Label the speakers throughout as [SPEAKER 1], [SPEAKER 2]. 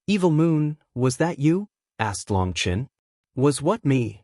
[SPEAKER 1] Evilmoon, was that you? Asked Long Chen. Was what me?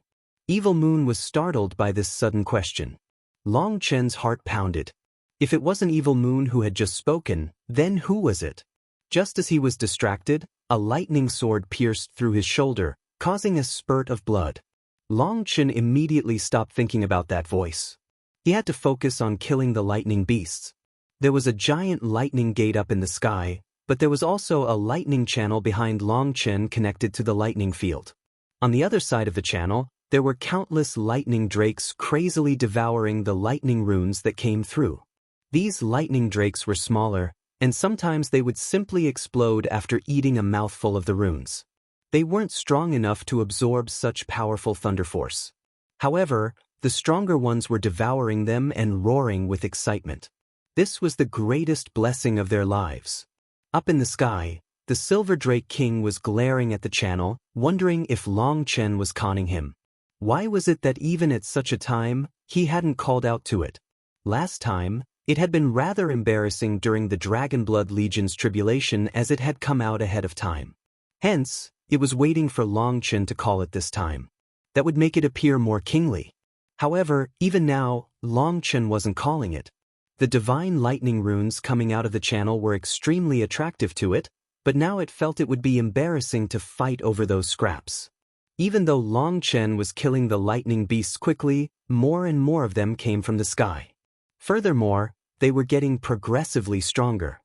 [SPEAKER 1] Evilmoon was startled by this sudden question. Long Chen's heart pounded. If it wasn't Evilmoon who had just spoken, then who was it? Just as he was distracted, a lightning sword pierced through his shoulder, causing a spurt of blood. Long Chen immediately stopped thinking about that voice. He had to focus on killing the lightning beasts. There was a giant lightning gate up in the sky, but there was also a lightning channel behind Long Chen connected to the lightning field. On the other side of the channel, there were countless lightning drakes crazily devouring the lightning runes that came through. These lightning drakes were smaller, and sometimes they would simply explode after eating a mouthful of the runes. They weren't strong enough to absorb such powerful thunder force. However, the stronger ones were devouring them and roaring with excitement. This was the greatest blessing of their lives. Up in the sky, the Silver Drake King was glaring at the channel, wondering if Long Chen was conning him. Why was it that even at such a time, he hadn't called out to it? Last time, it had been rather embarrassing during the Dragonblood Legion's tribulation as it had come out ahead of time. Hence, it was waiting for Long Chen to call it this time. That would make it appear more kingly. However, even now, Long Chen wasn't calling it. The divine lightning runes coming out of the channel were extremely attractive to it, but now it felt it would be embarrassing to fight over those scraps. Even though Long Chen was killing the lightning beasts quickly, more and more of them came from the sky. Furthermore, they were getting progressively stronger.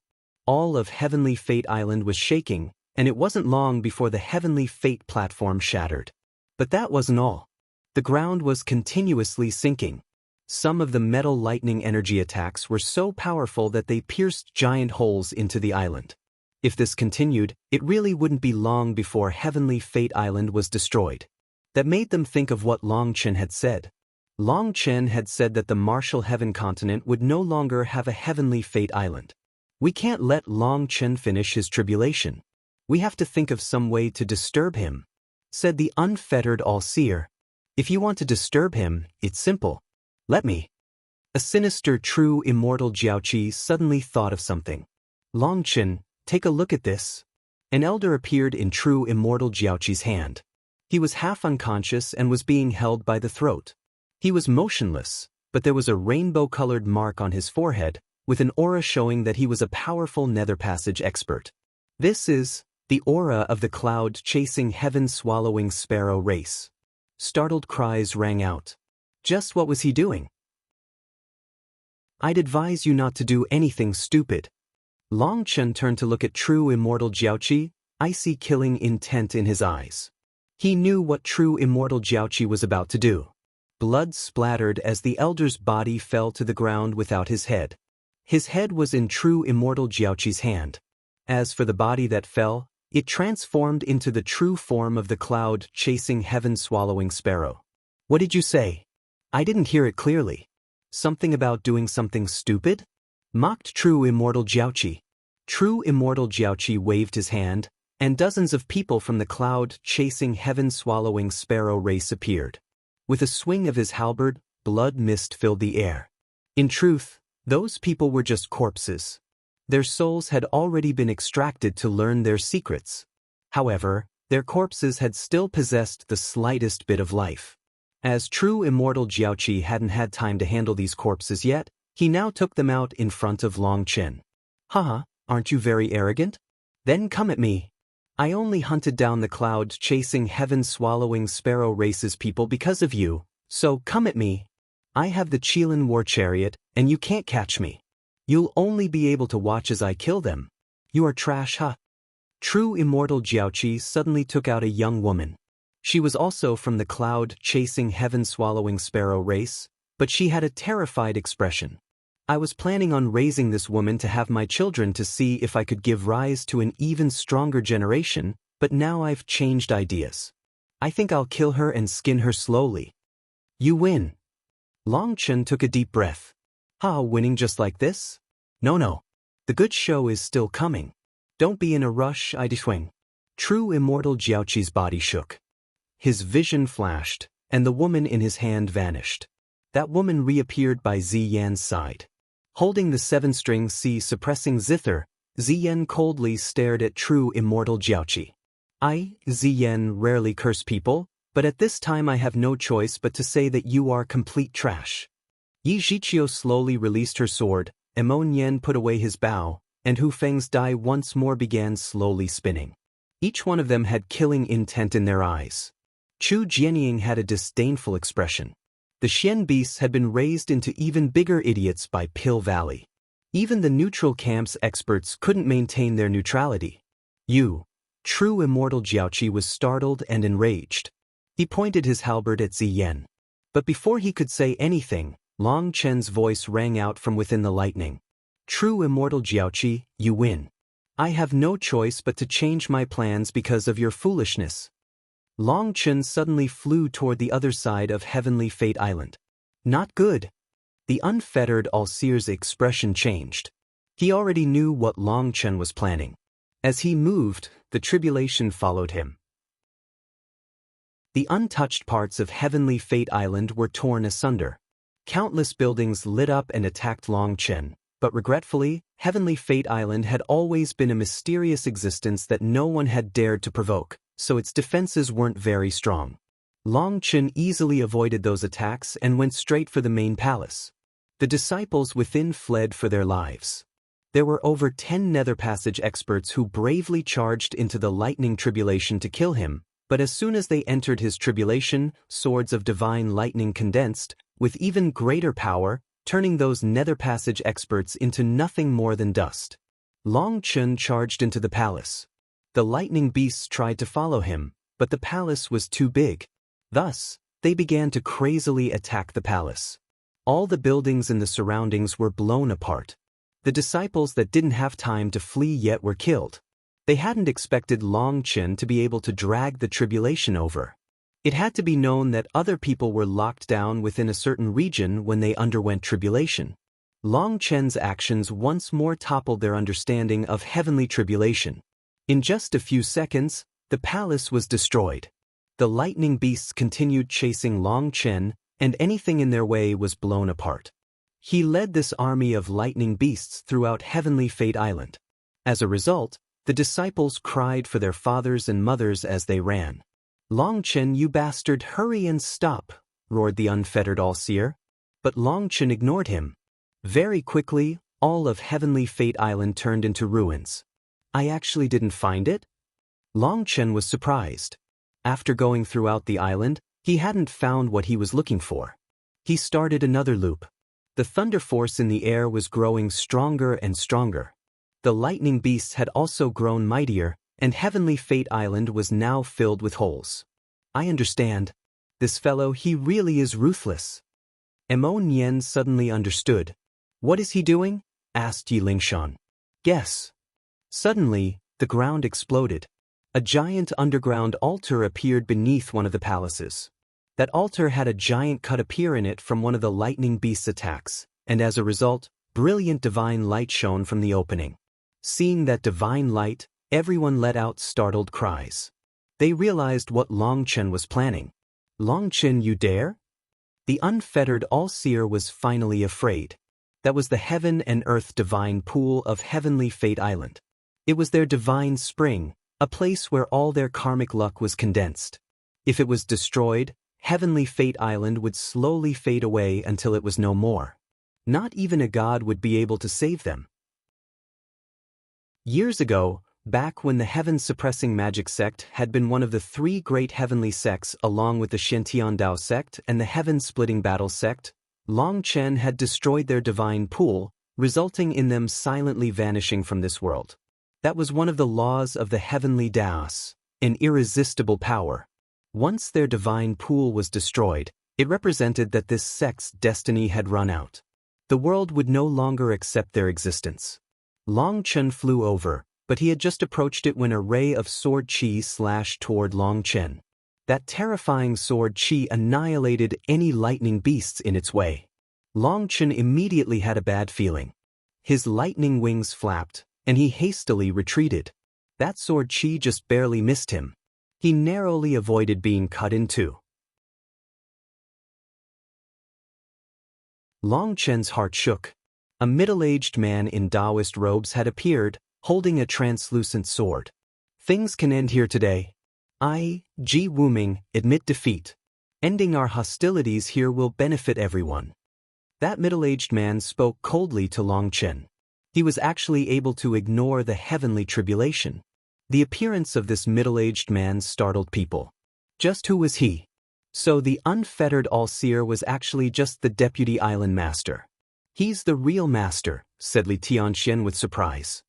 [SPEAKER 1] All of Heavenly Fate Island was shaking, and it wasn't long before the Heavenly Fate platform shattered. But that wasn't all. The ground was continuously sinking. Some of the metal lightning energy attacks were so powerful that they pierced giant holes into the island. If this continued, it really wouldn't be long before Heavenly Fate Island was destroyed. That made them think of what Long Chen had said. Long Chen had said that the Martial Heaven continent would no longer have a Heavenly Fate Island. We can't let Long Chen finish his tribulation. We have to think of some way to disturb him, said the unfettered All-Seer. If you want to disturb him, it's simple. Let me. A sinister true immortal Jiaoqi suddenly thought of something. Long Chen, take a look at this. An elder appeared in true immortal Jiaoqi's hand. He was half unconscious and was being held by the throat. He was motionless, but there was a rainbow-colored mark on his forehead, with an aura showing that he was a powerful Netherpassage expert. This is the aura of the cloud-chasing heaven-swallowing sparrow race. Startled cries rang out. Just what was he doing? I'd advise you not to do anything stupid. Long Chen turned to look at true immortal Jiaoqi, icy killing intent in his eyes. He knew what true immortal Jiaoqi was about to do. Blood splattered as the elder's body fell to the ground without his head. His head was in true immortal Jiaoqi's hand. As for the body that fell, it transformed into the true form of the cloud-chasing heaven-swallowing sparrow. What did you say? I didn't hear it clearly. Something about doing something stupid? Mocked true immortal Jiaoqi. True immortal Jiaoqi waved his hand, and dozens of people from the cloud-chasing heaven-swallowing sparrow race appeared. With a swing of his halberd, blood mist filled the air. In truth, those people were just corpses. Their souls had already been extracted to learn their secrets. However, their corpses had still possessed the slightest bit of life. As true immortal Jiaoqi hadn't had time to handle these corpses yet, he now took them out in front of Long Chen. Haha, aren't you very arrogant? Then come at me. I only hunted down the cloud-chasing heaven-swallowing sparrow race's people because of you, so come at me. I have the Qilin war chariot, and you can't catch me. You'll only be able to watch as I kill them. You are trash, huh? True immortal Jiaoqi suddenly took out a young woman. She was also from the cloud-chasing heaven-swallowing sparrow race, but she had a terrified expression. I was planning on raising this woman to have my children to see if I could give rise to an even stronger generation, but now I've changed ideas. I think I'll kill her and skin her slowly. You win. Long Chen took a deep breath. Winning just like this? No. The good show is still coming. Don't be in a rush, Idishwing. True immortal Jiaoqi's body shook. His vision flashed, and the woman in his hand vanished. That woman reappeared by Ziyan's side. Holding the 7-string C suppressing zither, Ziyan coldly stared at true immortal Jiaoqi. I, Ziyan, rarely curse people, but at this time I have no choice but to say that you are complete trash. Yi Zhiqiu slowly released her sword, Emon Yen put away his bow, and Hu Feng's die once more began slowly spinning. Each one of them had killing intent in their eyes. Chu Jianying had a disdainful expression. The Xian beasts had been raised into even bigger idiots by Pill Valley. Even the neutral camp's experts couldn't maintain their neutrality. You, true immortal Jiaoqi, was startled and enraged. He pointed his halberd at Ziyan. But before he could say anything, Long Chen's voice rang out from within the lightning. True immortal Jiaoqi, you win. I have no choice but to change my plans because of your foolishness. Long Chen suddenly flew toward the other side of Heavenly Fate Island. Not good. The unfettered All-Seer's expression changed. He already knew what Long Chen was planning. As he moved, the Tribulation followed him. The untouched parts of Heavenly Fate Island were torn asunder. Countless buildings lit up and attacked Long Chen, but regretfully, Heavenly Fate Island had always been a mysterious existence that no one had dared to provoke, so its defenses weren't very strong. Long Chen easily avoided those attacks and went straight for the main palace. The disciples within fled for their lives. There were over 10 Netherpassage experts who bravely charged into the lightning tribulation to kill him, but as soon as they entered his tribulation, swords of divine lightning condensed, with even greater power, turning those Netherpassage experts into nothing more than dust. Long Chen charged into the palace. The lightning beasts tried to follow him, but the palace was too big. Thus, they began to crazily attack the palace. All the buildings in the surroundings were blown apart. The disciples that didn't have time to flee yet were killed. They hadn't expected Long Chen to be able to drag the tribulation over. It had to be known that other people were locked down within a certain region when they underwent tribulation. Long Chen's actions once more toppled their understanding of heavenly tribulation. In just a few seconds, the palace was destroyed. The lightning beasts continued chasing Long Chen, and anything in their way was blown apart. He led this army of lightning beasts throughout Heavenly Fate Island. As a result, the disciples cried for their fathers and mothers as they ran. Long Chen, you bastard, hurry and stop, roared the unfettered All-Seer. But Long Chen ignored him. Very quickly, all of Heavenly Fate Island turned into ruins. I actually didn't find it? Long Chen was surprised. After going throughout the island, he hadn't found what he was looking for. He started another loop. The thunder force in the air was growing stronger and stronger. The lightning beasts had also grown mightier, and Heavenly Fate Island was now filled with holes. I understand. This fellow, he really is ruthless. Emon Yen suddenly understood. What is he doing? Asked Yi Lingshan. Guess. Suddenly, the ground exploded. A giant underground altar appeared beneath one of the palaces. That altar had a giant cut appear in it from one of the lightning beast's attacks, and as a result, brilliant divine light shone from the opening. Seeing that divine light, everyone let out startled cries. They realized what Long Chen was planning. Long Chen, you dare? The unfettered All-Seer was finally afraid. That was the heaven and earth divine pool of Heavenly Fate Island. It was their divine spring, a place where all their karmic luck was condensed. If it was destroyed, Heavenly Fate Island would slowly fade away until it was no more. Not even a god would be able to save them. Years ago, back when the heaven-suppressing magic sect had been one of the 3 great heavenly sects along with the Shantiandao sect and the heaven-splitting battle sect, Long Chen had destroyed their divine pool, resulting in them silently vanishing from this world. That was one of the laws of the heavenly Daos, an irresistible power. Once their divine pool was destroyed, it represented that this sect's destiny had run out. The world would no longer accept their existence. Long Chen flew over, but he had just approached it when a ray of sword chi slashed toward Long Chen. That terrifying sword chi annihilated any lightning beasts in its way. Long Chen immediately had a bad feeling. His lightning wings flapped, and he hastily retreated. That sword chi just barely missed him. He narrowly avoided being cut in two. Long Chen's heart shook. A middle-aged man in Taoist robes had appeared, holding a translucent sword. Things can end here today. I, Wuming, admit defeat. Ending our hostilities here will benefit everyone. That middle-aged man spoke coldly to Long Chen. He was actually able to ignore the heavenly tribulation. The appearance of this middle-aged man startled people. Just who was he? So the unfettered All-Seer was actually just the deputy island master. He's the real master, said Li Tianxian with surprise.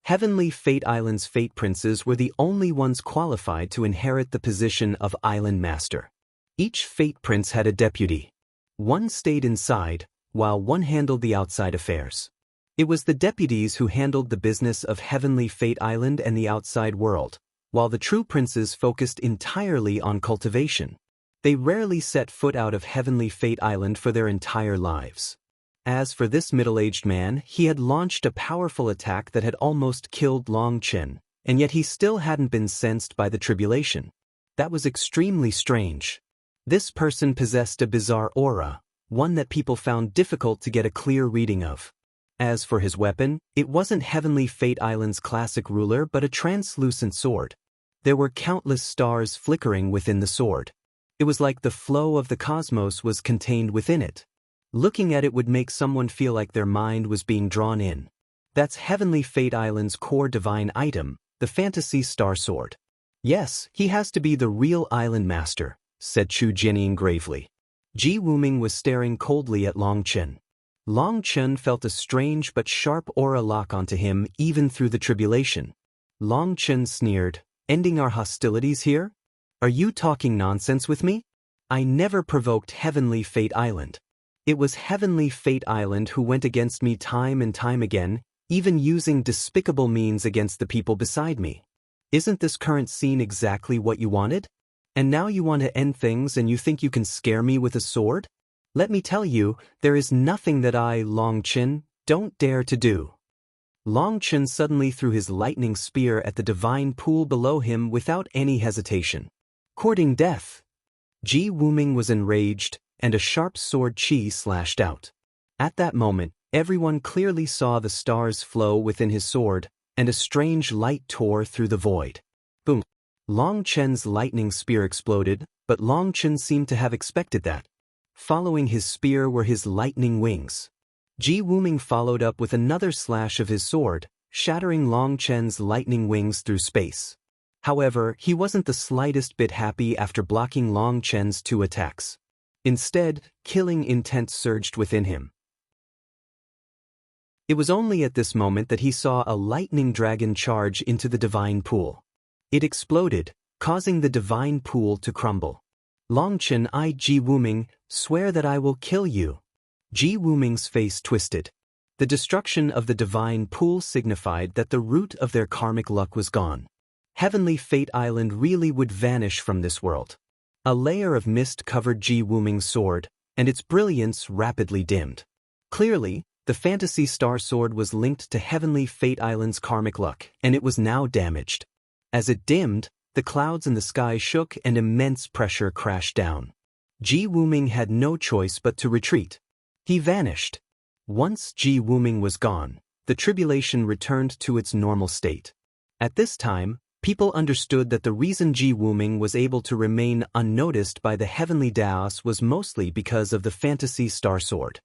[SPEAKER 1] Heavenly Fate Island's Fate Princes were the only ones qualified to inherit the position of Island Master. Each Fate Prince had a deputy. One stayed inside, while one handled the outside affairs. It was the deputies who handled the business of Heavenly Fate Island and the outside world, while the true princes focused entirely on cultivation. They rarely set foot out of Heavenly Fate Island for their entire lives. As for this middle-aged man, he had launched a powerful attack that had almost killed Long Chen, and yet he still hadn't been sensed by the tribulation. That was extremely strange. This person possessed a bizarre aura, one that people found difficult to get a clear reading of. As for his weapon, it wasn't Heavenly Fate Island's classic ruler but a translucent sword. There were countless stars flickering within the sword. It was like the flow of the cosmos was contained within it. Looking at it would make someone feel like their mind was being drawn in. That's Heavenly Fate Island's core divine item, the Fantasy Star Sword. Yes, he has to be the real island master, said Chu Jianying gravely. Wuming was staring coldly at Long Chen. Long Chen felt a strange but sharp aura lock onto him even through the tribulation. Long Chen sneered, ending our hostilities here? Are you talking nonsense with me? I never provoked Heavenly Fate Island. It was Heavenly Fate Island who went against me time and time again, even using despicable means against the people beside me. Isn't this current scene exactly what you wanted? And now you want to end things and you think you can scare me with a sword? Let me tell you, there is nothing that I, Long Chen, don't dare to do. Long Chen suddenly threw his lightning spear at the divine pool below him without any hesitation. Courting death. Wuming was enraged, and a sharp sword chi slashed out. At that moment, everyone clearly saw the stars flow within his sword, and a strange light tore through the void. Boom! Long Chen's lightning spear exploded, but Long Chen seemed to have expected that. Following his spear were his lightning wings. Wuming followed up with another slash of his sword, shattering Long Chen's lightning wings through space. However, he wasn't the slightest bit happy after blocking Long Chen's two attacks. Instead, killing intent surged within him. It was only at this moment that he saw a lightning dragon charge into the divine pool. It exploded, causing the divine pool to crumble. Long Chen, I, Wuming, swear that I will kill you. Wuming's face twisted. The destruction of the divine pool signified that the root of their karmic luck was gone. Heavenly Fate Island really would vanish from this world. A layer of mist covered Wuming's sword, and its brilliance rapidly dimmed. Clearly, the Fantasy Star Sword was linked to Heavenly Fate Island's karmic luck, and it was now damaged. As it dimmed, the clouds in the sky shook and immense pressure crashed down. Wuming had no choice but to retreat. He vanished. Once Wuming was gone, the tribulation returned to its normal state. At this time, people understood that the reason Wuming was able to remain unnoticed by the heavenly Daos was mostly because of the Fantasy Star Sword.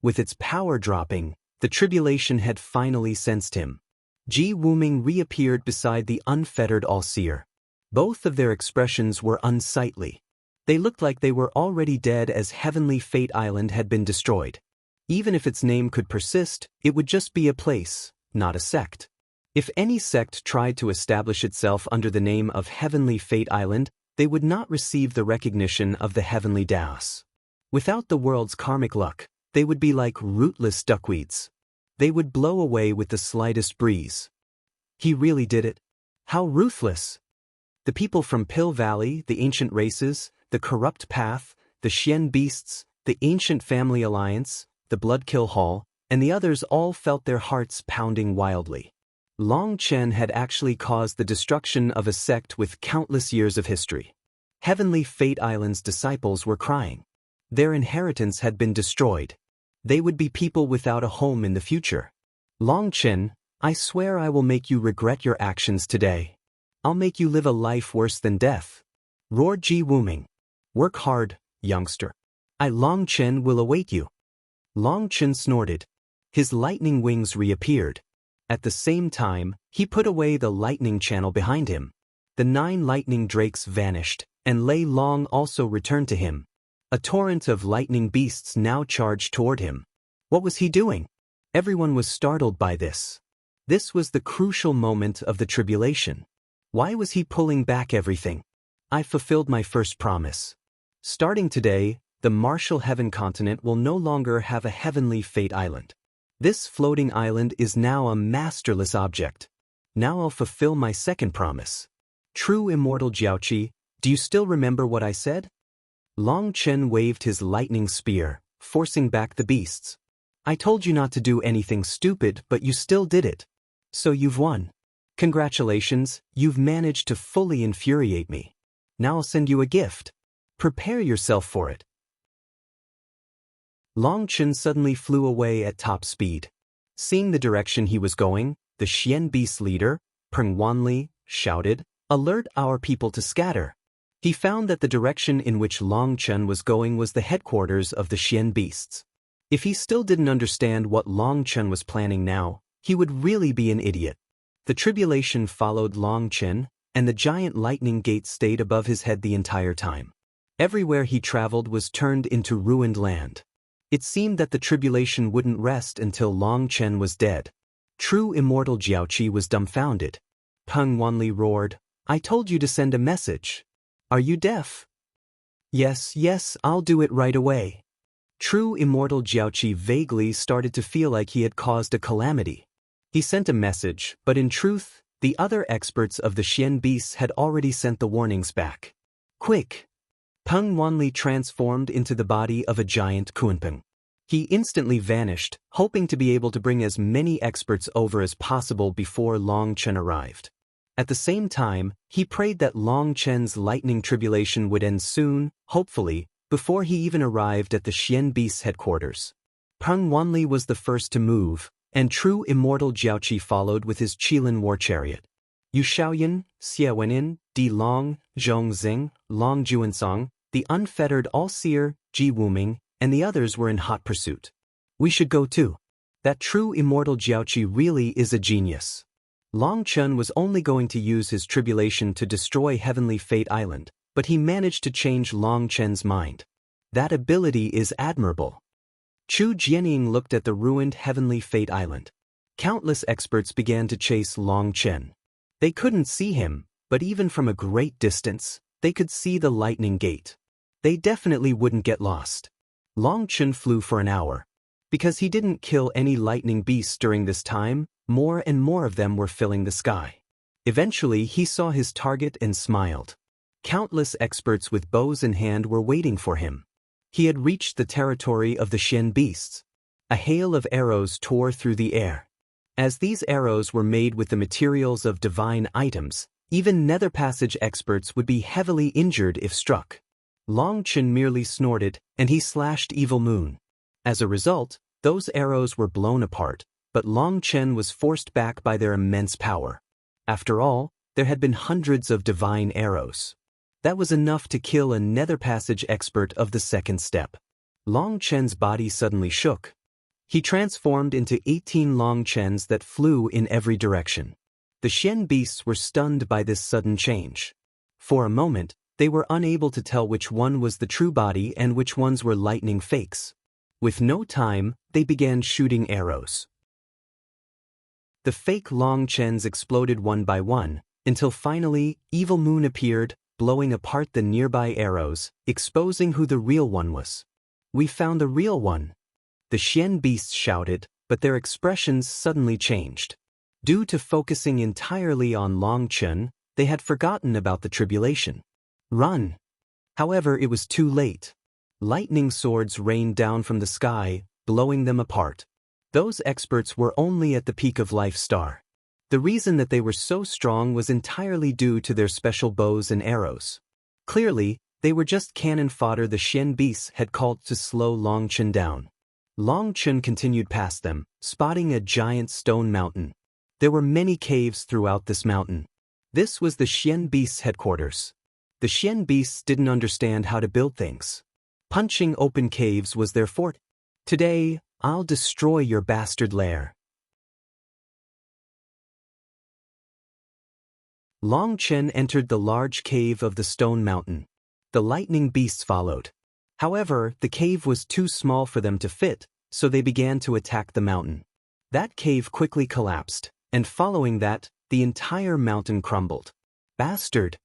[SPEAKER 1] With its power dropping, the tribulation had finally sensed him. Wuming reappeared beside the unfettered All-Seer. Both of their expressions were unsightly. They looked like they were already dead as Heavenly Fate Island had been destroyed. Even if its name could persist, it would just be a place, not a sect. If any sect tried to establish itself under the name of Heavenly Fate Island, they would not receive the recognition of the Heavenly Daos. Without the world's karmic luck, they would be like rootless duckweeds. They would blow away with the slightest breeze. He really did it. How ruthless! The people from Pill Valley, the ancient races, the corrupt path, the Xian beasts, the ancient family alliance, the Bloodkill Hall, and the others all felt their hearts pounding wildly. Long Chen had actually caused the destruction of a sect with countless years of history. Heavenly Fate Island's disciples were crying. Their inheritance had been destroyed. They would be people without a home in the future. Long Chen, I swear I will make you regret your actions today. I'll make you live a life worse than death. Roared Wuming. Work hard, youngster. Long Chen will await you. Long Chen snorted. His lightning wings reappeared. At the same time, he put away the lightning channel behind him. The 9 lightning drakes vanished, and Lei Long also returned to him. A torrent of lightning beasts now charged toward him. What was he doing? Everyone was startled by this. This was the crucial moment of the tribulation. Why was he pulling back everything? I fulfilled my first promise. Starting today, the Martial Heaven continent will no longer have a heavenly fate island. This floating island is now a masterless object. Now I'll fulfill my second promise. True immortal Jiaoqi, do you still remember what I said? Long Chen waved his lightning spear, forcing back the beasts. I told you not to do anything stupid, but you still did it. So you've won. Congratulations, you've managed to fully infuriate me. Now I'll send you a gift. Prepare yourself for it. Long Chen suddenly flew away at top speed. Seeing the direction he was going, the Xian Beast leader, Peng Wanli, shouted, "Alert our people to scatter." He found that the direction in which Long Chen was going was the headquarters of the Xian Beasts. If he still didn't understand what Long Chen was planning now, he would really be an idiot. The tribulation followed Long Chen, and the giant lightning gate stayed above his head the entire time. Everywhere he traveled was turned into ruined land. It seemed that the tribulation wouldn't rest until Long Chen was dead. True immortal Jiaoqi was dumbfounded. Peng Wanli roared, "I told you to send a message. Are you deaf?" Yes, I'll do it right away." True immortal Jiaoqi vaguely started to feel like he had caused a calamity. He sent a message, but in truth, the other experts of the Xian Beasts had already sent the warnings back. Quick! Peng Wanli transformed into the body of a giant Kunpeng. He instantly vanished, hoping to be able to bring as many experts over as possible before Long Chen arrived. At the same time, he prayed that Long Chen's lightning tribulation would end soon, hopefully, before he even arrived at the Xian Beast's headquarters. Peng Wanli was the first to move, and true immortal Jiaoqi followed with his Qilin war chariot. Yu Shaoyan, Xie Wenin, Di Long, Zhong Xing, Long Juansong, the unfettered all-seer, Ji Wuming, and the others were in hot pursuit. We should go too. That true immortal Jiaoqi really is a genius. Long Chen was only going to use his tribulation to destroy Heavenly Fate Island, but he managed to change Long Chen's mind. That ability is admirable. Chu Jianying looked at the ruined Heavenly Fate Island. Countless experts began to chase Long Chen. They couldn't see him, but even from a great distance, they could see the lightning gate. They definitely wouldn't get lost. Long Chen flew for an hour. Because he didn't kill any lightning beasts during this time, more and more of them were filling the sky. Eventually he saw his target and smiled. Countless experts with bows in hand were waiting for him. He had reached the territory of the Xian Beasts. A hail of arrows tore through the air. As these arrows were made with the materials of divine items, even Netherpassage experts would be heavily injured if struck. Long Chen merely snorted, and he slashed Evilmoon. As a result, those arrows were blown apart, but Long Chen was forced back by their immense power. After all, there had been hundreds of divine arrows. That was enough to kill a Netherpassage expert of the second step. Long Chen's body suddenly shook. He transformed into 18 Long Chens that flew in every direction. The Xian Beasts were stunned by this sudden change. For a moment, they were unable to tell which one was the true body and which ones were lightning fakes. With no time, they began shooting arrows. The fake Long Chens exploded one by one, until finally, Evilmoon appeared, blowing apart the nearby arrows, exposing who the real one was. We found the real one. The Xian Beasts shouted, but their expressions suddenly changed. Due to focusing entirely on Long Chen, they had forgotten about the tribulation. Run! However, it was too late. Lightning swords rained down from the sky, blowing them apart. Those experts were only at the peak of Life Star. The reason that they were so strong was entirely due to their special bows and arrows. Clearly, they were just cannon fodder the Xian Beasts had called to slow Long Chen down. Long Chen continued past them, spotting a giant stone mountain. There were many caves throughout this mountain. This was the Xian Beasts' headquarters. The Xian Beasts didn't understand how to build things. Punching open caves was their forte. Today, I'll destroy your bastard lair. Long Chen entered the large cave of the stone mountain. The lightning beasts followed. However, the cave was too small for them to fit, so they began to attack the mountain. That cave quickly collapsed, and following that, the entire mountain crumbled. Bastard!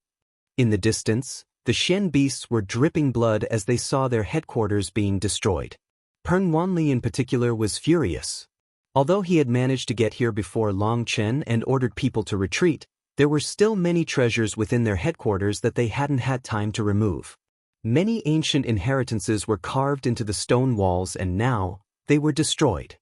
[SPEAKER 1] In the distance, the Xian beasts were dripping blood as they saw their headquarters being destroyed. Peng Wanli in particular was furious. Although he had managed to get here before Long Chen and ordered people to retreat, there were still many treasures within their headquarters that they hadn't had time to remove. Many ancient inheritances were carved into the stone walls and now, they were destroyed.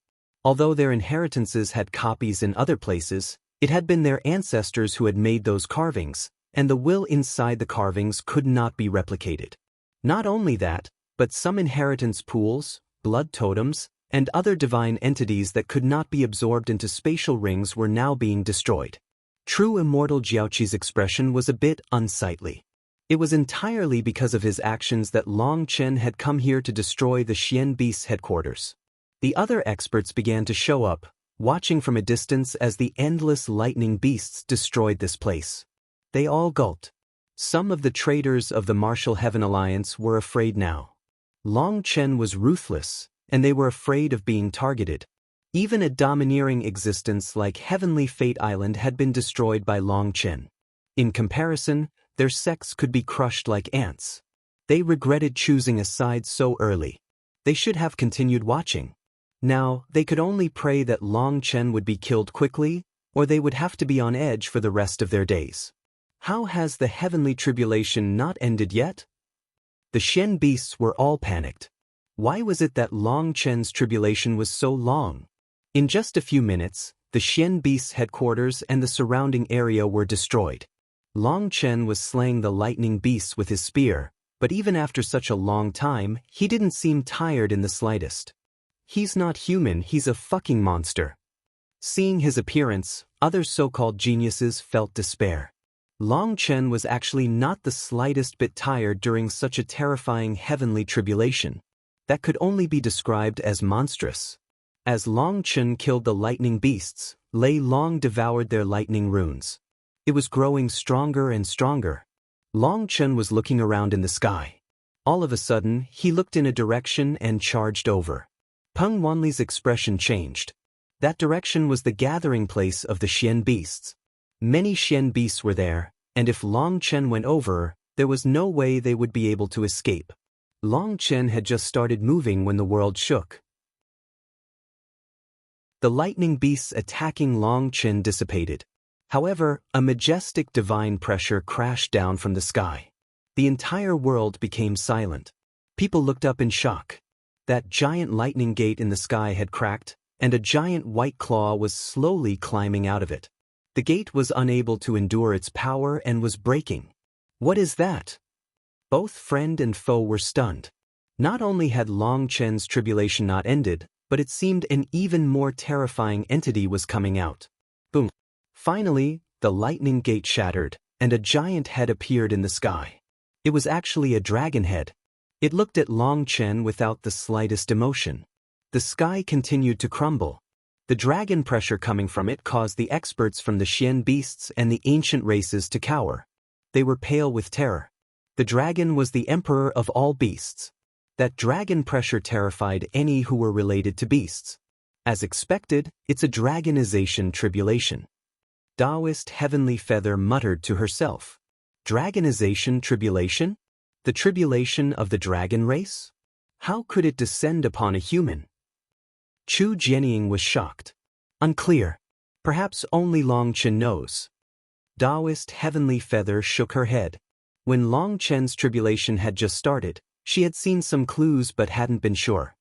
[SPEAKER 1] Although their inheritances had copies in other places, it had been their ancestors who had made those carvings, and the will inside the carvings could not be replicated. Not only that, but some inheritance pools, blood totems, and other divine entities that could not be absorbed into spatial rings were now being destroyed. True immortal Jiaoqi's expression was a bit unsightly. It was entirely because of his actions that Long Chen had come here to destroy the Xian Beasts' headquarters. The other experts began to show up, watching from a distance as the endless lightning beasts destroyed this place. They all gulped. Some of the traitors of the Martial Heaven Alliance were afraid now. Long Chen was ruthless, and they were afraid of being targeted. Even a domineering existence like Heavenly Fate Island had been destroyed by Long Chen. In comparison, their sects could be crushed like ants. They regretted choosing a side so early. They should have continued watching. Now, they could only pray that Long Chen would be killed quickly, or they would have to be on edge for the rest of their days. How has the heavenly tribulation not ended yet? The Xian beasts were all panicked. Why was it that Long Chen's tribulation was so long? In just a few minutes, the Xian beasts' headquarters and the surrounding area were destroyed. Long Chen was slaying the lightning beasts with his spear, but even after such a long time, he didn't seem tired in the slightest. He's not human, he's a fucking monster. Seeing his appearance, other so-called geniuses felt despair. Long Chen was actually not the slightest bit tired during such a terrifying heavenly tribulation. That could only be described as monstrous. As Long Chen killed the lightning beasts, Lei Long devoured their lightning runes. It was growing stronger and stronger. Long Chen was looking around in the sky. All of a sudden, he looked in a direction and charged over. Peng Wanli's expression changed. That direction was the gathering place of the Xian beasts. Many Xian beasts were there, and if Long Chen went over, there was no way they would be able to escape. Long Chen had just started moving when the world shook. The lightning beasts attacking Long Chen dissipated. However, a majestic divine pressure crashed down from the sky. The entire world became silent. People looked up in shock. That giant lightning gate in the sky had cracked, and a giant white claw was slowly climbing out of it. The gate was unable to endure its power and was breaking. What is that? Both friend and foe were stunned. Not only had Long Chen's tribulation not ended, but it seemed an even more terrifying entity was coming out. Boom. Finally, the lightning gate shattered, and a giant head appeared in the sky. It was actually a dragon head. It looked at Long Chen without the slightest emotion. The sky continued to crumble. The dragon pressure coming from it caused the experts from the Xian beasts and the ancient races to cower. They were pale with terror. The dragon was the emperor of all beasts. That dragon pressure terrified any who were related to beasts. As expected, it's a dragonization tribulation. Taoist Heavenly Feather muttered to herself. Dragonization tribulation? The tribulation of the dragon race? How could it descend upon a human? Chu Jianying was shocked. Unclear. Perhaps only Long Chen knows. Taoist Heavenly Feather shook her head. When Long Chen's tribulation had just started, she had seen some clues but hadn't been sure.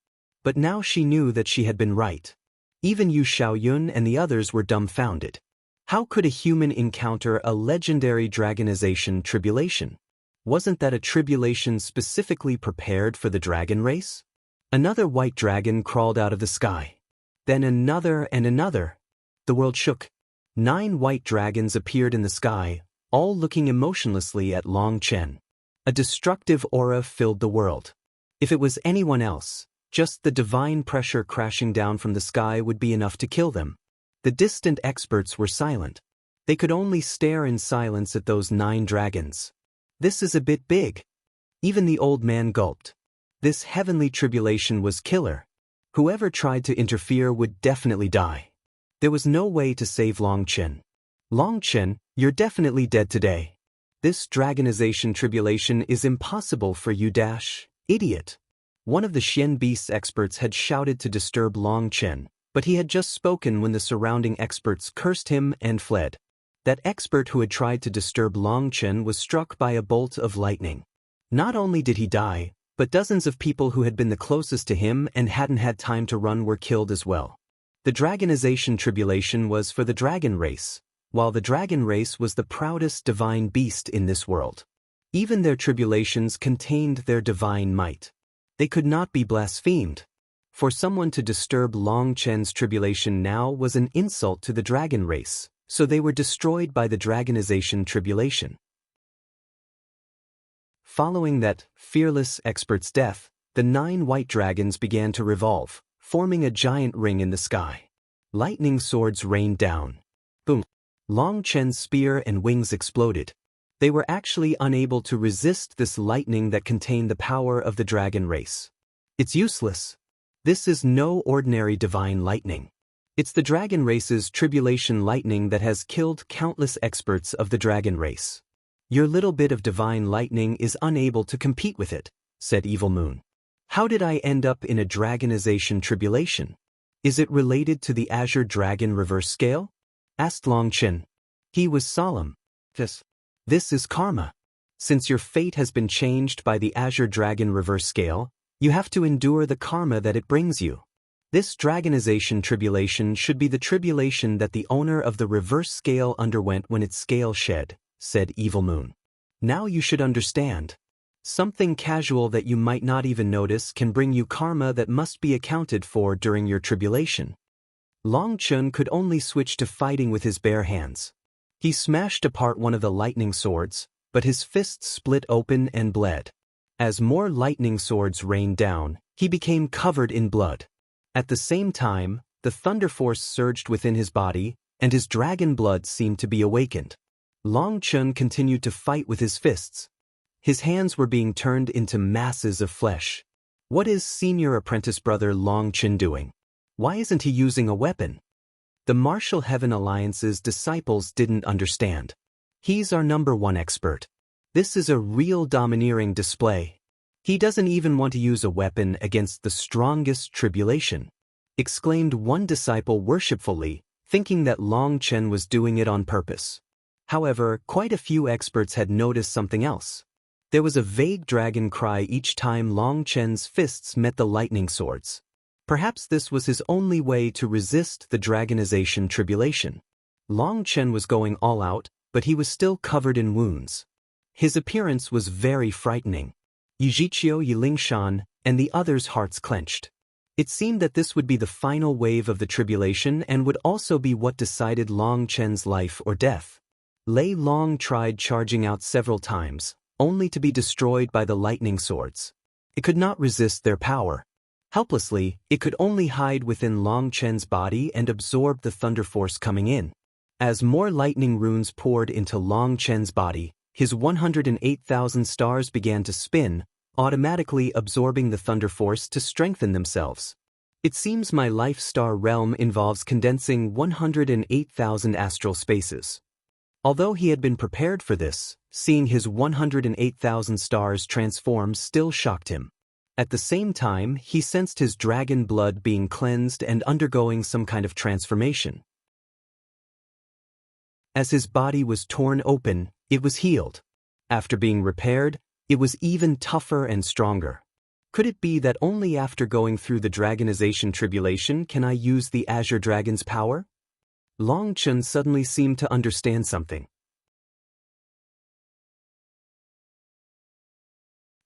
[SPEAKER 1] But now she knew that she had been right. Even Yu Xiaoyun and the others were dumbfounded. How could a human encounter a legendary dragonization tribulation? Wasn't that a tribulation specifically prepared for the dragon race? Another white dragon crawled out of the sky. Then another and another. The world shook. 9 white dragons appeared in the sky, all looking emotionlessly at Long Chen. A destructive aura filled the world. If it was anyone else, just the divine pressure crashing down from the sky would be enough to kill them. The distant experts were silent. They could only stare in silence at those 9 dragons. This is a bit big. Even the old man gulped. This heavenly tribulation was killer. Whoever tried to interfere would definitely die. There was no way to save Long Chen. Long Chen, you're definitely dead today. This Dragonization tribulation is impossible for you idiot. One of the Xian Beast's experts had shouted to disturb Long Chen, but he had just spoken when the surrounding experts cursed him and fled. That expert who had tried to disturb Long Chen was struck by a bolt of lightning. Not only did he die, but dozens of people who had been the closest to him and hadn't had time to run were killed as well. The Dragonization tribulation was for the dragon race, while the dragon race was the proudest divine beast in this world. Even their tribulations contained their divine might. They could not be blasphemed. For someone to disturb Long Chen's tribulation now was an insult to the dragon race, so they were destroyed by the Dragonization tribulation. Following that fearless expert's death, the 9 white dragons began to revolve, forming a giant ring in the sky. Lightning swords rained down. Boom! Long Chen's spear and wings exploded. They were actually unable to resist this lightning that contained the power of the dragon race. It's useless. This is no ordinary divine lightning. It's the dragon race's tribulation lightning that has killed countless experts of the dragon race. Your little bit of divine lightning is unable to compete with it, said Evilmoon. How did I end up in a Dragonization tribulation? Is it related to the Azure Dragon reverse scale? Asked Long Chen. He was solemn. This is karma. Since your fate has been changed by the Azure Dragon reverse scale, you have to endure the karma that it brings you. This Dragonization tribulation should be the tribulation that the owner of the reverse scale underwent when its scale shed, said Evilmoon. Now you should understand. Something casual that you might not even notice can bring you karma that must be accounted for during your tribulation. Long Chen could only switch to fighting with his bare hands. He smashed apart one of the lightning swords, but his fist split open and bled. As more lightning swords rained down, he became covered in blood. At the same time, the thunder force surged within his body, and his dragon blood seemed to be awakened. Long Chen continued to fight with his fists. His hands were being turned into masses of flesh. What is senior apprentice brother Long Chen doing? Why isn't he using a weapon? The Martial Heaven Alliance's disciples didn't understand. He's our #1 expert. This is a real domineering display. He doesn't even want to use a weapon against the strongest tribulation, exclaimed one disciple worshipfully, thinking that Long Chen was doing it on purpose. However, quite a few experts had noticed something else. There was a vague dragon cry each time Long Chen's fists met the lightning swords. Perhaps this was his only way to resist the Dragonization tribulation. Long Chen was going all out, but he was still covered in wounds. His appearance was very frightening. Yijiqiu, Yilingshan, and the others' hearts clenched. It seemed that this would be the final wave of the tribulation and would also be what decided Long Chen's life or death. Lei Long tried charging out several times, only to be destroyed by the lightning swords. It could not resist their power. Helplessly, it could only hide within Long Chen's body and absorb the thunder force coming in. As more lightning runes poured into Long Chen's body, his 108,000 stars began to spin, automatically absorbing the thunder force to strengthen themselves. It seems my life star realm involves condensing 108,000 astral spaces. Although he had been prepared for this, seeing his 108,000 stars transform still shocked him. At the same time, he sensed his dragon blood being cleansed and undergoing some kind of transformation. As his body was torn open, it was healed. After being repaired, it was even tougher and stronger. Could it be that only after going through the Dragonization tribulation can I use the Azure Dragon's power? Long Chen suddenly seemed to understand something.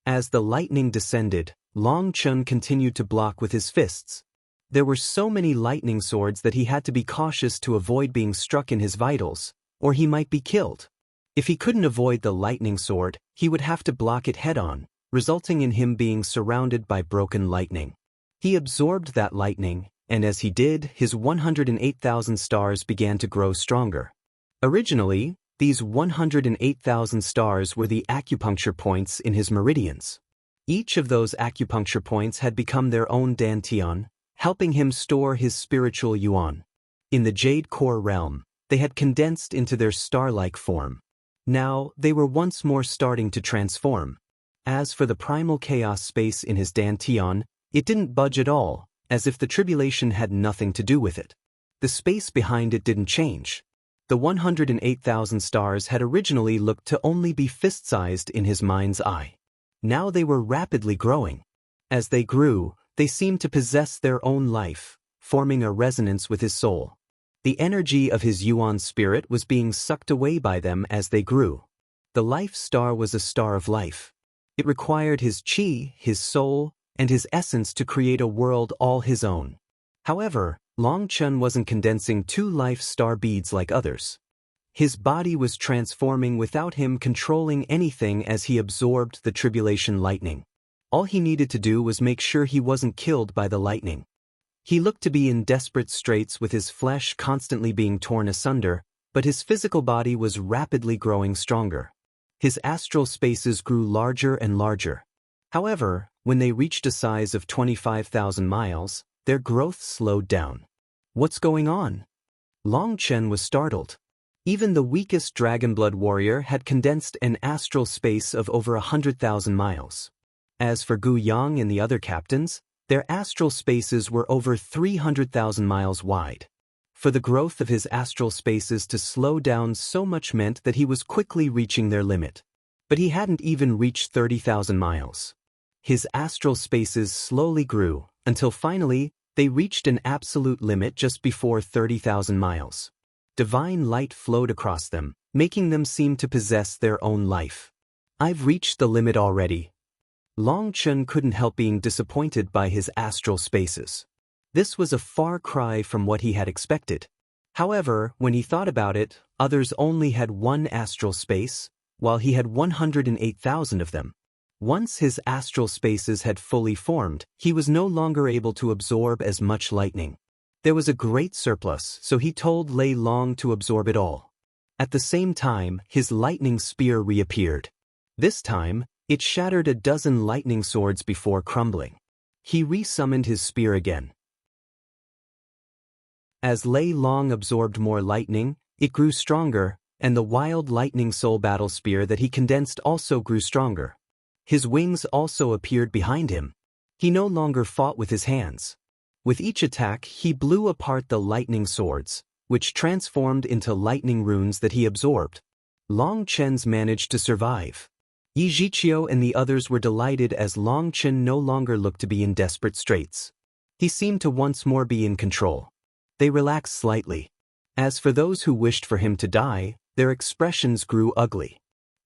[SPEAKER 1] As the lightning descended, Long Chen continued to block with his fists. There were so many lightning swords that he had to be cautious to avoid being struck in his vitals, or he might be killed. If he couldn't avoid the lightning sword, he would have to block it head-on, resulting in him being surrounded by broken lightning. He absorbed that lightning, and as he did, his 108,000 stars began to grow stronger. Originally, these 108,000 stars were the acupuncture points in his meridians. Each of those acupuncture points had become their own dantian, helping him store his spiritual yuan. In the Jade Core realm, they had condensed into their star-like form. Now, they were once more starting to transform. As for the primal chaos space in his dantian, it didn't budge at all, as if the tribulation had nothing to do with it. The space behind it didn't change. The 108,000 stars had originally looked to only be fist-sized in his mind's eye. Now they were rapidly growing. As they grew, they seemed to possess their own life, forming a resonance with his soul. The energy of his Yuan spirit was being sucked away by them as they grew. The life star was a star of life. It required his chi, his soul, and his essence to create a world all his own. However, Chen wasn't condensing two life star beads like others. His body was transforming without him controlling anything as he absorbed the tribulation lightning. All he needed to do was make sure he wasn't killed by the lightning. He looked to be in desperate straits with his flesh constantly being torn asunder, but his physical body was rapidly growing stronger. His astral spaces grew larger and larger. However, when they reached a size of 25,000 miles, their growth slowed down. What's going on? Chen was startled. Even the weakest Dragonblood warrior had condensed an astral space of over 100,000 miles. As for Gu Yang and the other captains, their astral spaces were over 300,000 miles wide. For the growth of his astral spaces to slow down so much meant that he was quickly reaching their limit. But he hadn't even reached 30,000 miles. His astral spaces slowly grew, until finally, they reached an absolute limit just before 30,000 miles. Divine light flowed across them, making them seem to possess their own life. I've reached the limit already. Chen couldn't help being disappointed by his astral spaces. This was a far cry from what he had expected. However, when he thought about it, others only had one astral space, while he had 108,000 of them. Once his astral spaces had fully formed, he was no longer able to absorb as much lightning. There was a great surplus, so he told Lieyun to absorb it all. At the same time, his lightning spear reappeared. This time, it shattered a dozen lightning swords before crumbling. He resummoned his spear again. As Lieyun absorbed more lightning, it grew stronger, and the wild lightning soul battle spear that he condensed also grew stronger. His wings also appeared behind him. He no longer fought with his hands. With each attack, he blew apart the lightning swords, which transformed into lightning runes that he absorbed. Chen's managed to survive. Yijiqiu and the others were delighted as Chen no longer looked to be in desperate straits. He seemed to once more be in control. They relaxed slightly. As for those who wished for him to die, their expressions grew ugly.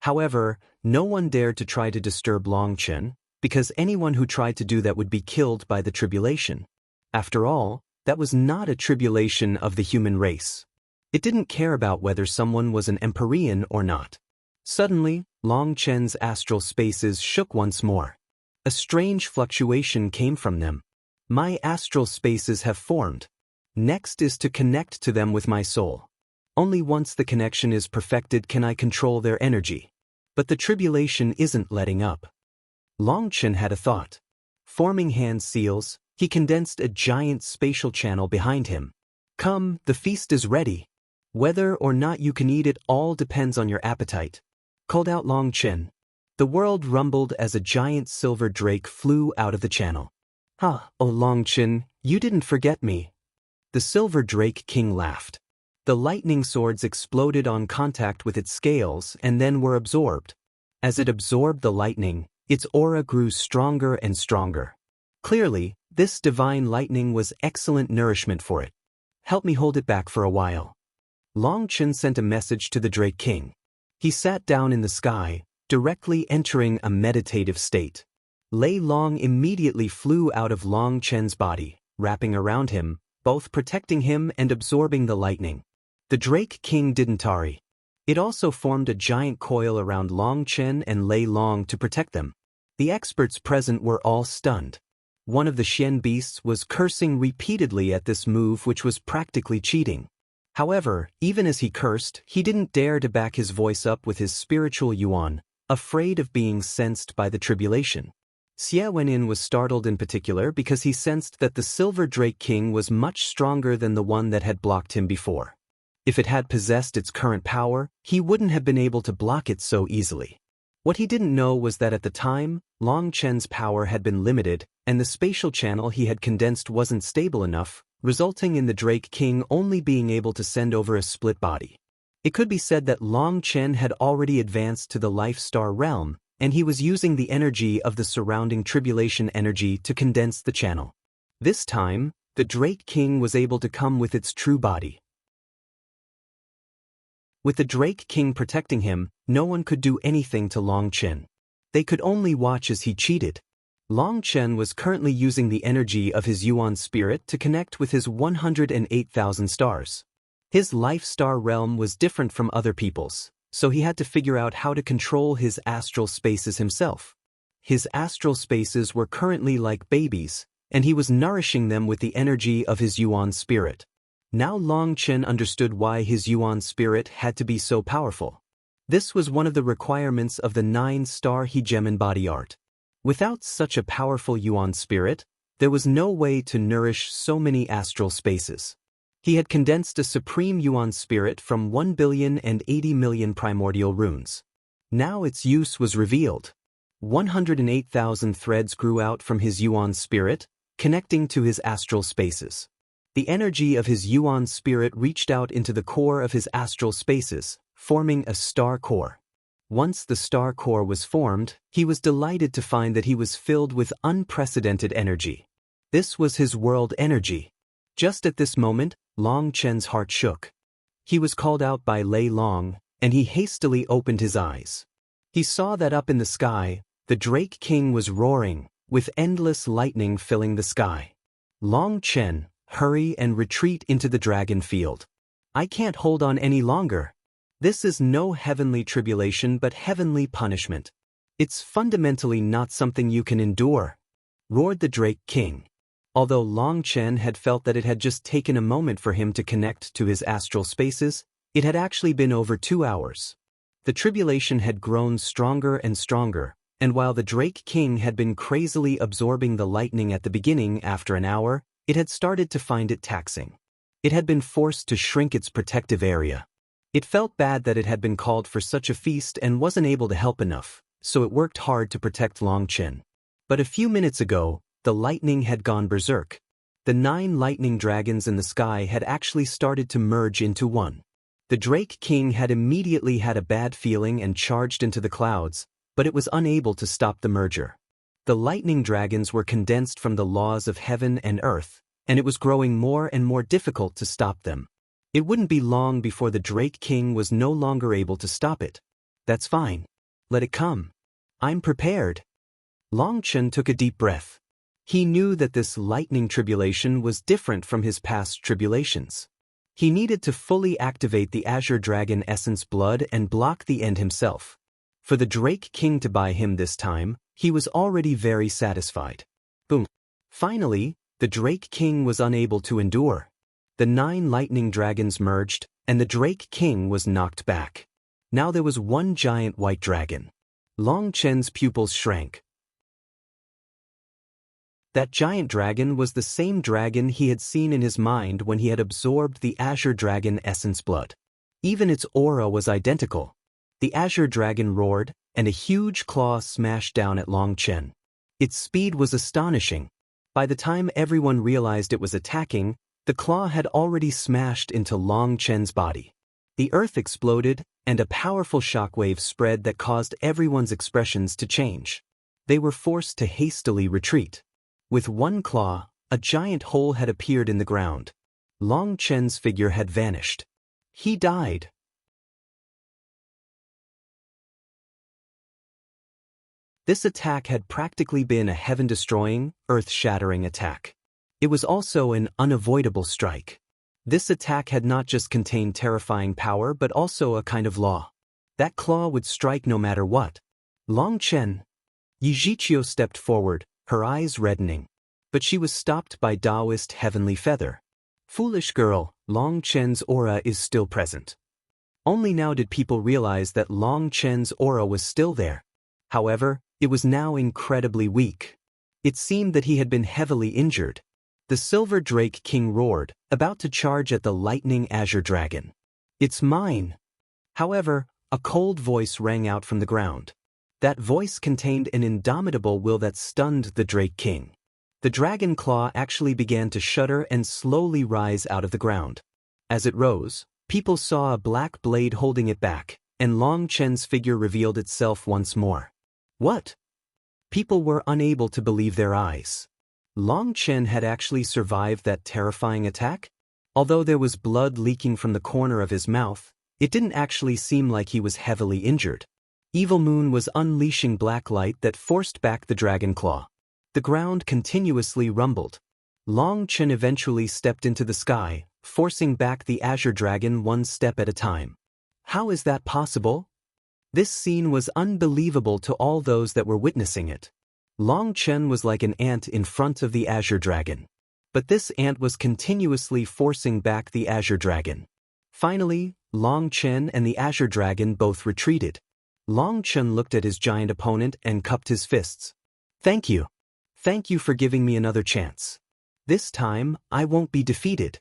[SPEAKER 1] However, no one dared to try to disturb Chen, because anyone who tried to do that would be killed by the tribulation. After all, that was not a tribulation of the human race. It didn't care about whether someone was an Empyrean or not. Suddenly, Chen's astral spaces shook once more. A strange fluctuation came from them. My astral spaces have formed. Next is to connect to them with my soul. Only once the connection is perfected can I control their energy. But the tribulation isn't letting up. Chen had a thought. Forming hand seals, he condensed a giant spatial channel behind him. Come, the feast is ready. Whether or not you can eat it all depends on your appetite, called out Chen. The world rumbled as a giant silver drake flew out of the channel. Ha, oh Chen, you didn't forget me. The silver drake king laughed. The lightning swords exploded on contact with its scales and then were absorbed. As it absorbed the lightning, its aura grew stronger and stronger. Clearly, this divine lightning was excellent nourishment for it. Help me hold it back for a while. Chen sent a message to the Drake King. He sat down in the sky, directly entering a meditative state. Lieyun immediately flew out of Chen's body, wrapping around him, both protecting him and absorbing the lightning. The Drake King didn't tarry. It also formed a giant coil around Long Chen and Lieyun to protect them. The experts present were all stunned. One of the Xian beasts was cursing repeatedly at this move, which was practically cheating. However, even as he cursed, he didn't dare to back his voice up with his spiritual yuan, afraid of being sensed by the tribulation. Xie Wenin was startled in particular because he sensed that the Silver Drake King was much stronger than the one that had blocked him before. If it had possessed its current power, he wouldn't have been able to block it so easily. What he didn't know was that at the time, Long Chen's power had been limited, and the spatial channel he had condensed wasn't stable enough, resulting in the Drake King only being able to send over a split body. It could be said that Long Chen had already advanced to the Life Star realm, and he was using the energy of the surrounding Tribulation energy to condense the channel. This time, the Drake King was able to come with its true body. With the Drake King protecting him, no one could do anything to Long Chen. They could only watch as he cheated. Long Chen was currently using the energy of his Yuan spirit to connect with his 108,000 stars. His Life Star realm was different from other people's, so he had to figure out how to control his astral spaces himself. His astral spaces were currently like babies, and he was nourishing them with the energy of his Yuan spirit. Now Long Chen understood why his Yuan spirit had to be so powerful. This was one of the requirements of the 9-star He-Gem body art. Without such a powerful Yuan spirit, there was no way to nourish so many astral spaces. He had condensed a supreme Yuan spirit from 1,080,000,000 primordial runes. Now its use was revealed. 108,000 threads grew out from his Yuan spirit, connecting to his astral spaces. The energy of his Yuan spirit reached out into the core of his astral spaces, forming a star core. Once the star core was formed, he was delighted to find that he was filled with unprecedented energy. This was his world energy. Just at this moment, Long Chen's heart shook. He was called out by Lieyun, and he hastily opened his eyes. He saw that up in the sky, the Drake King was roaring, with endless lightning filling the sky. Long Chen, hurry and retreat into the dragon field. I can't hold on any longer. This is no heavenly tribulation but heavenly punishment. It's fundamentally not something you can endure, roared the Drake King. Although Long Chen had felt that it had just taken a moment for him to connect to his astral spaces, it had actually been over 2 hours. The tribulation had grown stronger and stronger, and while the Drake King had been crazily absorbing the lightning at the beginning, after an hour, it had started to find it taxing. It had been forced to shrink its protective area. It felt bad that it had been called for such a feast and wasn't able to help enough, so it worked hard to protect Long Chen. But a few minutes ago, the lightning had gone berserk. The 9 lightning dragons in the sky had actually started to merge into one. The Drake King had immediately had a bad feeling and charged into the clouds, but it was unable to stop the merger. The lightning dragons were condensed from the laws of heaven and earth, and it was growing more and more difficult to stop them. It wouldn't be long before the Drake King was no longer able to stop it. That's fine. Let it come. I'm prepared. Long Chen took a deep breath. He knew that this lightning tribulation was different from his past tribulations. He needed to fully activate the Azure Dragon Essence blood and block the end himself. For the Drake King to buy him this time, he was already very satisfied. Boom. Finally, the Drake King was unable to endure. The 9 lightning dragons merged, and the Drake King was knocked back. Now there was one giant white dragon. Long Chen's pupils shrank. That giant dragon was the same dragon he had seen in his mind when he had absorbed the Azure Dragon Essence blood. Even its aura was identical. The Azure Dragon roared, and a huge claw smashed down at Long Chen. Its speed was astonishing. By the time everyone realized it was attacking, the claw had already smashed into Long Chen's body. The earth exploded, and a powerful shockwave spread that caused everyone's expressions to change. They were forced to hastily retreat. With one claw, a giant hole had appeared in the ground. Long Chen's figure had vanished. He died. This attack had practically been a heaven-destroying, earth-shattering attack. It was also an unavoidable strike. This attack had not just contained terrifying power but also a kind of law. That claw would strike no matter what. Long Chen. Yijiqiu stepped forward, her eyes reddening. But she was stopped by Taoist Heavenly Feather. Foolish girl, Long Chen's aura is still present. Only now did people realize that Long Chen's aura was still there. However, it was now incredibly weak. It seemed that he had been heavily injured. The Silver Drake King roared, about to charge at the lightning Azure Dragon. It's mine. However, a cold voice rang out from the ground. That voice contained an indomitable will that stunned the Drake King. The dragon claw actually began to shudder and slowly rise out of the ground. As it rose, people saw a black blade holding it back, and Long Chen's figure revealed itself once more. What? People were unable to believe their eyes. Long Chen had actually survived that terrifying attack? Although there was blood leaking from the corner of his mouth, it didn't actually seem like he was heavily injured. Evilmoon was unleashing black light that forced back the dragon claw. The ground continuously rumbled. Long Chen eventually stepped into the sky, forcing back the Azure Dragon one step at a time. How is that possible? This scene was unbelievable to all those that were witnessing it. Long Chen was like an ant in front of the Azure Dragon. But this ant was continuously forcing back the Azure Dragon. Finally, Long Chen and the Azure Dragon both retreated. Long Chen looked at his giant opponent and cupped his fists. Thank you. Thank you for giving me another chance. This time, I won't be defeated.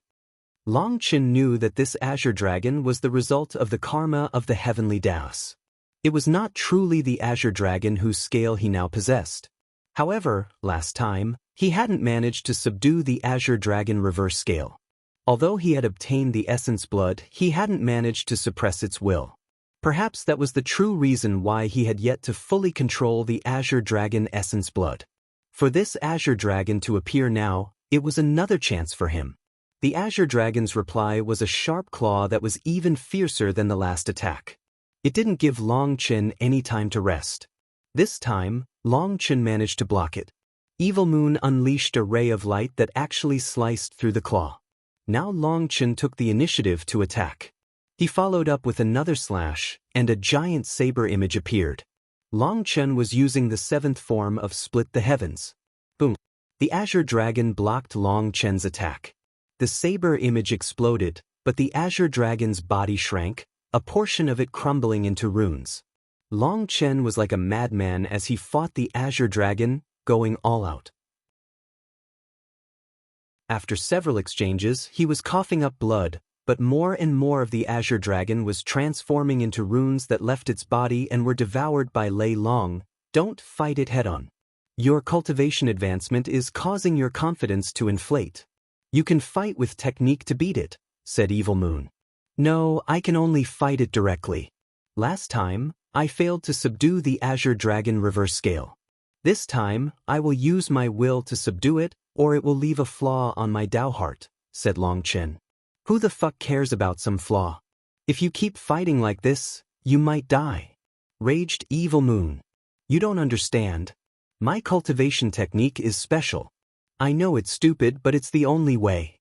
[SPEAKER 1] Long Chen knew that this Azure Dragon was the result of the karma of the heavenly Daos. It was not truly the Azure Dragon whose scale he now possessed. However, last time, he hadn't managed to subdue the Azure Dragon reverse scale. Although he had obtained the essence blood, he hadn't managed to suppress its will. Perhaps that was the true reason why he had yet to fully control the Azure Dragon essence blood. For this Azure Dragon to appear now, it was another chance for him. The Azure Dragon's reply was a sharp claw that was even fiercer than the last attack. It didn't give Long Chen any time to rest. This time, Long Chen managed to block it. Evilmoon unleashed a ray of light that actually sliced through the claw. Now Long Chen took the initiative to attack. He followed up with another slash, and a giant saber image appeared. Long Chen was using the seventh form of Split the Heavens. Boom. The Azure Dragon blocked Long Chen's attack. The saber image exploded, but the Azure Dragon's body shrank, a portion of it crumbling into runes. Long Chen was like a madman as he fought the Azure Dragon, going all out. After several exchanges, he was coughing up blood, but more and more of the Azure Dragon was transforming into runes that left its body and were devoured by Lieyun. Don't fight it head-on. Your cultivation advancement is causing your confidence to inflate. You can fight with technique to beat it, said Evilmoon. No, I can only fight it directly. Last time, I failed to subdue the Azure Dragon reverse scale. This time, I will use my will to subdue it, or it will leave a flaw on my Dao heart, said Long Chen. Who the fuck cares about some flaw? If you keep fighting like this, you might die. Raged Evilmoon. You don't understand. My cultivation technique is special. I know it's stupid, but it's the only way.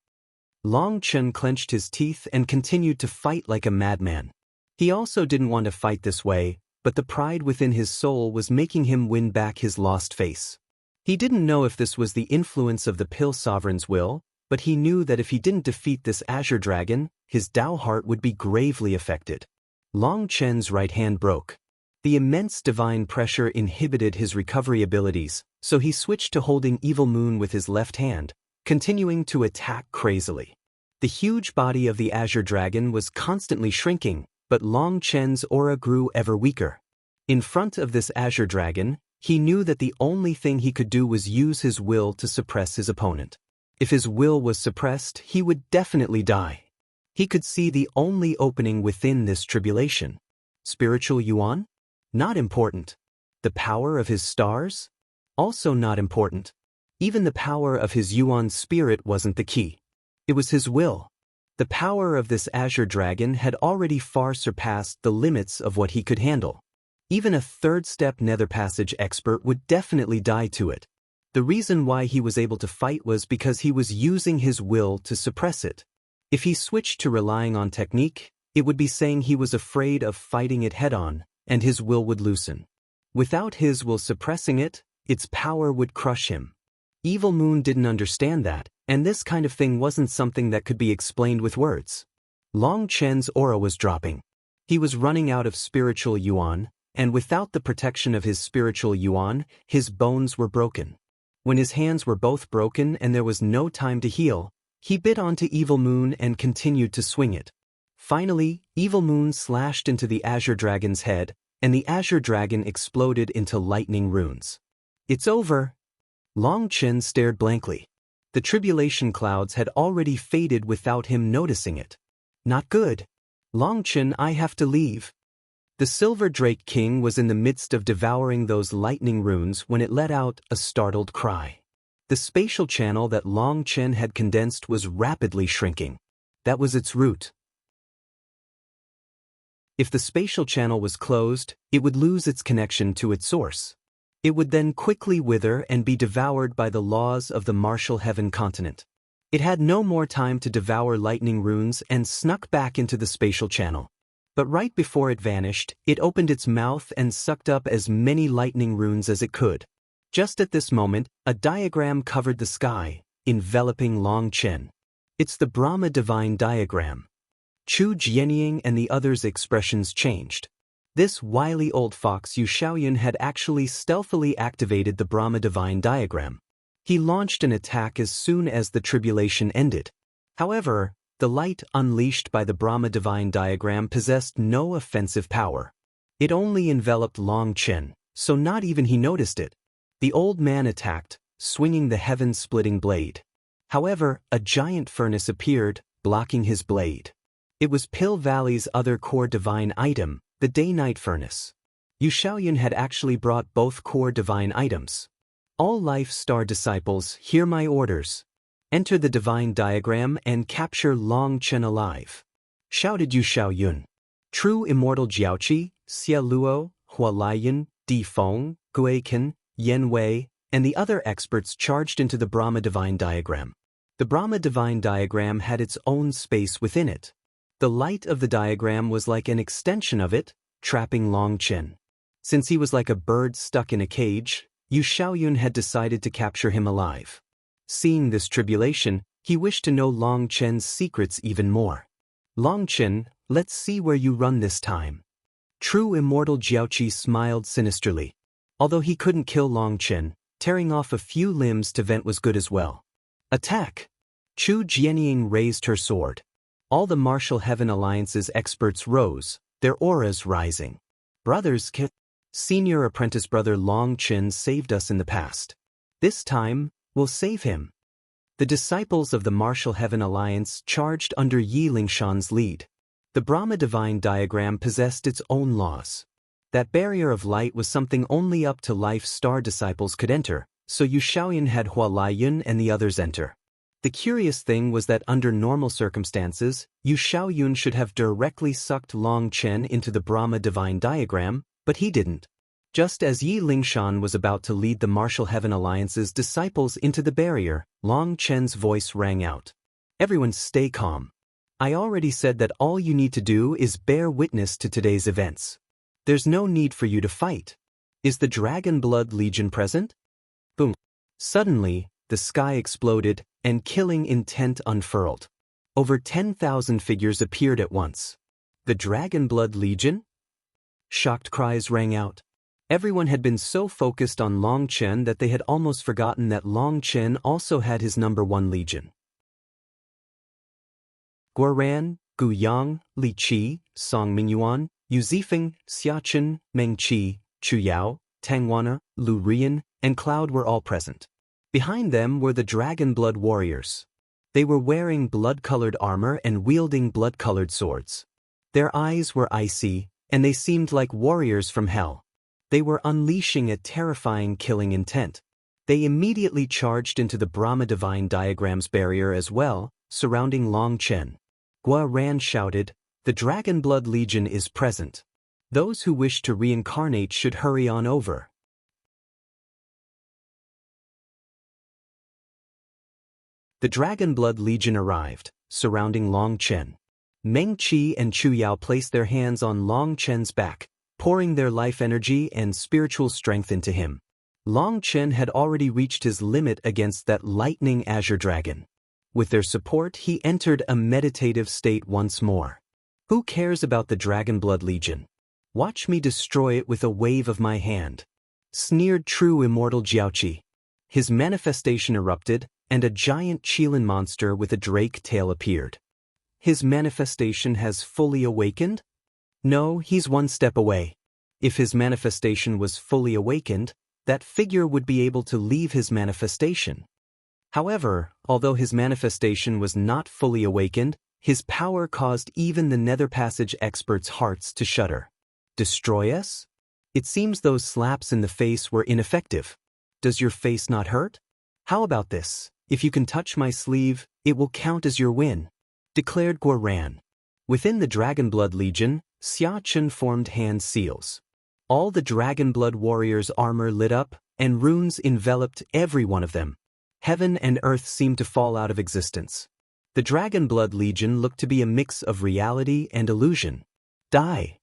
[SPEAKER 1] Long Chen clenched his teeth and continued to fight like a madman. He also didn't want to fight this way, but the pride within his soul was making him win back his lost face. He didn't know if this was the influence of the Pill Sovereign's will, but he knew that if he didn't defeat this Azure Dragon, his Dao heart would be gravely affected. Long Chen's right hand broke. The immense divine pressure inhibited his recovery abilities, so he switched to holding Evilmoon with his left hand, continuing to attack crazily. The huge body of the Azure Dragon was constantly shrinking, but Long Chen's aura grew ever weaker. In front of this Azure Dragon, he knew that the only thing he could do was use his will to suppress his opponent. If his will was suppressed, he would definitely die. He could see the only opening within this tribulation. Spiritual Yuan? Not important. The power of his stars? Also not important. Even the power of his Yuan spirit wasn't the key. It was his will. The power of this Azure Dragon had already far surpassed the limits of what he could handle. Even a third-step Netherpassage expert would definitely die to it. The reason why he was able to fight was because he was using his will to suppress it. If he switched to relying on technique, it would be saying he was afraid of fighting it head-on, and his will would loosen. Without his will suppressing it, its power would crush him. Evilmoon didn't understand that, and this kind of thing wasn't something that could be explained with words. Long Chen's aura was dropping. He was running out of spiritual yuan, and without the protection of his spiritual yuan, his bones were broken. When his hands were both broken and there was no time to heal, he bit onto Evilmoon and continued to swing it. Finally, Evilmoon slashed into the Azure Dragon's head, and the Azure Dragon exploded into lightning runes. It's over. Long Chen stared blankly. The Tribulation clouds had already faded without him noticing it. Not good. Long Chen, I have to leave. The Silver Drake King was in the midst of devouring those lightning runes when it let out a startled cry. The spatial channel that Long Chen had condensed was rapidly shrinking. That was its root. If the spatial channel was closed, it would lose its connection to its source. It would then quickly wither and be devoured by the laws of the Martial Heaven continent. It had no more time to devour lightning runes and snuck back into the spatial channel. But right before it vanished, it opened its mouth and sucked up as many lightning runes as it could. Just at this moment, a diagram covered the sky, enveloping Long Chen. It's the Brahma Divine Diagram. Chu Jianying and the others' expressions changed. This wily old fox Yu Xiaoyun had actually stealthily activated the Brahma Divine Diagram. He launched an attack as soon as the tribulation ended. However, the light unleashed by the Brahma Divine Diagram possessed no offensive power. It only enveloped Long Chen, so not even he noticed it. The old man attacked, swinging the heaven-splitting blade. However, a giant furnace appeared, blocking his blade. It was Pill Valley's other core divine item, the Day-Night Furnace. Yu Xiaoyun had actually brought both core divine items. All Life Star disciples, hear my orders. Enter the divine diagram and capture Long Chen alive. Shouted Yu Xiaoyun. True Immortal Jiaoqi, Xia Luo, Hua Lieyun, Di Feng, Gui Ken, Yan Wei, and the other experts charged into the Brahma Divine Diagram. The Brahma Divine Diagram had its own space within it. The light of the diagram was like an extension of it, trapping Long Chen. Since he was like a bird stuck in a cage, Yu Xiaoyun had decided to capture him alive. Seeing this tribulation, he wished to know Long Chen's secrets even more. Long Chen, let's see where you run this time. True Immortal Jiaoqi smiled sinisterly. Although he couldn't kill Long Chen, tearing off a few limbs to vent was good as well. Attack! Chu Jianying raised her sword. All the Martial Heaven Alliance's experts rose, their auras rising. Brothers, Senior Apprentice Brother Long Chen saved us in the past. This time, we'll save him. The disciples of the Martial Heaven Alliance charged under Yi Lingshan's lead. The Brahma Divine Diagram possessed its own laws. That barrier of light was something only up to Life Star disciples could enter, so Yu Xiaoyun had Hua Lieyun and the others enter. The curious thing was that under normal circumstances, Yu Xiaoyun should have directly sucked Long Chen into the Brahma Divine Diagram, but he didn't. Just as Yi Lingshan was about to lead the Martial Heaven Alliance's disciples into the barrier, Long Chen's voice rang out. Everyone stay calm. I already said that all you need to do is bear witness to today's events. There's no need for you to fight. Is the Dragonblood Legion present? Boom. Suddenly, the sky exploded, and killing intent unfurled. Over 10,000 figures appeared at once. The Dragonblood Legion? Shocked cries rang out. Everyone had been so focused on Long Chen that they had almost forgotten that Long Chen also had his #1 legion. Guoran, Gu Yang, Li Qi, Song Mingyuan, Yu Zifeng, Xiachen, Meng Qi, Chu Yao, Tangwana, Lu Rian, and Cloud were all present. Behind them were the Dragonblood warriors. They were wearing blood-colored armor and wielding blood-colored swords. Their eyes were icy, and they seemed like warriors from hell. They were unleashing a terrifying killing intent. They immediately charged into the Brahma Divine Diagram's barrier as well, surrounding Long Chen. Gua Ran shouted, "The Dragonblood Legion is present. Those who wish to reincarnate should hurry on over." The Dragonblood Legion arrived, surrounding Long Chen. Meng Qi and Chu Yao placed their hands on Long Chen's back, pouring their life energy and spiritual strength into him. Long Chen had already reached his limit against that lightning Azure dragon. With their support, he entered a meditative state once more. Who cares about the Dragonblood Legion? Watch me destroy it with a wave of my hand, sneered true immortal Jiaoqi. His manifestation erupted, and a giant Qilin monster with a drake tail appeared. His manifestation has fully awakened? No, he's one step away. If his manifestation was fully awakened, that figure would be able to leave his manifestation. However, although his manifestation was not fully awakened, his power caused even the Netherpassage experts' hearts to shudder. Destroy us? It seems those slaps in the face were ineffective. Does your face not hurt? How about this? If you can touch my sleeve, it will count as your win, declared Guoran. Within the Dragonblood Legion, Xia Chen formed hand seals. All the Dragonblood warriors' armor lit up, and runes enveloped every one of them. Heaven and earth seemed to fall out of existence. The Dragonblood Legion looked to be a mix of reality and illusion. Die!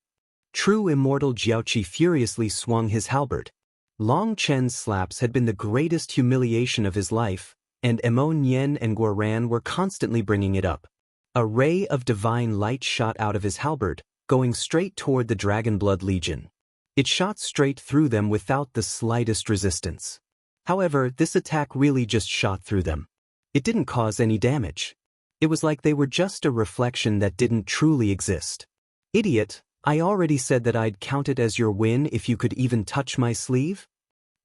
[SPEAKER 1] True immortal Jiaoqi furiously swung his halberd. Long Chen's slaps had been the greatest humiliation of his life, and Emon Yen and Guoran were constantly bringing it up. A ray of divine light shot out of his halberd, going straight toward the Dragonblood Legion. It shot straight through them without the slightest resistance. However, this attack really just shot through them. It didn't cause any damage. It was like they were just a reflection that didn't truly exist. Idiot, I already said that I'd count it as your win if you could even touch my sleeve?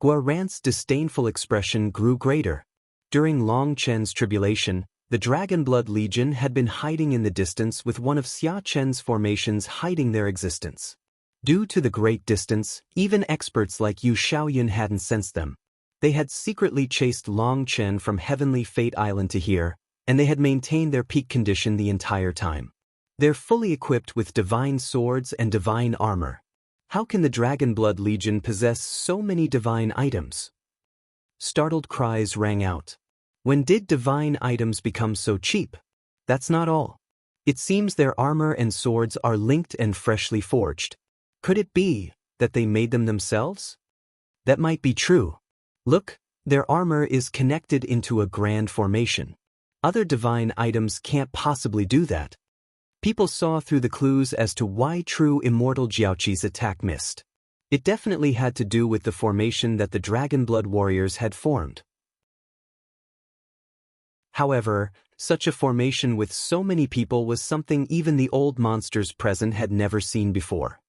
[SPEAKER 1] Guoran's disdainful expression grew greater. During Long Chen's tribulation, the Dragonblood Legion had been hiding in the distance with one of Xia Chen's formations hiding their existence. Due to the great distance, even experts like Yu Xiaoyun hadn't sensed them. They had secretly chased Long Chen from Heavenly Fate Island to here, and they had maintained their peak condition the entire time. They're fully equipped with divine swords and divine armor. How can the Dragonblood Legion possess so many divine items? Startled cries rang out. When did divine items become so cheap? That's not all. It seems their armor and swords are linked and freshly forged. Could it be that they made them themselves? That might be true. Look, their armor is connected into a grand formation. Other divine items can't possibly do that. People saw through the clues as to why true immortal Jiaoqi's attack missed. It definitely had to do with the formation that the Dragonblood warriors had formed. However, such a formation with so many people was something even the old monsters present had never seen before.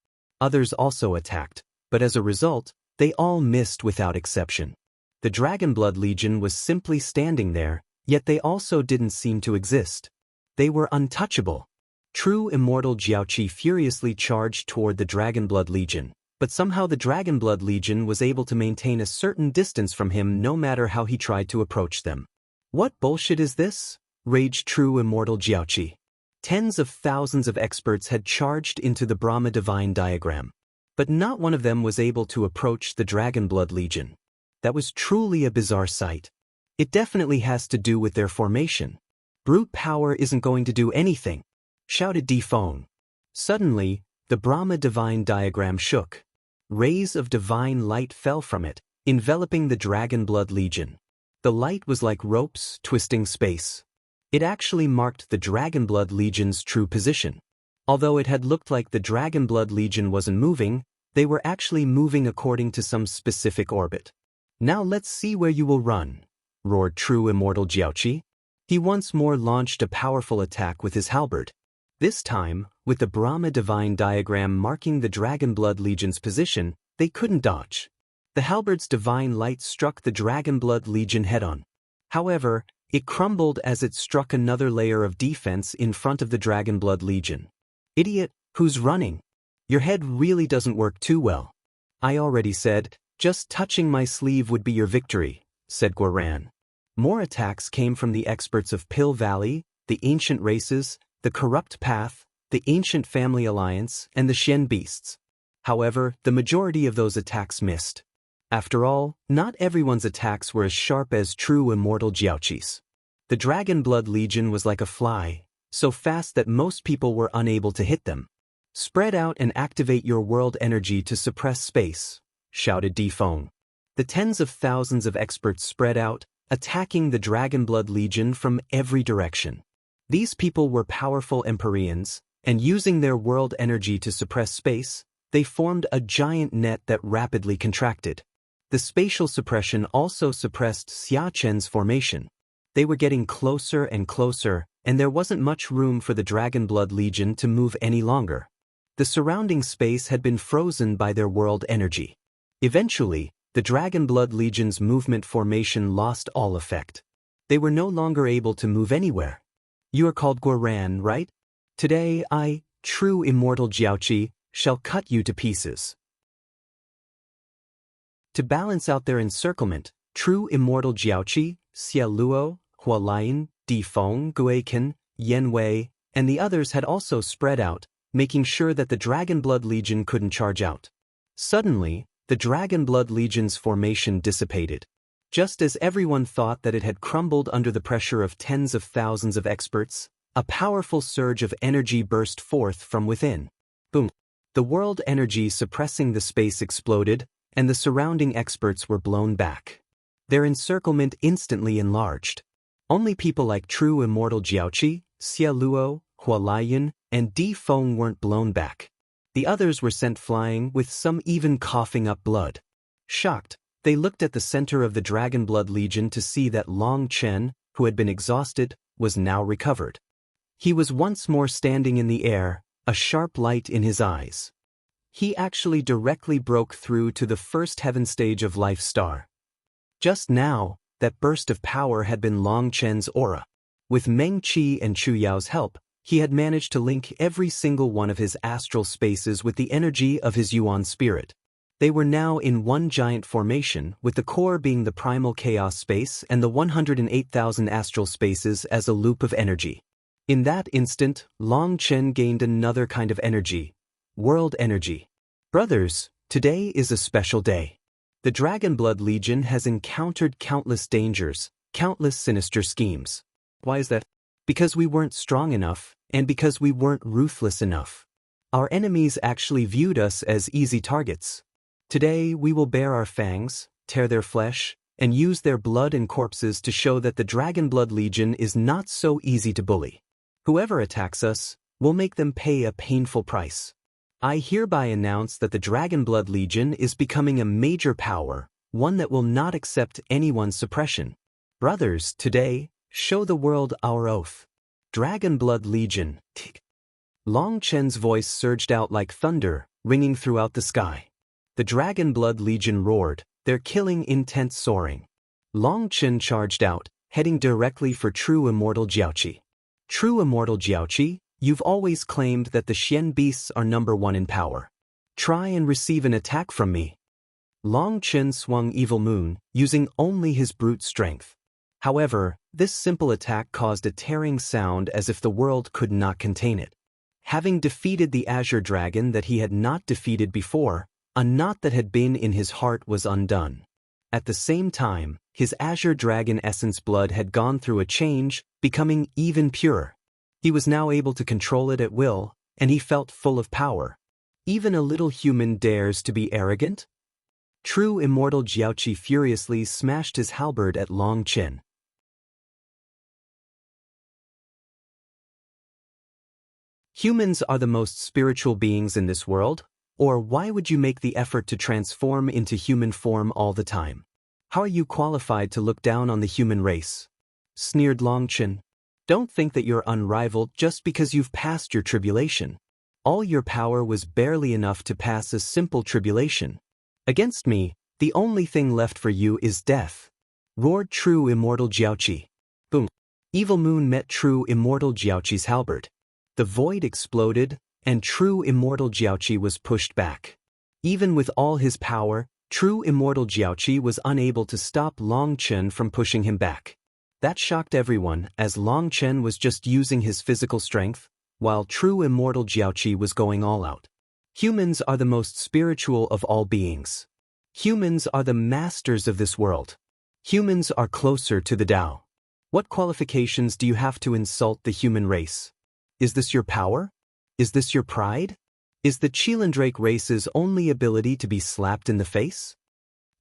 [SPEAKER 1] Others also attacked, but as a result, they all missed without exception. The Dragonblood Legion was simply standing there, yet they also didn't seem to exist. They were untouchable. True immortal Jiaoqi furiously charged toward the Dragonblood Legion, but somehow the Dragonblood Legion was able to maintain a certain distance from him no matter how he tried to approach them. What bullshit is this? Raged true immortal Jiaoqi. Tens of thousands of experts had charged into the Brahma Divine Diagram, but not one of them was able to approach the Dragonblood Legion. That was truly a bizarre sight. It definitely has to do with their formation. Brute power isn't going to do anything, shouted Defone. Suddenly, the Brahma Divine Diagram shook. Rays of divine light fell from it, enveloping the Dragonblood Legion. The light was like ropes twisting space. It actually marked the Dragonblood Legion's true position. Although it had looked like the Dragonblood Legion wasn't moving, they were actually moving according to some specific orbit. Now let's see where you will run, roared true immortal Jiaoqi. He once more launched a powerful attack with his halberd. This time, with the Brahma Divine Diagram marking the Dragonblood Legion's position, they couldn't dodge. The halberd's divine light struck the Dragonblood Legion head-on. However, it crumbled as it struck another layer of defense in front of the Dragonblood Legion. Idiot, who's running? Your head really doesn't work too well. I already said, just touching my sleeve would be your victory, said Guoran. More attacks came from the experts of Pill Valley, the Ancient Races, the Corrupt Path, the Ancient Family Alliance, and the Shen Beasts. However, the majority of those attacks missed. After all, not everyone's attacks were as sharp as true immortal Jiaoqi's. The Dragonblood Legion was like a fly, so fast that most people were unable to hit them. "Spread out and activate your world energy to suppress space," shouted Defeng. The tens of thousands of experts spread out, attacking the Dragonblood Legion from every direction. These people were powerful Empyreans, and using their world energy to suppress space, they formed a giant net that rapidly contracted. The spatial suppression also suppressed Chen's formation. They were getting closer and closer, and there wasn't much room for the Dragonblood Legion to move any longer. The surrounding space had been frozen by their world energy. Eventually, the Dragonblood Legion's movement formation lost all effect. They were no longer able to move anywhere. "You are called Guoran, right? Today I, true immortal Jiaoqi, shall cut you to pieces." To balance out their encirclement, true immortal Jiaoqi, Xia Luo, Hua Lieyun, Defeng, Guiqin, Yan Wei, and the others had also spread out, making sure that the Dragonblood Legion couldn't charge out. Suddenly, the Dragonblood Legion's formation dissipated. Just as everyone thought that it had crumbled under the pressure of tens of thousands of experts, a powerful surge of energy burst forth from within. Boom! The world energy suppressing the space exploded, and the surrounding experts were blown back. Their encirclement instantly enlarged. Only people like true immortal Jiaoqi, Xia Luo, Hua Lieyun, and Defeng weren't blown back. The others were sent flying, with some even coughing up blood. Shocked, they looked at the center of the Dragonblood Legion to see that Chen, who had been exhausted, was now recovered. He was once more standing in the air, a sharp light in his eyes. He actually directly broke through to the first heaven stage of Life Star. Just now, that burst of power had been Chen's aura. With Meng Qi and Chu Yao's help, he had managed to link every single one of his astral spaces with the energy of his Yuan spirit. They were now in one giant formation, with the core being the primal chaos space and the 108,000 astral spaces as a loop of energy. In that instant, Chen gained another kind of energy, world energy. Brothers, today is a special day. The Dragonblood Legion has encountered countless dangers, countless sinister schemes. Why is that? Because we weren't strong enough, and because we weren't ruthless enough. Our enemies actually viewed us as easy targets. Today we will bare our fangs, tear their flesh, and use their blood and corpses to show that the Dragonblood Legion is not so easy to bully. Whoever attacks us, will make them pay a painful price. I hereby announce that the Dragonblood Legion is becoming a major power, one that will not accept anyone's suppression. Brothers, today, show the world our oath. Dragonblood Legion. Chen's voice surged out like thunder, ringing throughout the sky. The Dragonblood Legion roared, their killing intent soaring. Chen charged out, heading directly for true immortal Jiaoqi. True immortal Jiaoqi, you've always claimed that the Xian beasts are #1 in power. Try and receive an attack from me. Chen swung Evilmoon, using only his brute strength. However, this simple attack caused a tearing sound as if the world could not contain it. Having defeated the Azure dragon that he had not defeated before, a knot that had been in his heart was undone. At the same time, his Azure dragon essence blood had gone through a change, becoming even purer. He was now able to control it at will, and he felt full of power. Even a little human dares to be arrogant? True immortal Jiaoqi furiously smashed his halberd at Chen. Humans are the most spiritual beings in this world, or why would you make the effort to transform into human form all the time? How are you qualified to look down on the human race? Sneered Chen. Don't think that you're unrivaled just because you've passed your tribulation. All your power was barely enough to pass a simple tribulation. Against me, the only thing left for you is death. Roared true immortal Jiaoqi. Boom. Evilmoon met true immortal Jiaoqi's halberd. The void exploded, and true immortal Jiaoqi was pushed back. Even with all his power, true immortal Jiaoqi was unable to stop Chen from pushing him back. That shocked everyone, as Chen was just using his physical strength, while true immortal Jiaoqi was going all out. Humans are the most spiritual of all beings. Humans are the masters of this world. Humans are closer to the Tao. What qualifications do you have to insult the human race? Is this your power? Is this your pride? Is the Chelandrake race's only ability to be slapped in the face?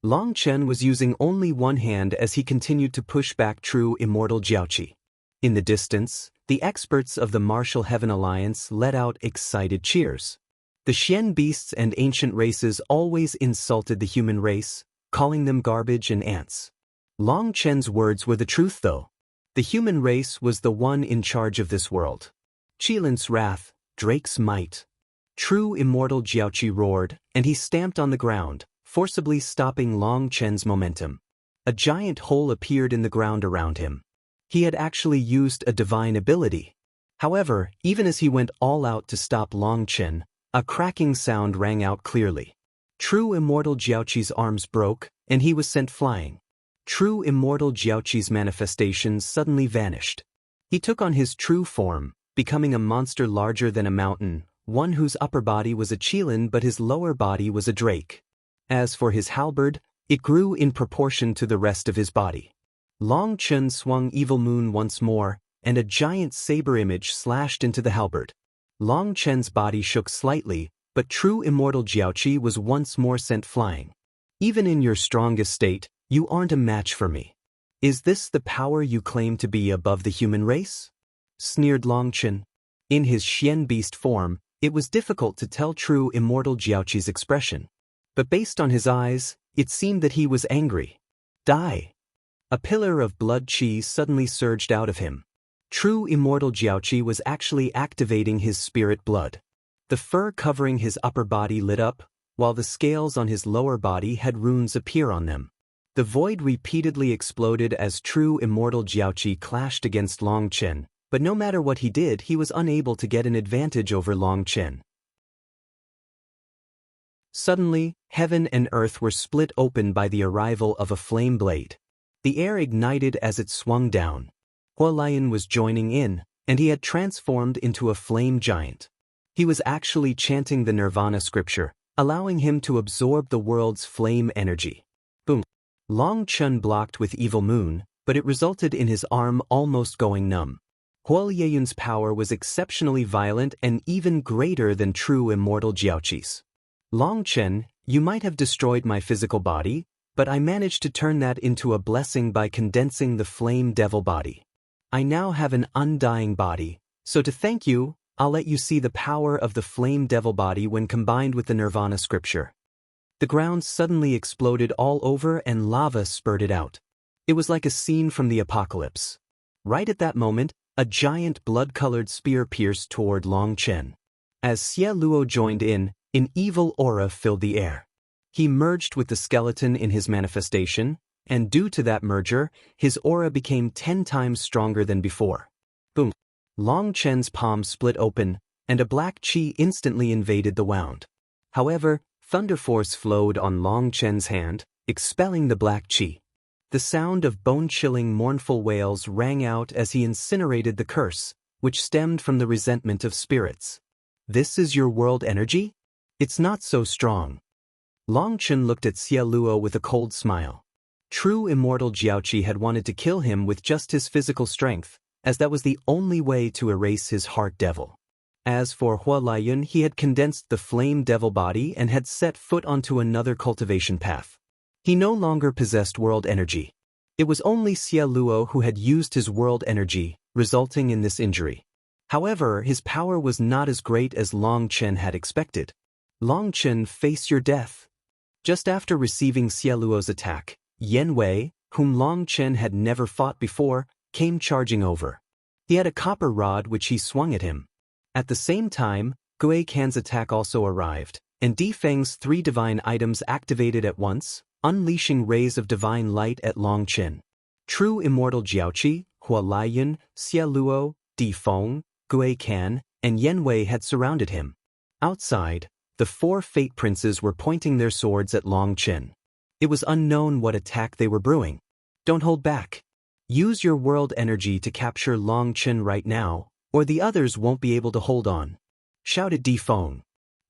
[SPEAKER 1] Long Chen was using only one hand as he continued to push back true immortal Jiaoqi. In the distance, the experts of the Martial Heaven Alliance let out excited cheers. The Xian beasts and ancient races always insulted the human race, calling them garbage and ants. Long Chen's words were the truth though. The human race was the one in charge of this world. Chelan's wrath, Drake's might. True immortal Jiaoqi roared, and he stamped on the ground, forcibly stopping Long Chen's momentum. A giant hole appeared in the ground around him. He had actually used a divine ability. However, even as he went all out to stop Long Chen, a cracking sound rang out clearly. True immortal Jiaoqi's arms broke, and he was sent flying. True immortal Jiaoqi's manifestations suddenly vanished. He took on his true form, becoming a monster larger than a mountain, one whose upper body was a Chelan but his lower body was a drake. As for his halberd, it grew in proportion to the rest of his body. Long Chen swung Evilmoon once more, and a giant saber image slashed into the halberd. Long Chen's body shook slightly, but true immortal Jiaoqi was once more sent flying. Even in your strongest state, you aren't a match for me. Is this the power you claim to be above the human race? Sneered Long Chen. In his Xian beast form, it was difficult to tell true immortal Jiaoqi's expression. But based on his eyes, it seemed that he was angry. Die! A pillar of blood chi suddenly surged out of him. True immortal Jiaoqi was actually activating his spirit blood. The fur covering his upper body lit up, while the scales on his lower body had runes appear on them. The void repeatedly exploded as true immortal Jiaoqi clashed against Long Chen, but no matter what he did, he was unable to get an advantage over Long Chen. Suddenly, heaven and earth were split open by the arrival of a flame blade. The air ignited as it swung down. Lieyun was joining in, and he had transformed into a flame giant. He was actually chanting the Nirvana scripture, allowing him to absorb the world's flame energy. Boom! Long Chen blocked with Evilmoon, but it resulted in his arm almost going numb. Lieyun's power was exceptionally violent and even greater than true immortal Jiaoqi's. Long Chen, you might have destroyed my physical body, but I managed to turn that into a blessing by condensing the flame devil body. I now have an undying body, so to thank you, I'll let you see the power of the flame devil body when combined with the Nirvana scripture. The ground suddenly exploded all over and lava spurted out. It was like a scene from the apocalypse. Right at that moment, a giant blood-colored spear pierced toward Long Chen. As Xie Luo joined in, an evil aura filled the air. He merged with the skeleton in his manifestation, and due to that merger, his aura became 10 times stronger than before. Boom! Long Chen's palm split open, and a black chi instantly invaded the wound. However, thunder force flowed on Long Chen's hand, expelling the black chi. The sound of bone-chilling mournful wails rang out as he incinerated the curse, which stemmed from the resentment of spirits. This is your world energy? It's not so strong. Long Chen looked at Xie Luo with a cold smile. True immortal Jiaoqi had wanted to kill him with just his physical strength, as that was the only way to erase his heart devil. As for Lieyun, he had condensed the flame devil body and had set foot onto another cultivation path. He no longer possessed world energy. It was only Xie Luo who had used his world energy, resulting in this injury. However, his power was not as great as Long Chen had expected. Long Chen, face your death. Just after receiving Xie Luo's attack, Yan Wei, whom Long Chen had never fought before, came charging over. He had a copper rod which he swung at him. At the same time, Gui Can's attack also arrived, and Di Feng's 3 divine items activated at once, unleashing rays of divine light at Long Chen. True immortal Jiaoqi, Lieyun, Xie Luo, Di Feng, Gui Can, and Yan Wei had surrounded him. Outside, the 4 fate princes were pointing their swords at Long Chen. It was unknown what attack they were brewing. Don't hold back. Use your world energy to capture Long Chen right now, or the others won't be able to hold on, shouted Di Feng.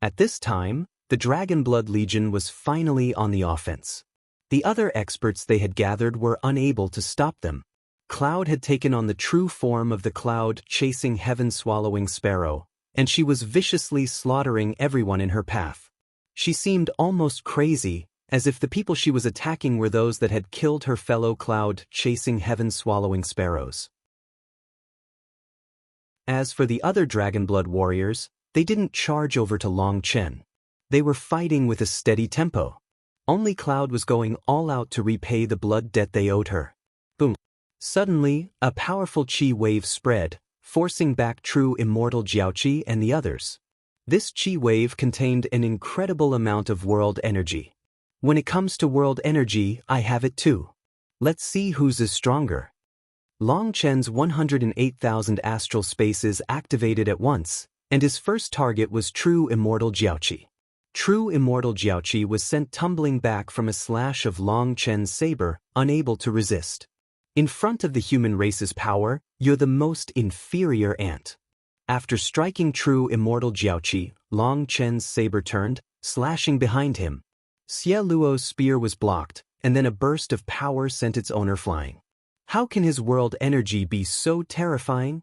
[SPEAKER 1] At this time, the Dragonblood Legion was finally on the offense. The other experts they had gathered were unable to stop them. Cloud had taken on the true form of the cloud-chasing heaven-swallowing sparrow, and she was viciously slaughtering everyone in her path. She seemed almost crazy, as if the people she was attacking were those that had killed her fellow cloud-chasing heaven-swallowing sparrows. As for the other Dragonblood warriors, they didn't charge over to Long Chen. They were fighting with a steady tempo. Only Cloud was going all out to repay the blood debt they owed her. Boom. Suddenly, a powerful chi wave spread, forcing back true immortal Jiaoqi and the others. This chi wave contained an incredible amount of world energy. When it comes to world energy, I have it too. Let's see whose is stronger. Long Chen's 108,000 astral spaces activated at once, and his first target was true immortal Jiaoqi. True immortal Jiaoqi was sent tumbling back from a slash of Long Chen's saber, unable to resist. In front of the human race's power, you're the most inferior ant. After striking true immortal Jiaoqi, Long Chen's saber turned, slashing behind him. Xie Luo's spear was blocked, and then a burst of power sent its owner flying. How can his world energy be so terrifying?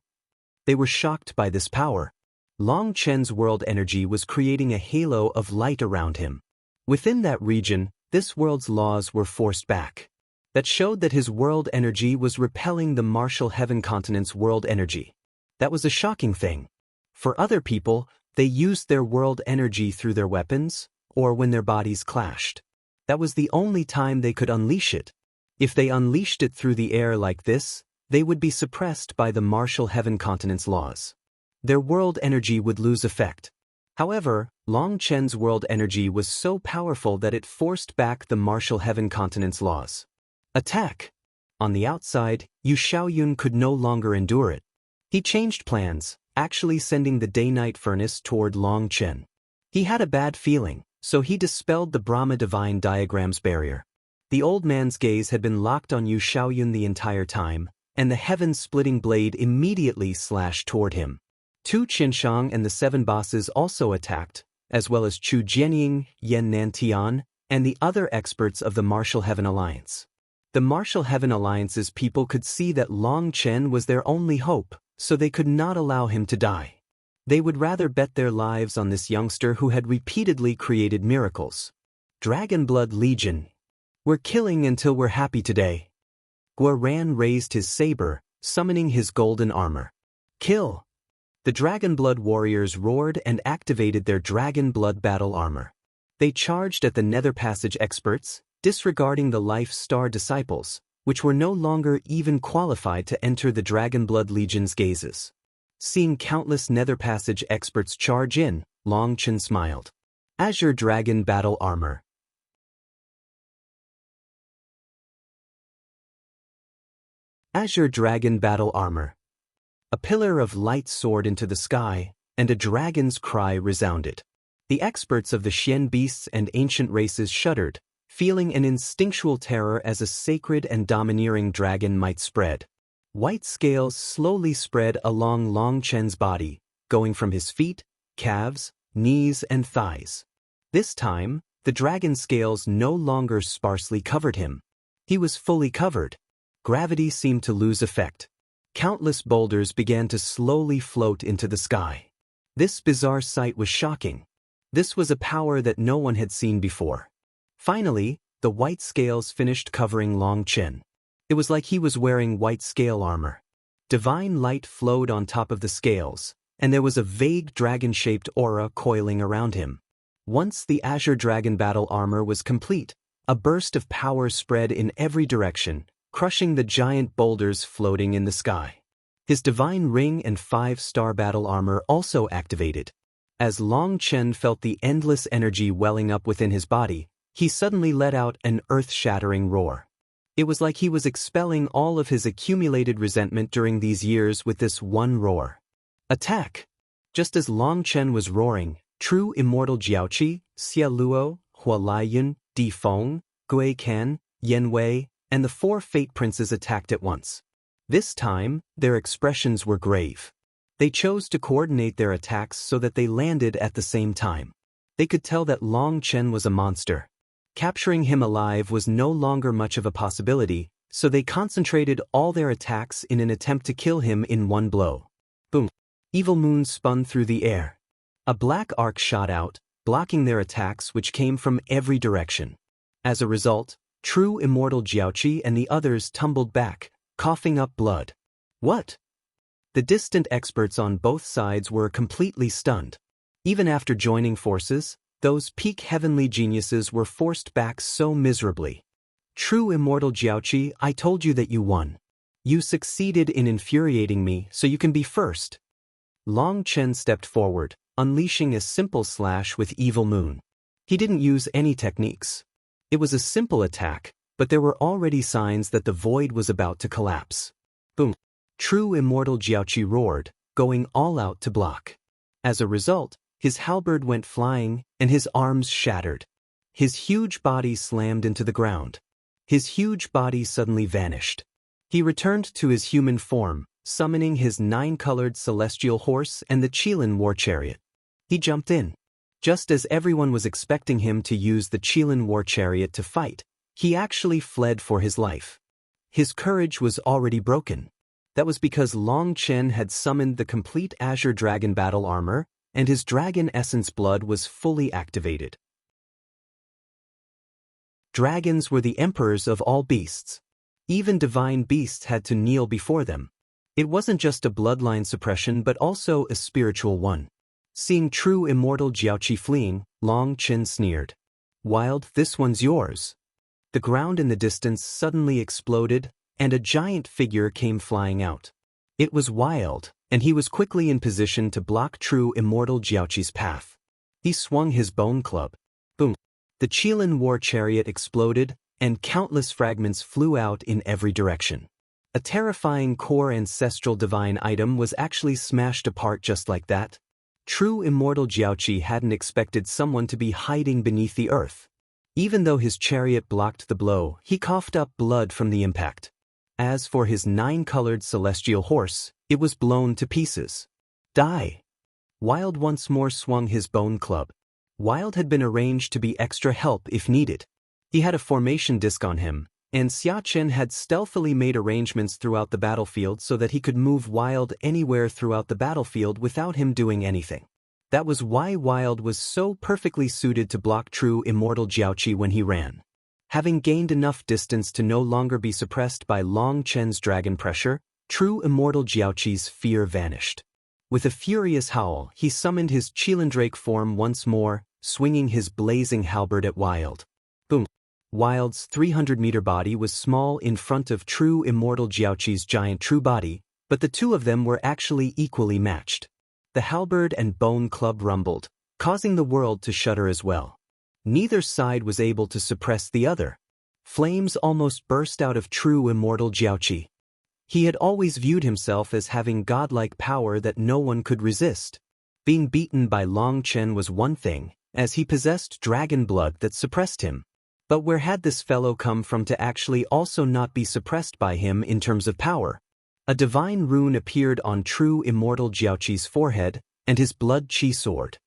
[SPEAKER 1] They were shocked by this power. Long Chen's world energy was creating a halo of light around him. Within that region, this world's laws were forced back. That showed that his world energy was repelling the martial heaven continent's world energy. That was a shocking thing. For other people, they used their world energy through their weapons, or when their bodies clashed. That was the only time they could unleash it. If they unleashed it through the air like this, they would be suppressed by the martial heaven continent's laws. Their world energy would lose effect. However, Long Chen's world energy was so powerful that it forced back the martial heaven continent's laws. Attack! On the outside, Lieyun could no longer endure it. He changed plans, actually sending the day-night furnace toward Long Chen. He had a bad feeling, so he dispelled the Brahma Divine Diagram's barrier. The old man's gaze had been locked on Lieyun the entire time, and the heaven-splitting blade immediately slashed toward him. Tu Qinshang and the 7 bosses also attacked, as well as Chu Jianying, Yan Nantian, and the other experts of the Martial Heaven Alliance. The Martial Heaven Alliance's people could see that Long Chen was their only hope, so they could not allow him to die. They would rather bet their lives on this youngster who had repeatedly created miracles. Dragonblood Legion. We're killing until we're happy today. Guoran raised his saber, summoning his golden armor. Kill! The Dragonblood warriors roared and activated their Dragonblood battle armor. They charged at the Netherpassage experts, disregarding the Life Star disciples, which were no longer even qualified to enter the Dragonblood Legion's gazes. Seeing countless Netherpassage experts charge in, Long Chen smiled. Azure Dragon Battle Armor. Azure Dragon Battle Armor. A pillar of light soared into the sky, and a dragon's cry resounded. The experts of the Xian beasts and ancient races shuddered, feeling an instinctual terror as a sacred and domineering dragon might spread. White scales slowly spread along Long Chen's body, going from his feet, calves, knees, and thighs. This time, the dragon scales no longer sparsely covered him. He was fully covered. Gravity seemed to lose effect. Countless boulders began to slowly float into the sky. This bizarre sight was shocking. This was a power that no one had seen before. Finally, the white scales finished covering Long Chen. It was like he was wearing white scale armor. Divine light flowed on top of the scales, and there was a vague dragon-shaped aura coiling around him. Once the Azure Dragon battle armor was complete, a burst of power spread in every direction, crushing the giant boulders floating in the sky. His divine ring and 5-star battle armor also activated. As Long Chen felt the endless energy welling up within his body, he suddenly let out an earth-shattering roar. It was like he was expelling all of his accumulated resentment during these years with this one roar. Attack! Just as Long Chen was roaring, true immortal Jiaoqi, Xie Luo, Hua Lieyun, Di Feng, Gui Kan, Yan Wei, and the 4 Fate Princes attacked at once. This time, their expressions were grave. They chose to coordinate their attacks so that they landed at the same time. They could tell that Long Chen was a monster. Capturing him alive was no longer much of a possibility, so they concentrated all their attacks in an attempt to kill him in one blow. Boom. Evilmoon spun through the air. A black arc shot out, blocking their attacks which came from every direction. As a result, True Immortal Jiaoqi and the others tumbled back, coughing up blood. What? The distant experts on both sides were completely stunned. Even after joining forces, those peak heavenly geniuses were forced back so miserably. True Immortal Jiaoqi, I told you that you won. You succeeded in infuriating me, so you can be first. Long Chen stepped forward, unleashing a simple slash with Evilmoon. He didn't use any techniques. It was a simple attack, but there were already signs that the void was about to collapse. Boom. True Immortal Jiaoqi roared, going all out to block. As a result, his halberd went flying, and his arms shattered. His huge body slammed into the ground. His huge body suddenly vanished. He returned to his human form, summoning his 9-colored celestial horse and the Lieyun war chariot. He jumped in. Just as everyone was expecting him to use the Lieyun war chariot to fight, he actually fled for his life. His courage was already broken. That was because Long Chen had summoned the complete Azure dragon battle armor, and his dragon essence blood was fully activated. Dragons were the emperors of all beasts. Even divine beasts had to kneel before them. It wasn't just a bloodline suppression but also a spiritual one. Seeing True Immortal Jiaoqi fleeing, Long Chen sneered. Wild, this one's yours. The ground in the distance suddenly exploded, and a giant figure came flying out. It was Wild, and he was quickly in position to block True Immortal Jiaoqi's path. He swung his bone club. Boom. The Lieyun war chariot exploded, and countless fragments flew out in every direction. A terrifying core ancestral divine item was actually smashed apart just like that. True Immortal Jiaoqi hadn't expected someone to be hiding beneath the earth. Even though his chariot blocked the blow, he coughed up blood from the impact. As for his 9-colored celestial horse, it was blown to pieces. Die! Wild once more swung his bone club. Wild had been arranged to be extra help if needed. He had a formation disc on him, and Xia Chen had stealthily made arrangements throughout the battlefield so that he could move Wild anywhere throughout the battlefield without him doing anything. That was why Wild was so perfectly suited to block True Immortal Jiaoqi when he ran. Having gained enough distance to no longer be suppressed by Long Chen's dragon pressure, True Immortal Jiaoqi's fear vanished. With a furious howl, he summoned his Drake form once more, swinging his blazing halberd at Wild. Boom! Wild's 300-meter body was small in front of True Immortal Jiaoqi's giant true body, but the two of them were actually equally matched. The halberd and bone club rumbled, causing the world to shudder as well. Neither side was able to suppress the other. Flames almost burst out of True Immortal Jiaoqi. He had always viewed himself as having godlike power that no one could resist. Being beaten by Long Chen was one thing, as he possessed Dragonblood that suppressed him. But where had this fellow come from to actually also not be suppressed by him in terms of power? A divine rune appeared on True Immortal Jiaoqi's forehead, and his blood chi soared.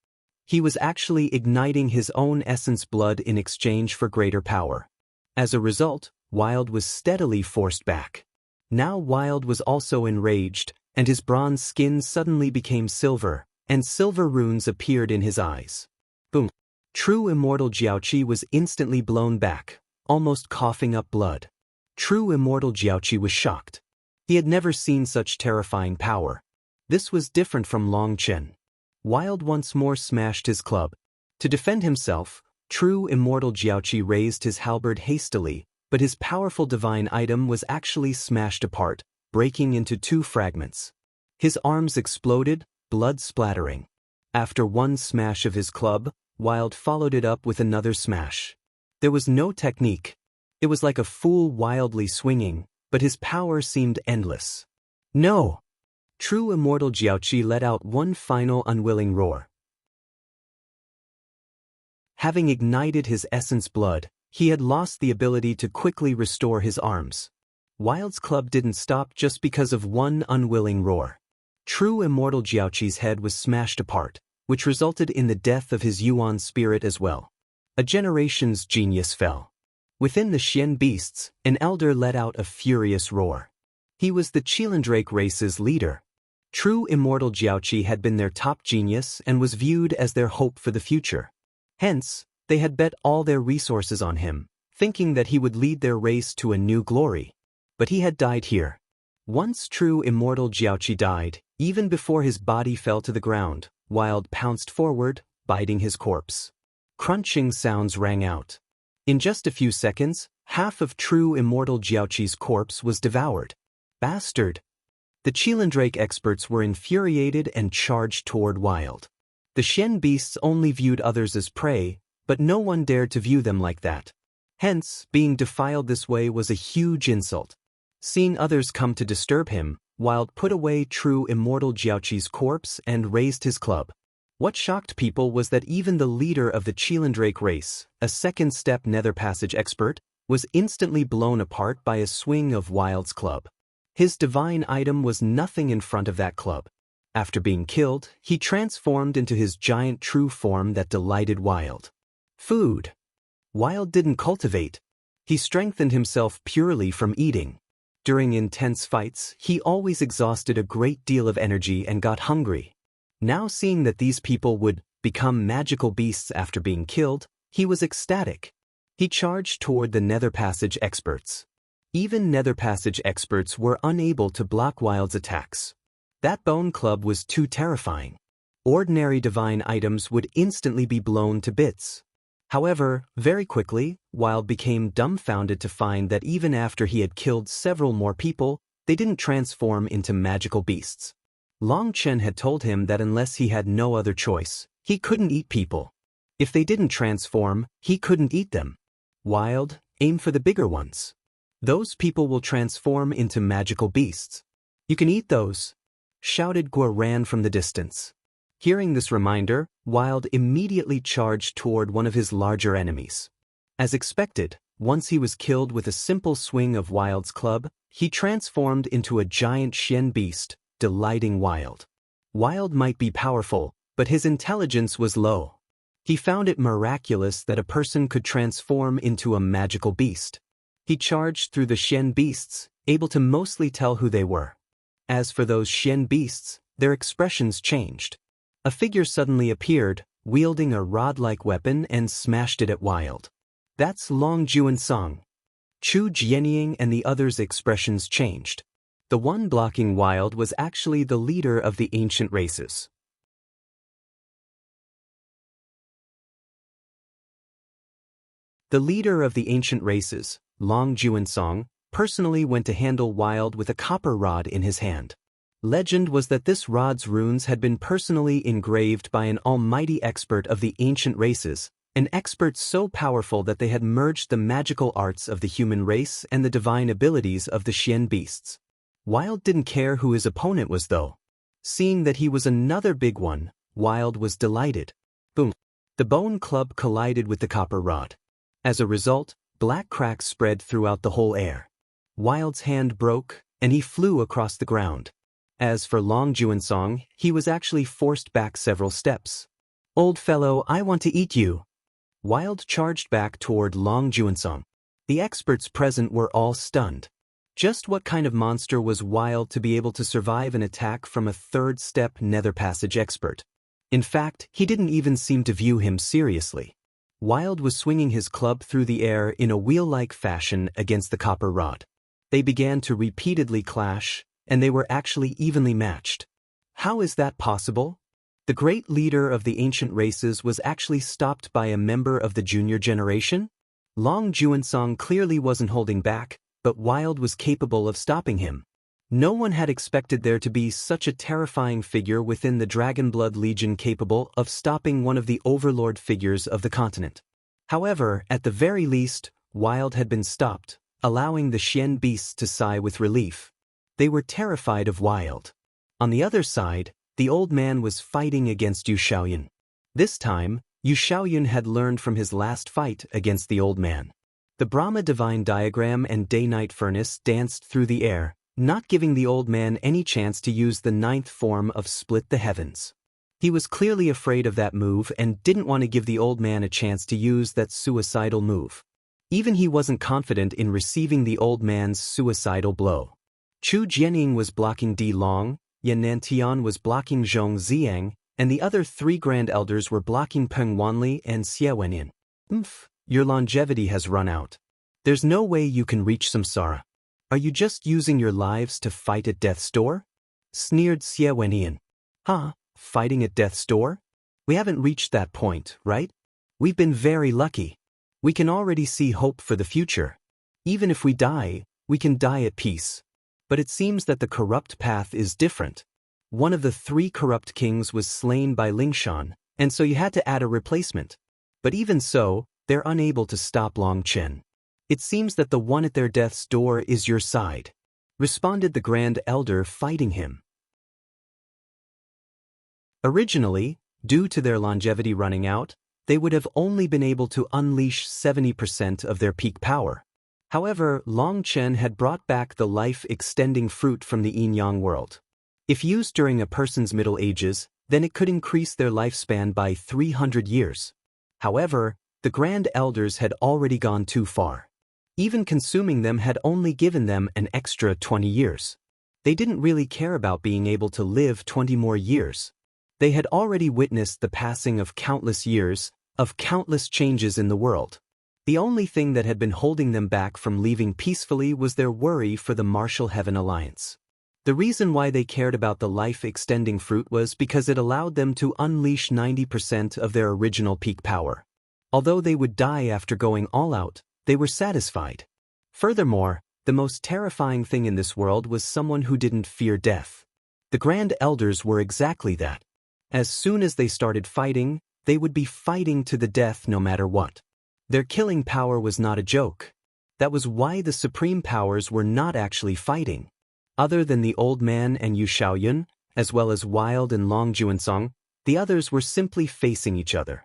[SPEAKER 1] He was actually igniting his own essence blood in exchange for greater power. As a result, Wild was steadily forced back. Now Wild was also enraged, and his bronze skin suddenly became silver, and silver runes appeared in his eyes. Boom! True Immortal Jiaoqi was instantly blown back, almost coughing up blood. True Immortal Jiaoqi was shocked. He had never seen such terrifying power. This was different from Long Chen. Wild once more smashed his club. To defend himself, True Immortal Jiaoqi raised his halberd hastily, but his powerful divine item was actually smashed apart, breaking into 2 fragments. His arms exploded, blood splattering. After one smash of his club, Wild followed it up with another smash. There was no technique. It was like a fool wildly swinging, but his power seemed endless. No! True Immortal Jiaoqi let out one final unwilling roar. Having ignited his essence blood, he had lost the ability to quickly restore his arms. Wild's club didn't stop just because of one unwilling roar. True Immortal Jiaoqi's head was smashed apart, which resulted in the death of his Yuan spirit as well. A generation's genius fell. Within the Xian beasts, an elder let out a furious roar. He was the Chelandrake race's leader. True immortal Jiaoqi had been their top genius and was viewed as their hope for the future. Hence, they had bet all their resources on him, thinking that he would lead their race to a new glory. But he had died here. Once true immortal Jiaoqi died, even before his body fell to the ground, Wild pounced forward, biting his corpse. Crunching sounds rang out. In just a few seconds, half of true immortal Jiaoqi's corpse was devoured. Bastard! The Chelandrake experts were infuriated and charged toward Wild. The Xian beasts only viewed others as prey, but no one dared to view them like that. Hence, being defiled this way was a huge insult. Seeing others come to disturb him, Wild put away true immortal Jiaoqi's corpse and raised his club. What shocked people was that even the leader of the Chelandrake race, a second-step Netherpassage expert, was instantly blown apart by a swing of Wild's club. His divine item was nothing in front of that club. After being killed, he transformed into his giant true form that delighted Wild. Food. Wild didn't cultivate. He strengthened himself purely from eating. During intense fights, he always exhausted a great deal of energy and got hungry. Now seeing that these people would become magical beasts after being killed, he was ecstatic. He charged toward the Netherpassage experts. Even Netherpassage experts were unable to block Wild's attacks. That bone club was too terrifying. Ordinary divine items would instantly be blown to bits. However, very quickly, Wild became dumbfounded to find that even after he had killed several more people, they didn't transform into magical beasts. Chen had told him that unless he had no other choice, he couldn't eat people. If they didn't transform, he couldn't eat them. Wild, aim for the bigger ones. Those people will transform into magical beasts. You can eat those, shouted Guo from the distance. Hearing this reminder, Wild immediately charged toward one of his larger enemies. As expected, once he was killed with a simple swing of Wild's club, he transformed into a giant Xian beast, delighting Wild. Wild might be powerful, but his intelligence was low. He found it miraculous that a person could transform into a magical beast. He charged through the Xian beasts, able to mostly tell who they were. As for those Xian beasts, their expressions changed. A figure suddenly appeared, wielding a rod-like weapon and smashed it at Wild. That's Long Juansong. Chu Jianying and the others' expressions changed. The one blocking Wild was actually the leader of the ancient races. The leader of the ancient races, Long Juansong, personally went to handle Wild with a copper rod in his hand. Legend was that this rod's runes had been personally engraved by an almighty expert of the ancient races, an expert so powerful that they had merged the magical arts of the human race and the divine abilities of the Xian beasts. Wild didn't care who his opponent was though. Seeing that he was another big one, Wild was delighted. Boom! The bone club collided with the copper rod. As a result, black cracks spread throughout the whole air. Wild's hand broke, and he flew across the ground. As for Long Juansong, he was actually forced back several steps. Old fellow, I want to eat you. Wild charged back toward Long Juansong. The experts present were all stunned. Just what kind of monster was Wild to be able to survive an attack from a third-step Netherpassage expert? In fact, he didn't even seem to view him seriously. Wild was swinging his club through the air in a wheel-like fashion against the copper rod. They began to repeatedly clash, and they were actually evenly matched. How is that possible? The great leader of the ancient races was actually stopped by a member of the junior generation? Long Juansong clearly wasn't holding back, but Wild was capable of stopping him. No one had expected there to be such a terrifying figure within the Dragonblood Legion capable of stopping one of the overlord figures of the continent. However, at the very least, Wild had been stopped, allowing the Xian beasts to sigh with relief. They were terrified of Wild. On the other side, the old man was fighting against Yu Xiaoyun. This time, Yu Xiaoyun had learned from his last fight against the old man. The Brahma Divine Diagram and Day-Night Furnace danced through the air, not giving the old man any chance to use the ninth form of Split the Heavens. He was clearly afraid of that move and didn't want to give the old man a chance to use that suicidal move. Even he wasn't confident in receiving the old man's suicidal blow. Chu Jianying was blocking Di Long, Yan Nantian was blocking Zhong Ziang, and the other 3 Grand Elders were blocking Peng Wanli and Xie Wenyan. Your longevity has run out. There's no way you can reach Samsara. Are you just using your lives to fight at death's door? Sneered Xie Wenyan. Huh, fighting at death's door? We haven't reached that point, right? We've been very lucky. We can already see hope for the future. Even if we die, we can die at peace. But it seems that the corrupt path is different. One of the 3 corrupt kings was slain by Lingshan, and so you had to add a replacement. But even so, they're unable to stop Long Chen. It seems that the one at their death's door is your side, responded the Grand Elder fighting him. Originally, due to their longevity running out, they would have only been able to unleash 70% of their peak power. However, Long Chen had brought back the life-extending fruit from the yin-yang world. If used during a person's Middle Ages, then it could increase their lifespan by 300 years. However, the Grand Elders had already gone too far. Even consuming them had only given them an extra 20 years. They didn't really care about being able to live 20 more years. They had already witnessed the passing of countless years, of countless changes in the world. The only thing that had been holding them back from leaving peacefully was their worry for the Martial Heaven Alliance. The reason why they cared about the life-extending fruit was because it allowed them to unleash 90% of their original peak power. Although they would die after going all out, they were satisfied. Furthermore, the most terrifying thing in this world was someone who didn't fear death. The Grand Elders were exactly that. As soon as they started fighting, they would be fighting to the death no matter what. Their killing power was not a joke. That was why the supreme powers were not actually fighting. Other than the old man and Yu Shaoyun, as well as Wild and Long Juansong, the others were simply facing each other.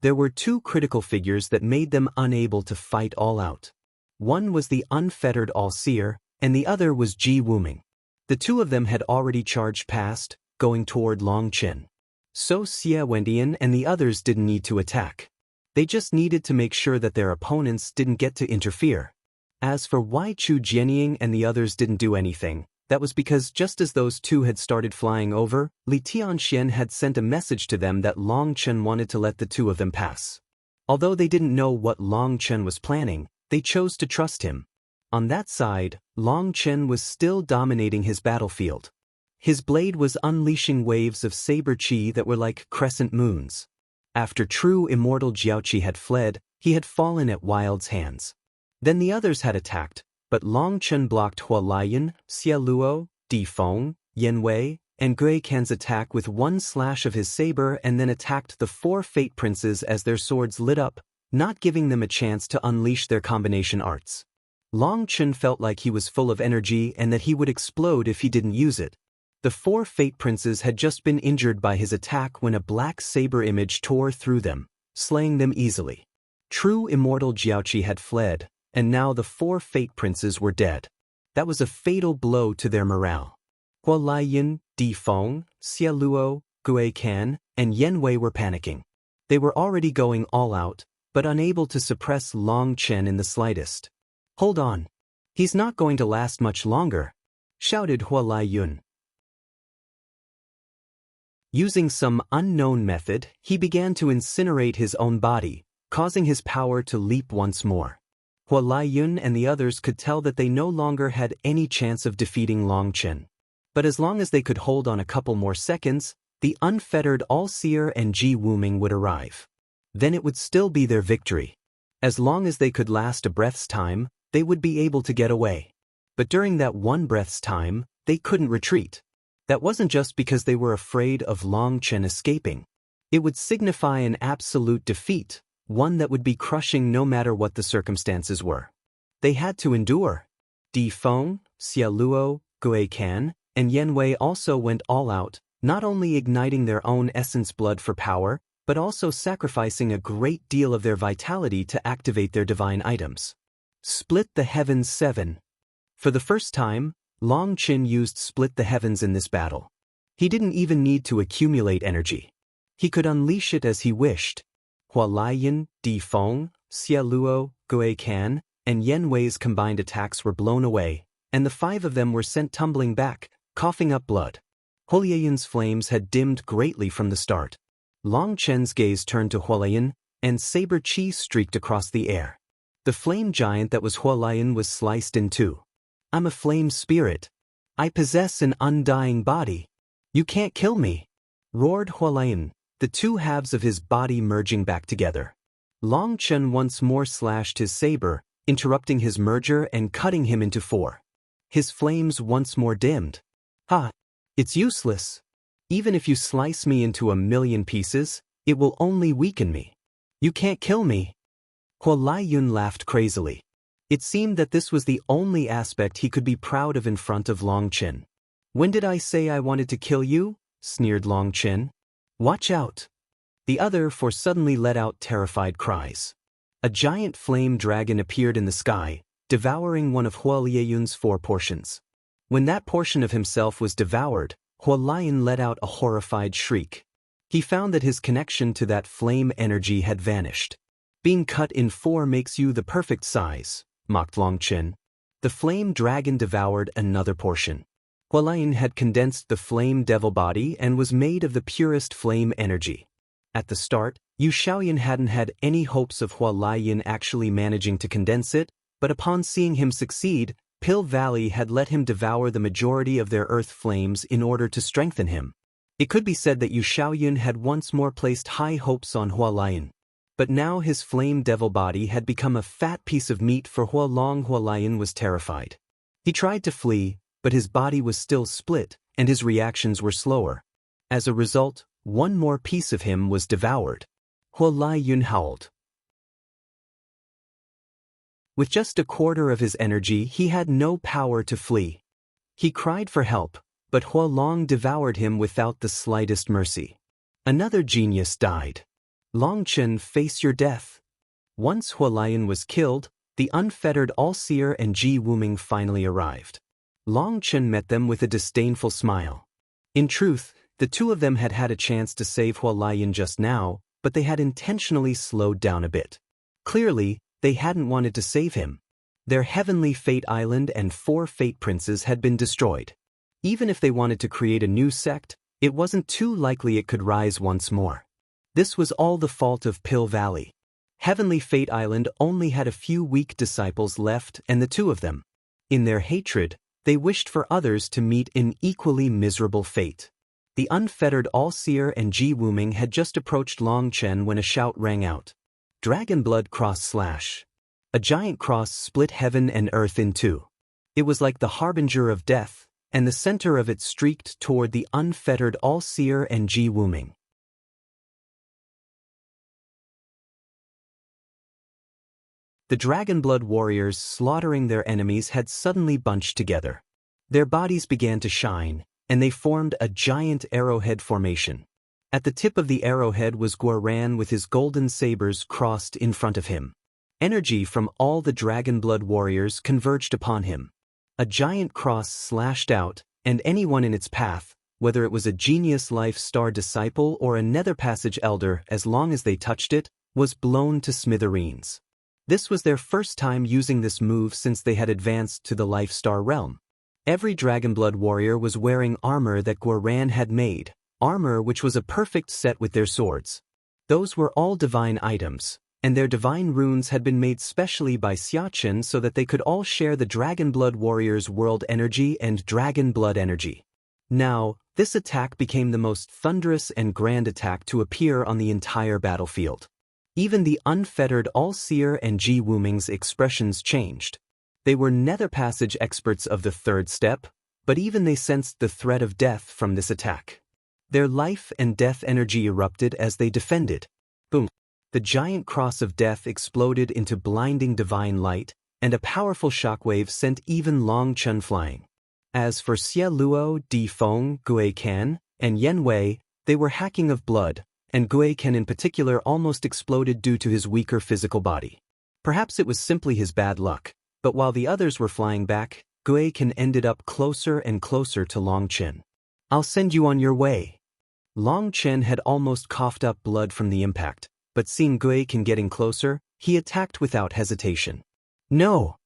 [SPEAKER 1] There were 2 critical figures that made them unable to fight all out. One was the unfettered All-Seer, and the other was Ji Wuming. The 2 of them had already charged past, going toward Long Chen. So Xie Wendian and the others didn't need to attack. They just needed to make sure that their opponents didn't get to interfere. As for why Chu Jianying and the others didn't do anything, that was because just as those 2 had started flying over, Li Tianxian had sent a message to them that Long Chen wanted to let the 2 of them pass. Although they didn't know what Long Chen was planning, they chose to trust him. On that side, Long Chen was still dominating his battlefield. His blade was unleashing waves of saber chi that were like crescent moons. After true immortal Jiaoqi had fled, he had fallen at Wild's hands. Then the others had attacked, but Long Chen blocked Hua Lieyun, Xie Luo, Di Feng, Yan Wei, and Gui Can's attack with one slash of his saber and then attacked the 4 Fate Princes as their swords lit up, not giving them a chance to unleash their combination arts. Long Chen felt like he was full of energy and that he would explode if he didn't use it. The 4 Fate Princes had just been injured by his attack when a black saber image tore through them, slaying them easily. True immortal Jiaoqi had fled, and now the 4 Fate Princes were dead. That was a fatal blow to their morale. Hua Lieyun, Di Feng, Xie Luo, Gui Can, and Yan Wei were panicking. They were already going all out, but unable to suppress Long Chen in the slightest. "Hold on. He's not going to last much longer," shouted Hua Lieyun. Using some unknown method, he began to incinerate his own body, causing his power to leap once more. Hua Lieyun and the others could tell that they no longer had any chance of defeating Long Chen. But as long as they could hold on a couple more seconds, the unfettered All-Seer and Ji Wuming would arrive. Then it would still be their victory. As long as they could last a breath's time, they would be able to get away. But during that one breath's time, they couldn't retreat. That wasn't just because they were afraid of Long Chen escaping. It would signify an absolute defeat, one that would be crushing no matter what the circumstances were. They had to endure. Di Feng, Xie Luo, Gui Can, and Yan Wei also went all out, not only igniting their own essence blood for power, but also sacrificing a great deal of their vitality to activate their divine items. Split the Heavens 7. For the first time, Long Chen used Split the Heavens in this battle. He didn't even need to accumulate energy. He could unleash it as he wished. Hua Lieyun, Di Feng, Xie Luo, Gui Can and Yen Wei's combined attacks were blown away, and the 5 of them were sent tumbling back, coughing up blood. Lieyun's flames had dimmed greatly from the start. Long Chen's gaze turned to Lieyun, and saber chi streaked across the air. The flame giant that was Lieyun was sliced in two. "I'm a flame spirit. I possess an undying body. You can't kill me," roared Lieyun, the two halves of his body merging back together. Long Chen once more slashed his saber, interrupting his merger and cutting him into 4. His flames once more dimmed. "Ha! It's useless. Even if you slice me into 1,000,000 pieces, it will only weaken me. You can't kill me." Lieyun laughed crazily. It seemed that this was the only aspect he could be proud of in front of Long Chen. "When did I say I wanted to kill you?" sneered Long Chen. "Watch out." The other 4 suddenly let out terrified cries. A giant flame dragon appeared in the sky, devouring one of Lieyun's 4 portions. When that portion of himself was devoured, Lieyun let out a horrified shriek. He found that his connection to that flame energy had vanished. "Being cut in 4 makes you the perfect size," mocked Long Chen. The flame dragon devoured another portion. Lieyun had condensed the flame devil body and was made of the purest flame energy. At the start, Yu Xiaoyan hadn't had any hopes of Lieyun actually managing to condense it, but upon seeing him succeed, Pill Valley had let him devour the majority of their earth flames in order to strengthen him. It could be said that Yu Xiaoyan had once more placed high hopes on Lieyun. But now his flame devil body had become a fat piece of meat for Lieyun was terrified. He tried to flee, but his body was still split, and his reactions were slower. As a result, one more piece of him was devoured. Lieyun howled. With just a quarter of his energy, he had no power to flee. He cried for help, but Huolong devoured him without the slightest mercy. Another genius died. Long Chen, face your death. Once Lieyun was killed, the unfettered All-Seer and Wuming finally arrived. Long Chen met them with a disdainful smile. In truth, the 2 of them had had a chance to save Lieyun just now, but they had intentionally slowed down a bit. Clearly, they hadn't wanted to save him. Their heavenly Fate Island and 4 Fate Princes had been destroyed. Even if they wanted to create a new sect, it wasn't too likely it could rise once more. This was all the fault of Pill Valley. Heavenly Fate Island only had a few weak disciples left, and the 2 of them. In their hatred, they wished for others to meet an equally miserable fate. The unfettered All-Seer and Wuming had just approached Long Chen when a shout rang out. Dragonblood cross/. A giant cross split heaven and earth in 2. It was like the harbinger of death, and the center of it streaked toward the unfettered All-Seer and Wuming. The Dragonblood warriors slaughtering their enemies had suddenly bunched together. Their bodies began to shine, and they formed a giant arrowhead formation. At the tip of the arrowhead was Guoran with his golden sabers crossed in front of him. Energy from all the Dragonblood warriors converged upon him. A giant cross slashed out, and anyone in its path, whether it was a Genius Life Star disciple or a Netherpassage elder, as long as they touched it, was blown to smithereens. This was their first time using this move since they had advanced to the Life Star realm. Every Dragonblood warrior was wearing armor that Guoran had made, armor which was a perfect set with their swords. Those were all divine items, and their divine runes had been made specially by Chen so that they could all share the Dragonblood warriors' world energy and Dragonblood energy. Now, this attack became the most thunderous and grand attack to appear on the entire battlefield. Even the unfettered All-Seer and Wuming's expressions changed. They were Netherpassage experts of the 3rd step, but even they sensed the threat of death from this attack. Their life and death energy erupted as they defended. Boom! The giant cross of death exploded into blinding divine light, and a powerful shockwave sent even Long Chen flying. As for Xie Luo, Di Feng, Gui Can, and Yen Wei, they were hacking of blood, and Gui Can in particular almost exploded due to his weaker physical body. Perhaps it was simply his bad luck, but while the others were flying back, Gui Can ended up closer and closer to Long Chen. "I'll send you on your way." Long Chen had almost coughed up blood from the impact, but seeing Gui Can getting closer, he attacked without hesitation. No!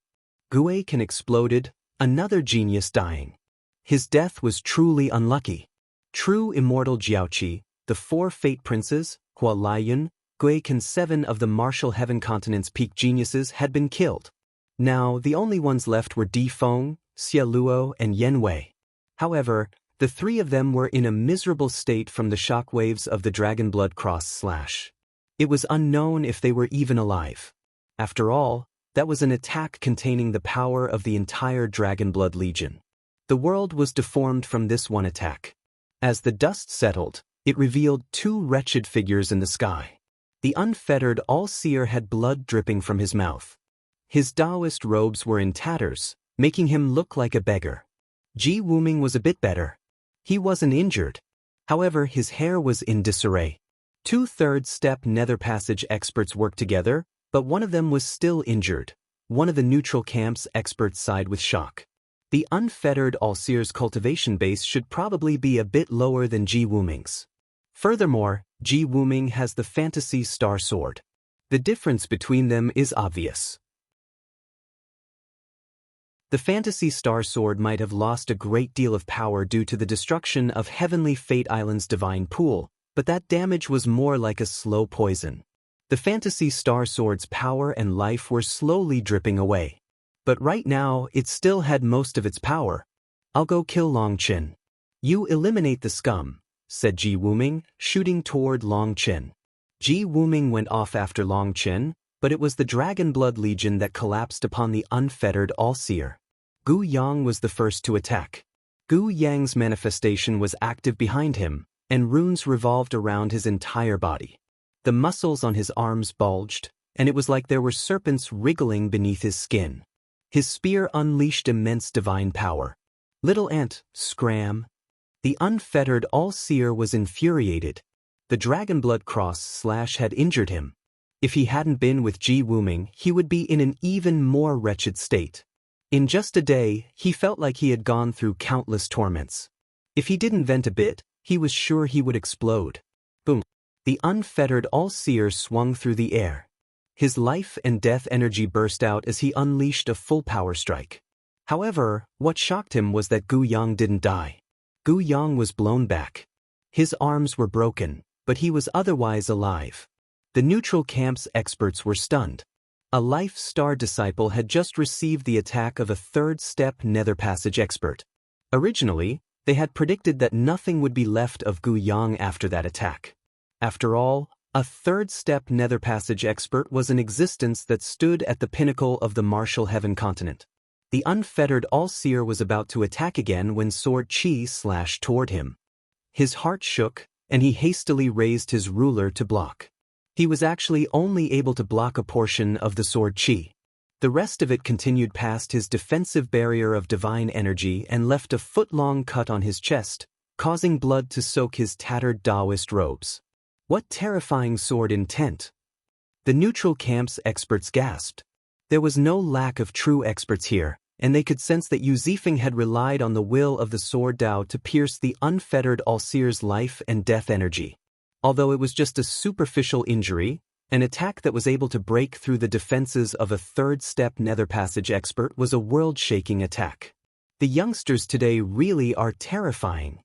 [SPEAKER 1] Guichen exploded, another genius dying. His death was truly unlucky. True immortal Jiaoqi, the 4 fate princes, Hua Lieyun, Guichen, 7 of the martial heaven continent's peak geniuses had been killed. Now, the only ones left were Di Feng, Xie Luo, and Yan Wei. However, the 3 of them were in a miserable state from the shockwaves of the Dragonblood cross-slash. It was unknown if they were even alive. After all, that was an attack containing the power of the entire Dragonblood Legion. The world was deformed from this one attack. As the dust settled, it revealed 2 wretched figures in the sky. The unfettered All-Seer had blood dripping from his mouth. His Taoist robes were in tatters, making him look like a beggar. Wuming was a bit better. He wasn't injured. However, his hair was in disarray. 2 third-step Netherpassage experts worked together, but one of them was still injured. One of the neutral camp's experts sighed with shock. The unfettered All-Seer's cultivation base should probably be a bit lower than Wuming's. Furthermore, Wuming has the Fantasy Star Sword. The difference between them is obvious. The Fantasy Star Sword might have lost a great deal of power due to the destruction of Heavenly Fate Island's divine pool, but that damage was more like a slow poison. The Fantasy Star Sword's power and life were slowly dripping away. But right now, it still had most of its power. I'll go kill Long Chen. You eliminate the scum, said Wuming, shooting toward Long Chen. Wuming went off after Long Chen, but it was the Dragonblood Legion that collapsed upon the unfettered All-Seer. Gu Yang was the first to attack. Gu Yang's manifestation was active behind him, and runes revolved around his entire body. The muscles on his arms bulged, and it was like there were serpents wriggling beneath his skin. His spear unleashed immense divine power. Little ant, scram. The unfettered All-Seer was infuriated. The Dragonblood cross-slash had injured him. If he hadn't been with Wuming, he would be in an even more wretched state. In just a day, he felt like he had gone through countless torments. If he didn't vent a bit, he was sure he would explode. Boom. The unfettered All-Seer swung through the air. His life and death energy burst out as he unleashed a full power strike. However, what shocked him was that Gu Yang didn't die. Gu Yang was blown back. His arms were broken, but he was otherwise alive. The neutral camp's experts were stunned. A Life Star disciple had just received the attack of a third-step Netherpassage expert. Originally, they had predicted that nothing would be left of Gu Yang after that attack. After all, a third-step Netherpassage expert was an existence that stood at the pinnacle of the martial heaven continent. The unfettered All-Seer was about to attack again when Sword Chi slashed toward him. His heart shook, and he hastily raised his ruler to block. He was actually only able to block a portion of the Sword Chi. The rest of it continued past his defensive barrier of divine energy and left a foot-long cut on his chest, causing blood to soak his tattered Taoist robes. What terrifying sword intent! The neutral camp's experts gasped. There was no lack of true experts here, and they could sense that Yu Zifeng had relied on the will of the Sword Dao to pierce the unfettered All-Seer's life and death energy. Although it was just a superficial injury, an attack that was able to break through the defenses of a third-step Netherpassage expert was a world-shaking attack. The youngsters today really are terrifying.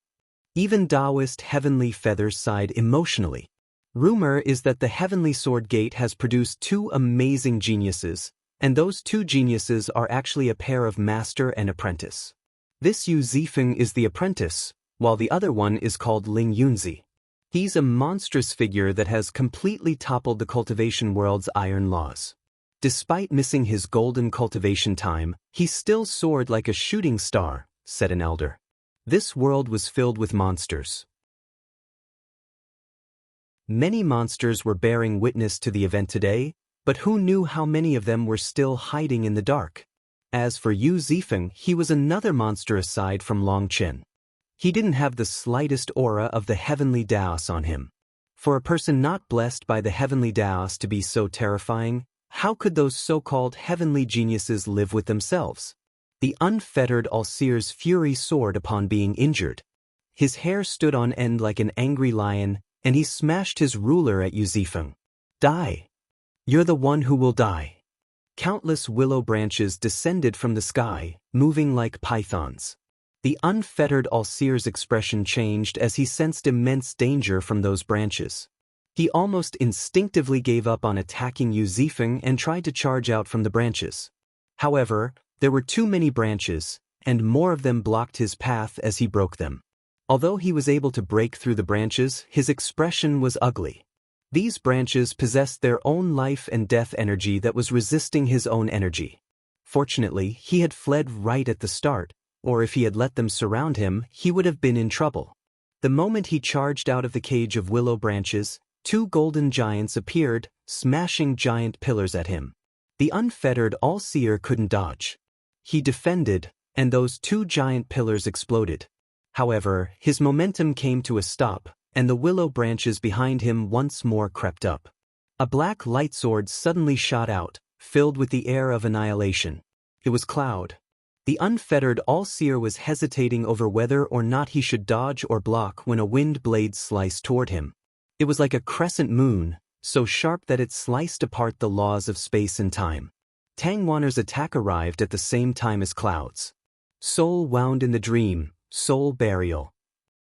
[SPEAKER 1] Even Taoist Heavenly Feathers sighed emotionally. Rumor is that the Heavenly Sword Gate has produced 2 amazing geniuses, and those 2 geniuses are actually a pair of master and apprentice. This Yu Zifeng is the apprentice, while the other one is called Ling Yunzi. He's a monstrous figure that has completely toppled the cultivation world's iron laws. Despite missing his golden cultivation time, he still soared like a shooting star, said an elder. This world was filled with monsters. Many monsters were bearing witness to the event today, but who knew how many of them were still hiding in the dark? As for Yu Zifeng, he was another monster aside from Long Chen. He didn't have the slightest aura of the heavenly Daos on him. For a person not blessed by the heavenly Daos to be so terrifying, how could those so-called heavenly geniuses live with themselves? The unfettered All-Seer's fury soared upon being injured. His hair stood on end like an angry lion, and he smashed his ruler at Yu Zifeng. Die! You're the one who will die. Countless willow branches descended from the sky, moving like pythons. The unfettered All-Seer's expression changed as he sensed immense danger from those branches. He almost instinctively gave up on attacking Yu Zifeng and tried to charge out from the branches. However, there were too many branches, and more of them blocked his path as he broke them. Although he was able to break through the branches, his expression was ugly. These branches possessed their own life and death energy that was resisting his own energy. Fortunately, he had fled right at the start, or if he had let them surround him, he would have been in trouble. The moment he charged out of the cage of willow branches, 2 golden giants appeared, smashing giant pillars at him. The unfettered All-Seer couldn't dodge. He defended, and those 2 giant pillars exploded. However, his momentum came to a stop, and the willow branches behind him once more crept up. A black light sword suddenly shot out, filled with the air of annihilation. It was Cloud. The unfettered All-Seer was hesitating over whether or not he should dodge or block when a wind blade sliced toward him. It was like a crescent moon, so sharp that it sliced apart the laws of space and time. Tang Wanner's attack arrived at the same time as Cloud's. Soul wound in the dream, soul burial.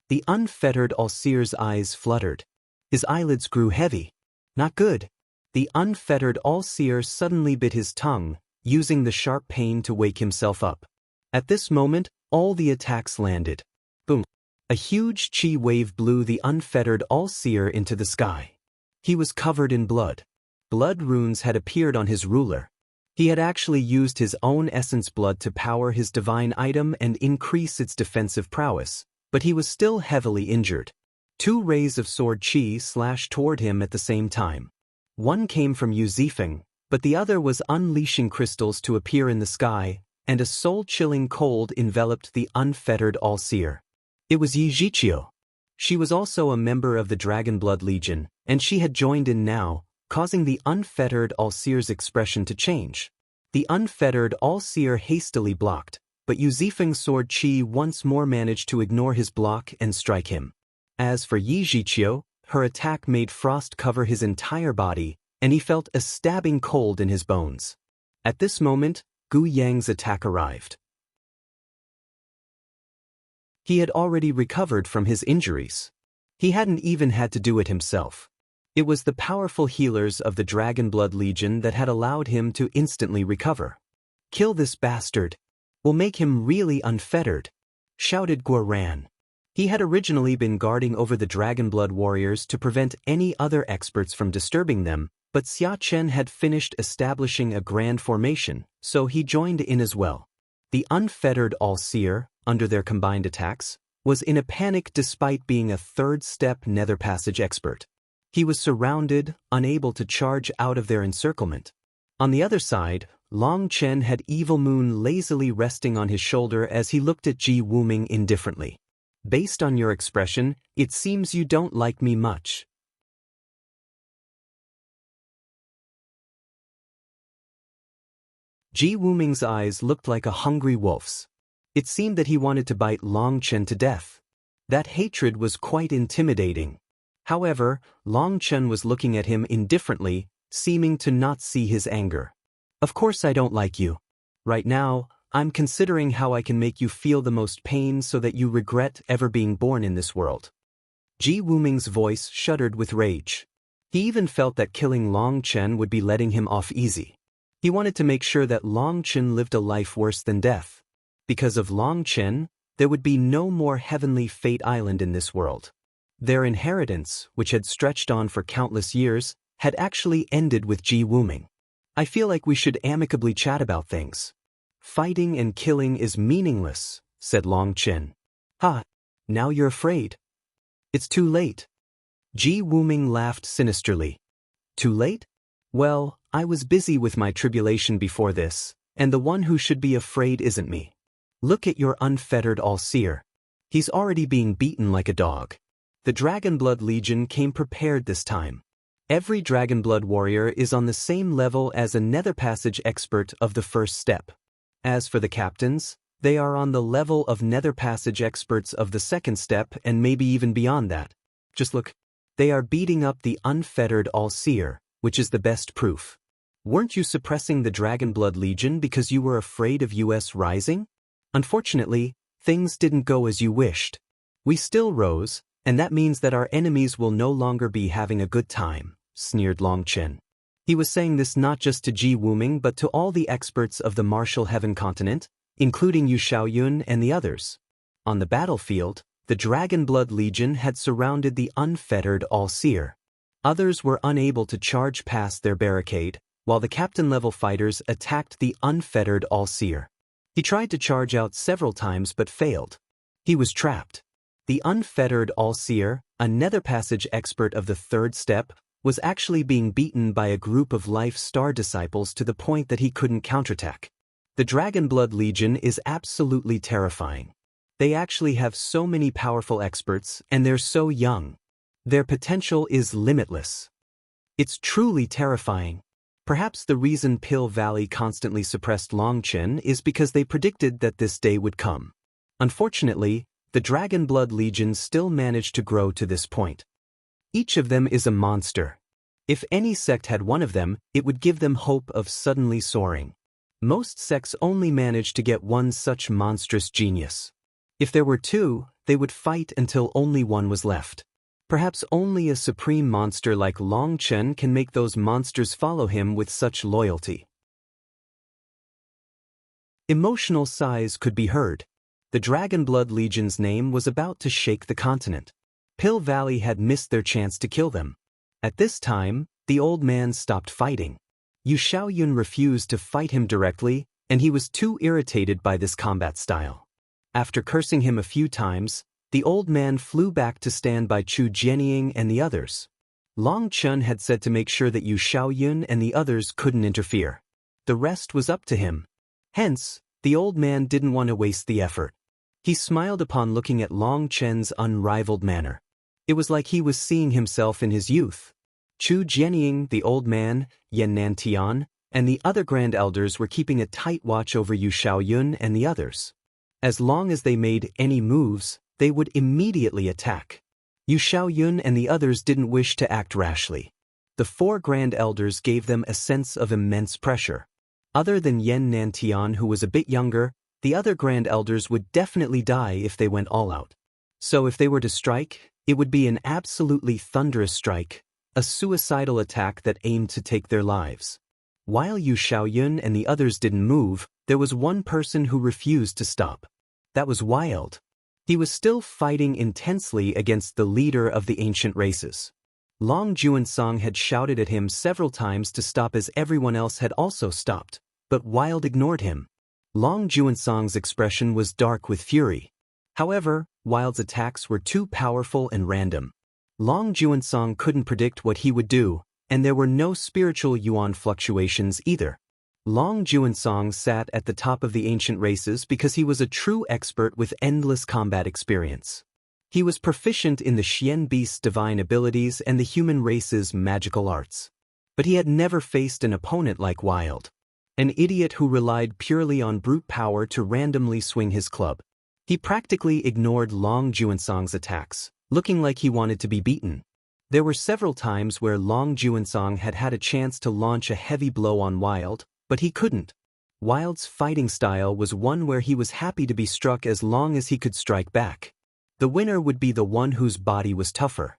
[SPEAKER 1] The unfettered All-Seer's eyes fluttered. His eyelids grew heavy. Not good. The unfettered All-Seer suddenly bit his tongue, using the sharp pain to wake himself up. At this moment, all the attacks landed. Boom. A huge chi wave blew the unfettered All-Seer into the sky. He was covered in blood. Blood runes had appeared on his ruler. He had actually used his own essence blood to power his divine item and increase its defensive prowess, but he was still heavily injured. 2 rays of sword chi slashed toward him at the same time. One came from Yu Zifeng, but the other was unleashing crystals to appear in the sky, and a soul-chilling cold enveloped the unfettered All-Seer. It was Yi Zhiqiu. She was also a member of the Dragonblood Legion, and she had joined in now, causing the unfettered All-Seer's expression to change. The unfettered All-Seer hastily blocked, but Yu Zifeng's sword chi once more managed to ignore his block and strike him. As for Yi Zhiqiu, her attack made frost cover his entire body, and he felt a stabbing cold in his bones. At this moment, Gu Yang's attack arrived. He had already recovered from his injuries. He hadn't even had to do it himself. It was the powerful healers of the Dragonblood Legion that had allowed him to instantly recover. "Kill this bastard. We'll make him really unfettered," shouted Guoran. He had originally been guarding over the Dragonblood warriors to prevent any other experts from disturbing them, but Xia Chen had finished establishing a grand formation, so he joined in as well. The unfettered All-Seer, under their combined attacks, was in a panic despite being a third-step Netherpassage expert. He was surrounded, unable to charge out of their encirclement. On the other side, Long Chen had Evilmoon lazily resting on his shoulder as he looked at Ji Wuming indifferently. "Based on your expression, it seems you don't like me much." Ji Wuming's eyes looked like a hungry wolf's. It seemed that he wanted to bite Long Chen to death. That hatred was quite intimidating. However, Long Chen was looking at him indifferently, seeming to not see his anger. "Of course I don't like you. Right now, I'm considering how I can make you feel the most pain so that you regret ever being born in this world." Ji Wuming's voice shuddered with rage. He even felt that killing Long Chen would be letting him off easy. He wanted to make sure that Long Chen lived a life worse than death. Because of Long Chen, there would be no more heavenly Fate Island in this world. Their inheritance, which had stretched on for countless years, had actually ended with Ji Wuming. "I feel like we should amicably chat about things. Fighting and killing is meaningless," said Long Chen. "Ha, now you're afraid. It's too late." Ji Wuming laughed sinisterly. "Too late? Well, I was busy with my tribulation before this, and the one who should be afraid isn't me. Look at your unfettered All-Seer. He's already being beaten like a dog." The Dragonblood Legion came prepared this time. Every Dragonblood warrior is on the same level as a Netherpassage expert of the first step. As for the captains, they are on the level of Netherpassage experts of the second step and maybe even beyond that. Just look. They are beating up the unfettered All-Seer, which is the best proof. Weren't you suppressing the Dragonblood Legion because you were afraid of US rising? Unfortunately, things didn't go as you wished. We still rose, and that means that our enemies will no longer be having a good time, sneered Long Chen. He was saying this not just to Wuming but to all the experts of the Martial Heaven continent, including Lieyun and the others. On the battlefield, the Dragonblood Legion had surrounded the unfettered All-Seer. Others were unable to charge past their barricade, while the captain-level fighters attacked the unfettered All-Seer. He tried to charge out several times but failed. He was trapped. The unfettered All-Seer, a Netherpassage expert of the third step, was actually being beaten by a group of Life Star disciples to the point that he couldn't counterattack. The Dragonblood Legion is absolutely terrifying. They actually have so many powerful experts, and they're so young. Their potential is limitless. It's truly terrifying. Perhaps the reason Pill Valley constantly suppressed Long Chen is because they predicted that this day would come. Unfortunately, the Dragonblood Legion still managed to grow to this point. Each of them is a monster. If any sect had one of them, it would give them hope of suddenly soaring. Most sects only manage to get one such monstrous genius. If there were two, they would fight until only one was left. Perhaps only a supreme monster like Long Chen can make those monsters follow him with such loyalty. Emotional sighs could be heard. The Dragonblood Legion's name was about to shake the continent. Pill Valley had missed their chance to kill them. At this time, the old man stopped fighting. Lieyun refused to fight him directly, and he was too irritated by this combat style. After cursing him a few times, the old man flew back to stand by Chu Jianying and the others. Long Chen had said to make sure that Lieyun and the others couldn't interfere. The rest was up to him. Hence, the old man didn't want to waste the effort. He smiled upon looking at Long Chen's unrivaled manner. It was like he was seeing himself in his youth. Chu Jianying, the old man, Yan Nantian, and the other Grand Elders were keeping a tight watch over Lieyun and the others. As long as they made any moves, they would immediately attack. Lieyun and the others didn't wish to act rashly. The four Grand Elders gave them a sense of immense pressure. Other than Yan Nantian, who was a bit younger, the other Grand Elders would definitely die if they went all out. So if they were to strike, it would be an absolutely thunderous strike, a suicidal attack that aimed to take their lives. While Lieyun and the others didn't move, there was one person who refused to stop. That was Wild. He was still fighting intensely against the leader of the ancient races. Long Juansong had shouted at him several times to stop as everyone else had also stopped, but Wild ignored him. Long Juansong's expression was dark with fury. However, Wild's attacks were too powerful and random. Long Juansong couldn't predict what he would do, and there were no spiritual yuan fluctuations either. Long Juansong sat at the top of the ancient races because he was a true expert with endless combat experience. He was proficient in the Xian Beast's divine abilities and the human race's magical arts. But he had never faced an opponent like Wild. An idiot who relied purely on brute power to randomly swing his club. He practically ignored Long Juansong's attacks, looking like he wanted to be beaten. There were several times where Long Juansong had had a chance to launch a heavy blow on Wild, but he couldn't. Wild's fighting style was one where he was happy to be struck as long as he could strike back. The winner would be the one whose body was tougher.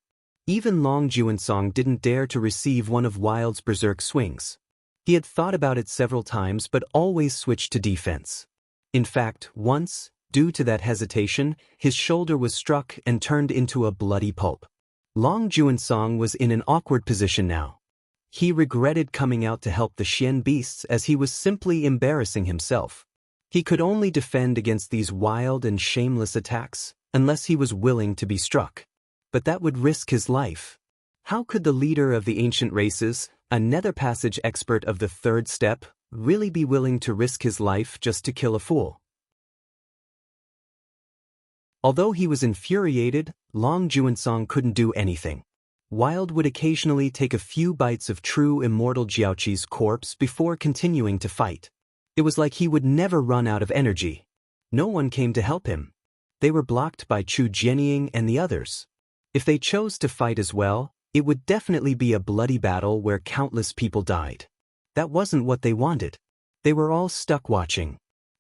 [SPEAKER 1] Even Long Juansong didn't dare to receive one of Wild's berserk swings. He had thought about it several times but always switched to defense. In fact, once, due to that hesitation, his shoulder was struck and turned into a bloody pulp. Long Juansong was in an awkward position now. He regretted coming out to help the Xian beasts as he was simply embarrassing himself. He could only defend against these wild and shameless attacks, unless he was willing to be struck. But that would risk his life. How could the leader of the ancient races, a Netherpassage expert of the third step, really be willing to risk his life just to kill a fool? Although he was infuriated, Long Juansong couldn't do anything. Wild would occasionally take a few bites of true immortal Jiaoqi's corpse before continuing to fight. It was like he would never run out of energy. No one came to help him. They were blocked by Chu Jianying and the others. If they chose to fight as well, It would definitely be a bloody battle where countless people died. That wasn't what they wanted. They were all stuck watching.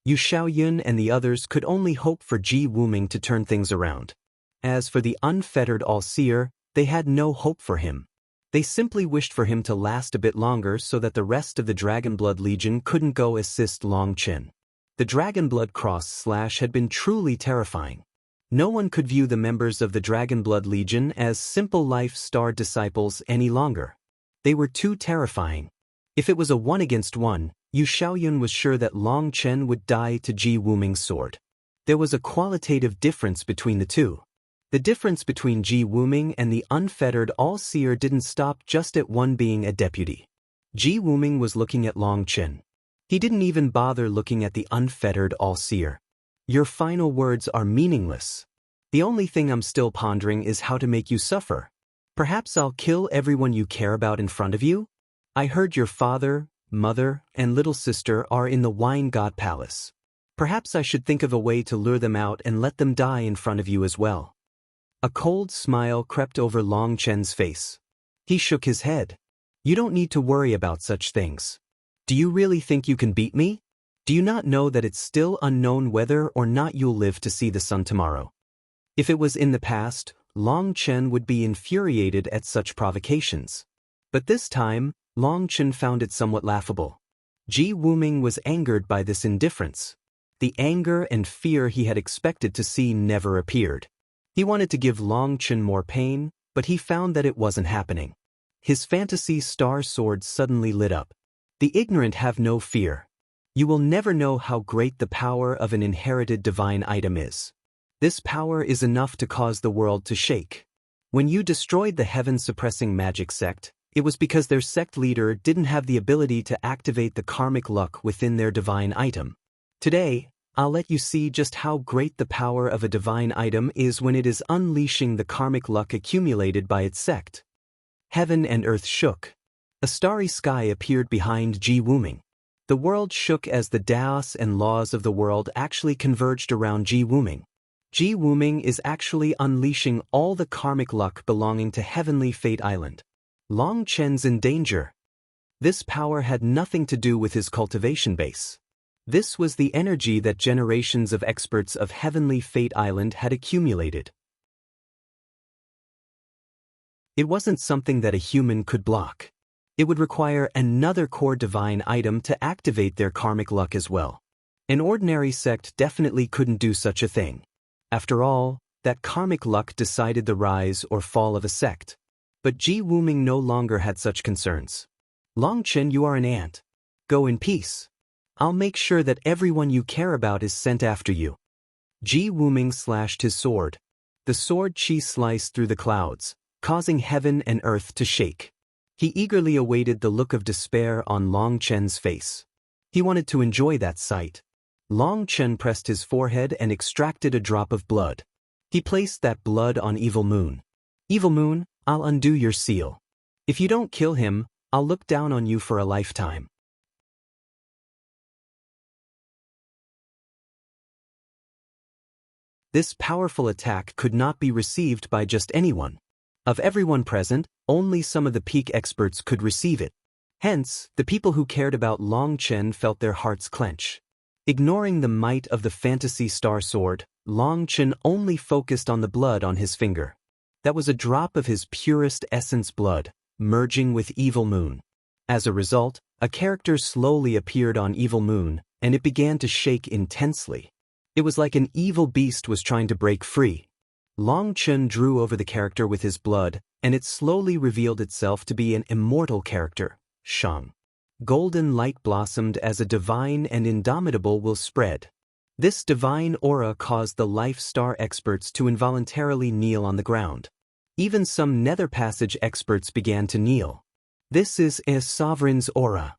[SPEAKER 1] Lieyun and the others could only hope for Wuming to turn things around. As for the unfettered All-Seer, they had no hope for him. They simply wished for him to last a bit longer so that the rest of the Dragonblood Legion couldn't go assist Long Chen. The Dragonblood cross-slash had been truly terrifying. No one could view the members of the Dragonblood Legion as simple life-star disciples any longer. They were too terrifying. If it was a 1-against-1, Lieyun was sure that Long Chen would die to Wuming's sword. There was a qualitative difference between the two. The difference between Wuming and the unfettered All-Seer didn't stop just at one being a deputy. Wuming was looking at Long Chen. He didn't even bother looking at the unfettered All-Seer. Your final words are meaningless. The only thing I'm still pondering is how to make you suffer. Perhaps I'll kill everyone you care about in front of you? I heard your father, mother, and little sister are in the Wine God Palace. Perhaps I should think of a way to lure them out and let them die in front of you as well. A cold smile crept over Long Chen's face. He shook his head. You don't need to worry about such things. Do you really think you can beat me? Do you not know that it's still unknown whether or not you'll live to see the sun tomorrow? If it was in the past, Long Chen would be infuriated at such provocations. But this time, Long Chen found it somewhat laughable. Wuming was angered by this indifference. The anger and fear he had expected to see never appeared. He wanted to give Long Chen more pain, but he found that it wasn't happening. His fantasy star sword suddenly lit up. The ignorant have no fear. You will never know how great the power of an inherited divine item is. This power is enough to cause the world to shake. When you destroyed the heaven-suppressing magic sect, it was because their sect leader didn't have the ability to activate the karmic luck within their divine item. Today, I'll let you see just how great the power of a divine item is when it is unleashing the karmic luck accumulated by its sect. Heaven and earth shook. A starry sky appeared behind Wuming. The world shook as the Daos and laws of the world actually converged around Wuming. Wuming is actually unleashing all the karmic luck belonging to Heavenly Fate Island. Long Chen's in danger. This power had nothing to do with his cultivation base. This was the energy that generations of experts of Heavenly Fate Island had accumulated. It wasn't something that a human could block. It would require another core divine item to activate their karmic luck as well. An ordinary sect definitely couldn't do such a thing. After all, that karmic luck decided the rise or fall of a sect. But Wuming no longer had such concerns. Long Chen, you are an ant. Go in peace. I'll make sure that everyone you care about is sent after you. Wuming slashed his sword. The sword chi sliced through the clouds, causing heaven and earth to shake. He eagerly awaited the look of despair on Long Chen's face. He wanted to enjoy that sight. Long Chen pressed his forehead and extracted a drop of blood. He placed that blood on Evilmoon. Evilmoon, I'll undo your seal. If you don't kill him, I'll look down on you for a lifetime. This powerful attack could not be received by just anyone. Of everyone present, only some of the peak experts could receive it. Hence, the people who cared about Long Chen felt their hearts clench. Ignoring the might of the fantasy star sword, Long Chen only focused on the blood on his finger. That was a drop of his purest essence blood, merging with Evilmoon. As a result, a character slowly appeared on Evilmoon, and it began to shake intensely. It was like an evil beast was trying to break free. Long Chen drew over the character with his blood, and it slowly revealed itself to be an immortal character, Shang. Golden light blossomed as a divine and indomitable will spread. This divine aura caused the life star experts to involuntarily kneel on the ground. Even some Netherpassage experts began to kneel. This is a sovereign's aura.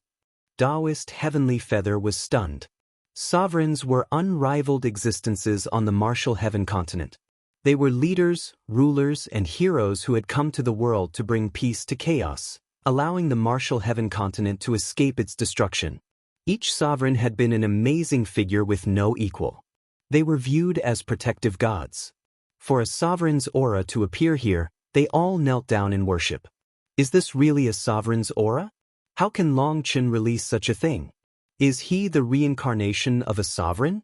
[SPEAKER 1] Taoist Heavenly Feather was stunned. Sovereigns were unrivaled existences on the martial heaven continent. They were leaders, rulers, and heroes who had come to the world to bring peace to chaos, allowing the martial heaven continent to escape its destruction. Each sovereign had been an amazing figure with no equal. They were viewed as protective gods. For a sovereign's aura to appear here, They all knelt down in worship. Is this really a sovereign's aura? How can Long Chen release such a thing? Is he the reincarnation of a sovereign?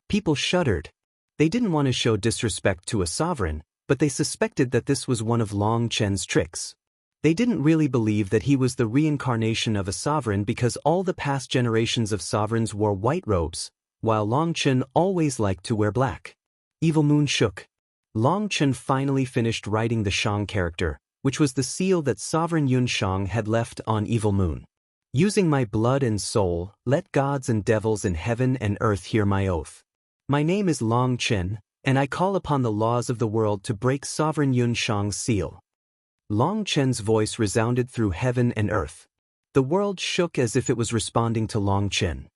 [SPEAKER 1] People shuddered. They didn't want to show disrespect to a sovereign, but they suspected that this was one of Long Chen's tricks. They didn't really believe that he was the reincarnation of a sovereign because all the past generations of sovereigns wore white robes, while Long Chen always liked to wear black. Evilmoon shook. Long Chen finally finished writing the Shang character, which was the seal that Sovereign Yun Shang had left on Evilmoon. Using my blood and soul, let gods and devils in heaven and earth hear my oath. My name is Long Chen, and I call upon the laws of the world to break Sovereign Yun Shang's seal. Long Chen's voice resounded through heaven and earth. The world shook as if it was responding to Long Chen.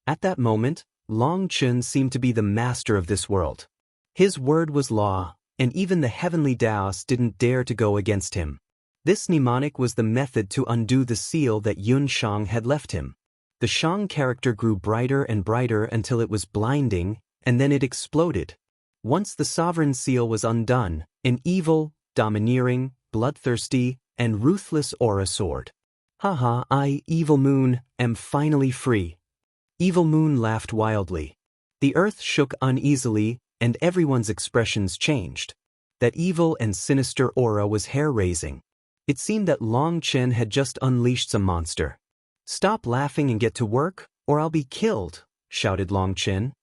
[SPEAKER 1] At that moment, Long Chen seemed to be the master of this world. His word was law, and even the heavenly Taoists didn't dare to go against him. This mnemonic was the method to undo the seal that Yun Shang had left him. The Shang character grew brighter and brighter until it was blinding, and then it exploded. Once the sovereign seal was undone, an evil, domineering, bloodthirsty, and ruthless aura soared. Haha, I, Evilmoon, am finally free. Evilmoon laughed wildly. The earth shook uneasily, and everyone's expressions changed. That evil and sinister aura was hair-raising. It seemed that Long Chen had just unleashed some monster. Stop laughing and get to work, or I'll be killed, shouted Long Chen.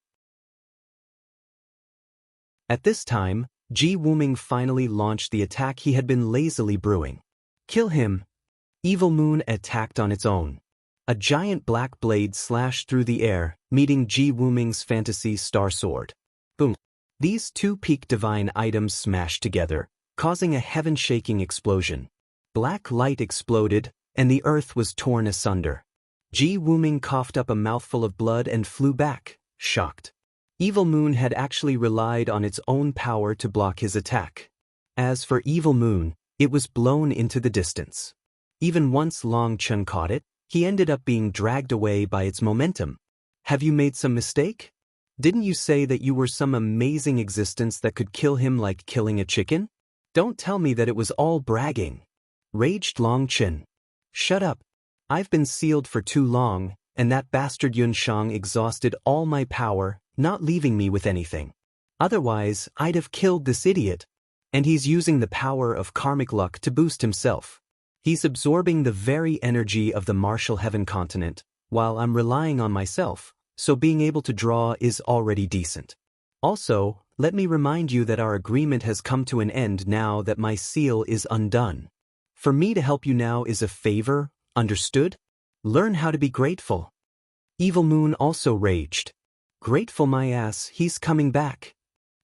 [SPEAKER 1] At this time, Wuming finally launched the attack he had been lazily brewing. Kill him. Evilmoon attacked on its own. A giant black blade slashed through the air, meeting Wuming's fantasy star sword. Boom. These two peak divine items smashed together, causing a heaven-shaking explosion. Black light exploded, and the earth was torn asunder. Wuming coughed up a mouthful of blood and flew back, shocked. Evilmoon had actually relied on its own power to block his attack. As for Evilmoon, it was blown into the distance. Even once Long Chen caught it, he ended up being dragged away by its momentum. Have you made some mistake? Didn't you say that you were some amazing existence that could kill him like killing a chicken? Don't tell me that it was all bragging. Raged Long Chen. Shut up. I've been sealed for too long, and that bastard Yun Shang exhausted all my power, not leaving me with anything. Otherwise, I'd have killed this idiot. And he's using the power of karmic luck to boost himself. He's absorbing the very energy of the martial heaven continent, while I'm relying on myself, so being able to draw is already decent. Also, let me remind you that our agreement has come to an end now that my seal is undone. For me to help you now is a favor, understood? Learn how to be grateful. Evilmoon also raged. Grateful my ass, he's coming back.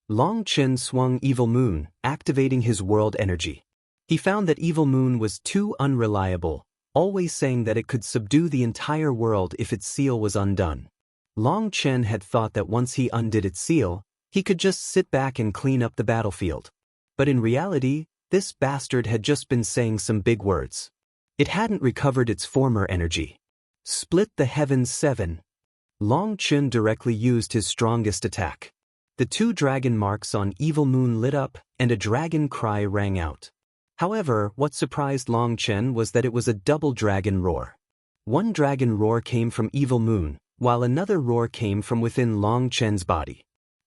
[SPEAKER 1] Long Chen swung Evilmoon, activating his world energy. He found that Evilmoon was too unreliable, always saying that it could subdue the entire world if its seal was undone. Long Chen had thought that once he undid its seal, he could just sit back and clean up the battlefield. But in reality, this bastard had just been saying some big words. It hadn't recovered its former energy. Split the heavens 7. Long Chen directly used his strongest attack. The two dragon marks on Evilmoon lit up, and a dragon cry rang out. However, what surprised Long Chen was that it was a double dragon roar. One dragon roar came from Evilmoon, while another roar came from within Long Chen's body.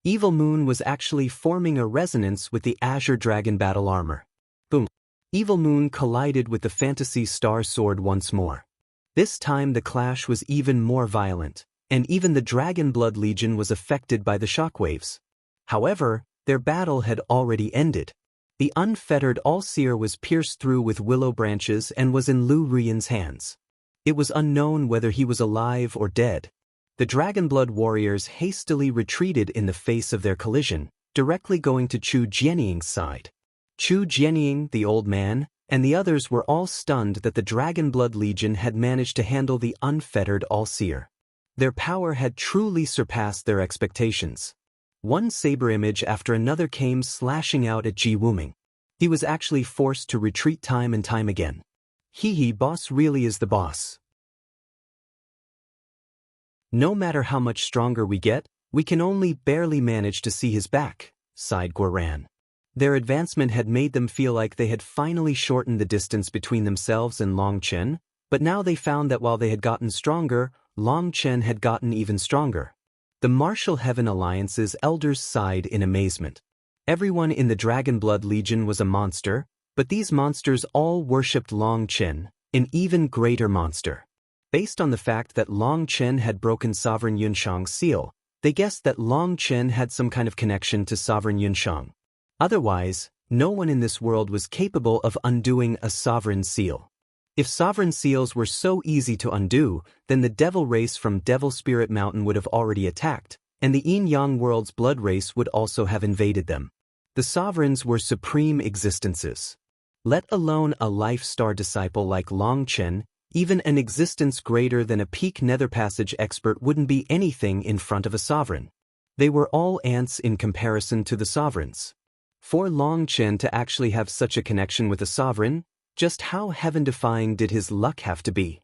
[SPEAKER 1] Evilmoon was actually forming a resonance with the Azure dragon battle armor. Boom. Evilmoon collided with the fantasy star sword once more. This time the clash was even more violent, and even the Dragonblood Legion was affected by the shockwaves. However, their battle had already ended. The unfettered All-Seer was pierced through with willow branches and was in Lieyun's hands. It was unknown whether he was alive or dead. The Dragonblood warriors hastily retreated in the face of their collision, directly going to Chu Jianying's side. Chu Jianying, the old man, and the others were all stunned that the Dragonblood Legion had managed to handle the unfettered All-Seer. Their power had truly surpassed their expectations. One saber image after another came slashing out at Wuming. He was actually forced to retreat time and time again. Boss really is the boss. No matter how much stronger we get, we can only barely manage to see his back, sighed Guoran. Their advancement had made them feel like they had finally shortened the distance between themselves and Long Chen, but now they found that while they had gotten stronger, Long Chen had gotten even stronger. The Martial Heaven Alliance's elders sighed in amazement. Everyone in the Dragonblood Legion was a monster, but these monsters all worshipped Long Chen, an even greater monster. Based on the fact that Long Chen had broken Sovereign Yunshang's seal, they guessed that Long Chen had some kind of connection to Sovereign Yunshang. Otherwise, no one in this world was capable of undoing a sovereign seal. If sovereign seals were so easy to undo, then the devil race from Devil Spirit Mountain would have already attacked, and the Yin-Yang world's blood race would also have invaded them. The sovereigns were supreme existences. Let alone a life-star disciple like Long Chen, even an existence greater than a peak Netherpassage expert wouldn't be anything in front of a sovereign. They were all ants in comparison to the sovereigns. For Long Chen to actually have such a connection with a sovereign, just how heaven-defying did his luck have to be?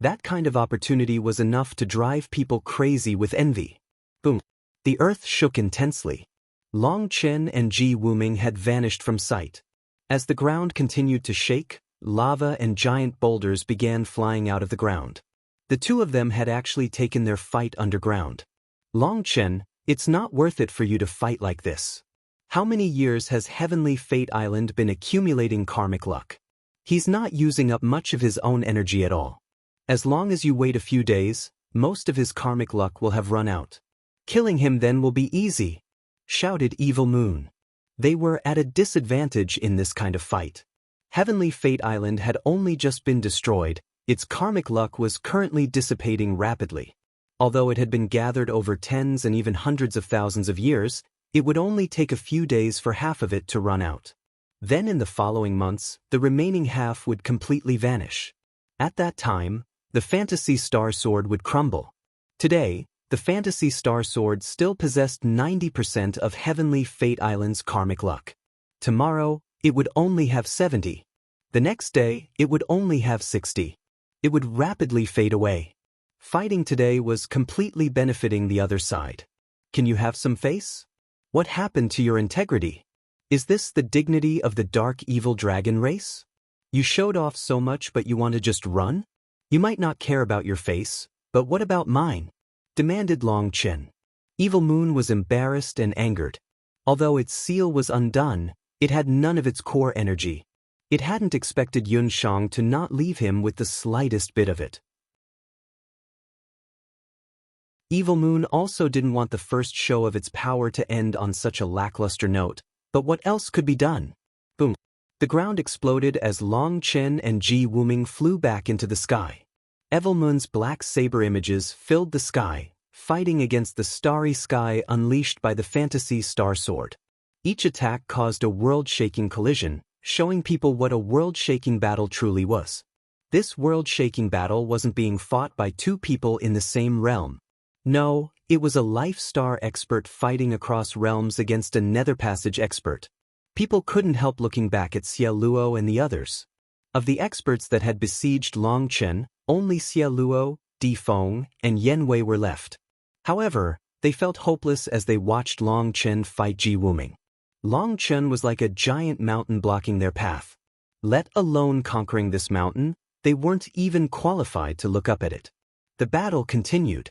[SPEAKER 1] That kind of opportunity was enough to drive people crazy with envy. Boom. The earth shook intensely. Long Chen and Ji Wuming had vanished from sight. As the ground continued to shake, lava and giant boulders began flying out of the ground. The two of them had actually taken their fight underground. Long Chen, it's not worth it for you to fight like this. How many years has Heavenly Fate Island been accumulating karmic luck? He's not using up much of his own energy at all. As long as you wait a few days, most of his karmic luck will have run out. Killing him then will be easy, shouted Evilmoon. They were at a disadvantage in this kind of fight. Heavenly Fate Island had only just been destroyed, its karmic luck was currently dissipating rapidly. Although it had been gathered over tens and even hundreds of thousands of years, it would only take a few days for half of it to run out. Then in the following months, the remaining half would completely vanish. At that time, the Fantasy Star Sword would crumble. Today, the Fantasy Star Sword still possessed 90% of Heavenly Fate Island's karmic luck. Tomorrow, it would only have 70. The next day, it would only have 60. It would rapidly fade away. Fighting today was completely benefiting the other side. Can you have some face? What happened to your integrity? Is this the dignity of the dark evil dragon race? You showed off so much but you want to just run? You might not care about your face, but what about mine? Demanded Long Chen. Evilmoon was embarrassed and angered. Although its seal was undone, it had none of its core energy. It hadn't expected Yunshang to not leave him with the slightest bit of it. Evilmoon also didn't want the first show of its power to end on such a lackluster note. But what else could be done? Boom. The ground exploded as Long Chen and Ji Wuming flew back into the sky. Evilmoon's black saber images filled the sky, fighting against the starry sky unleashed by the Fantasy Star Sword. Each attack caused a world-shaking collision, showing people what a world-shaking battle truly was. This world-shaking battle wasn't being fought by two people in the same realm. No, it was a life-star expert fighting across realms against a Netherpassage expert. People couldn't help looking back at Xie Luo and the others. Of the experts that had besieged Long Chen, only Xie Luo, Di Feng, and Yen Wei were left. However, they felt hopeless as they watched Long Chen fight Ji Wuming. Long Chen was like a giant mountain blocking their path. Let alone conquering this mountain, they weren't even qualified to look up at it. The battle continued.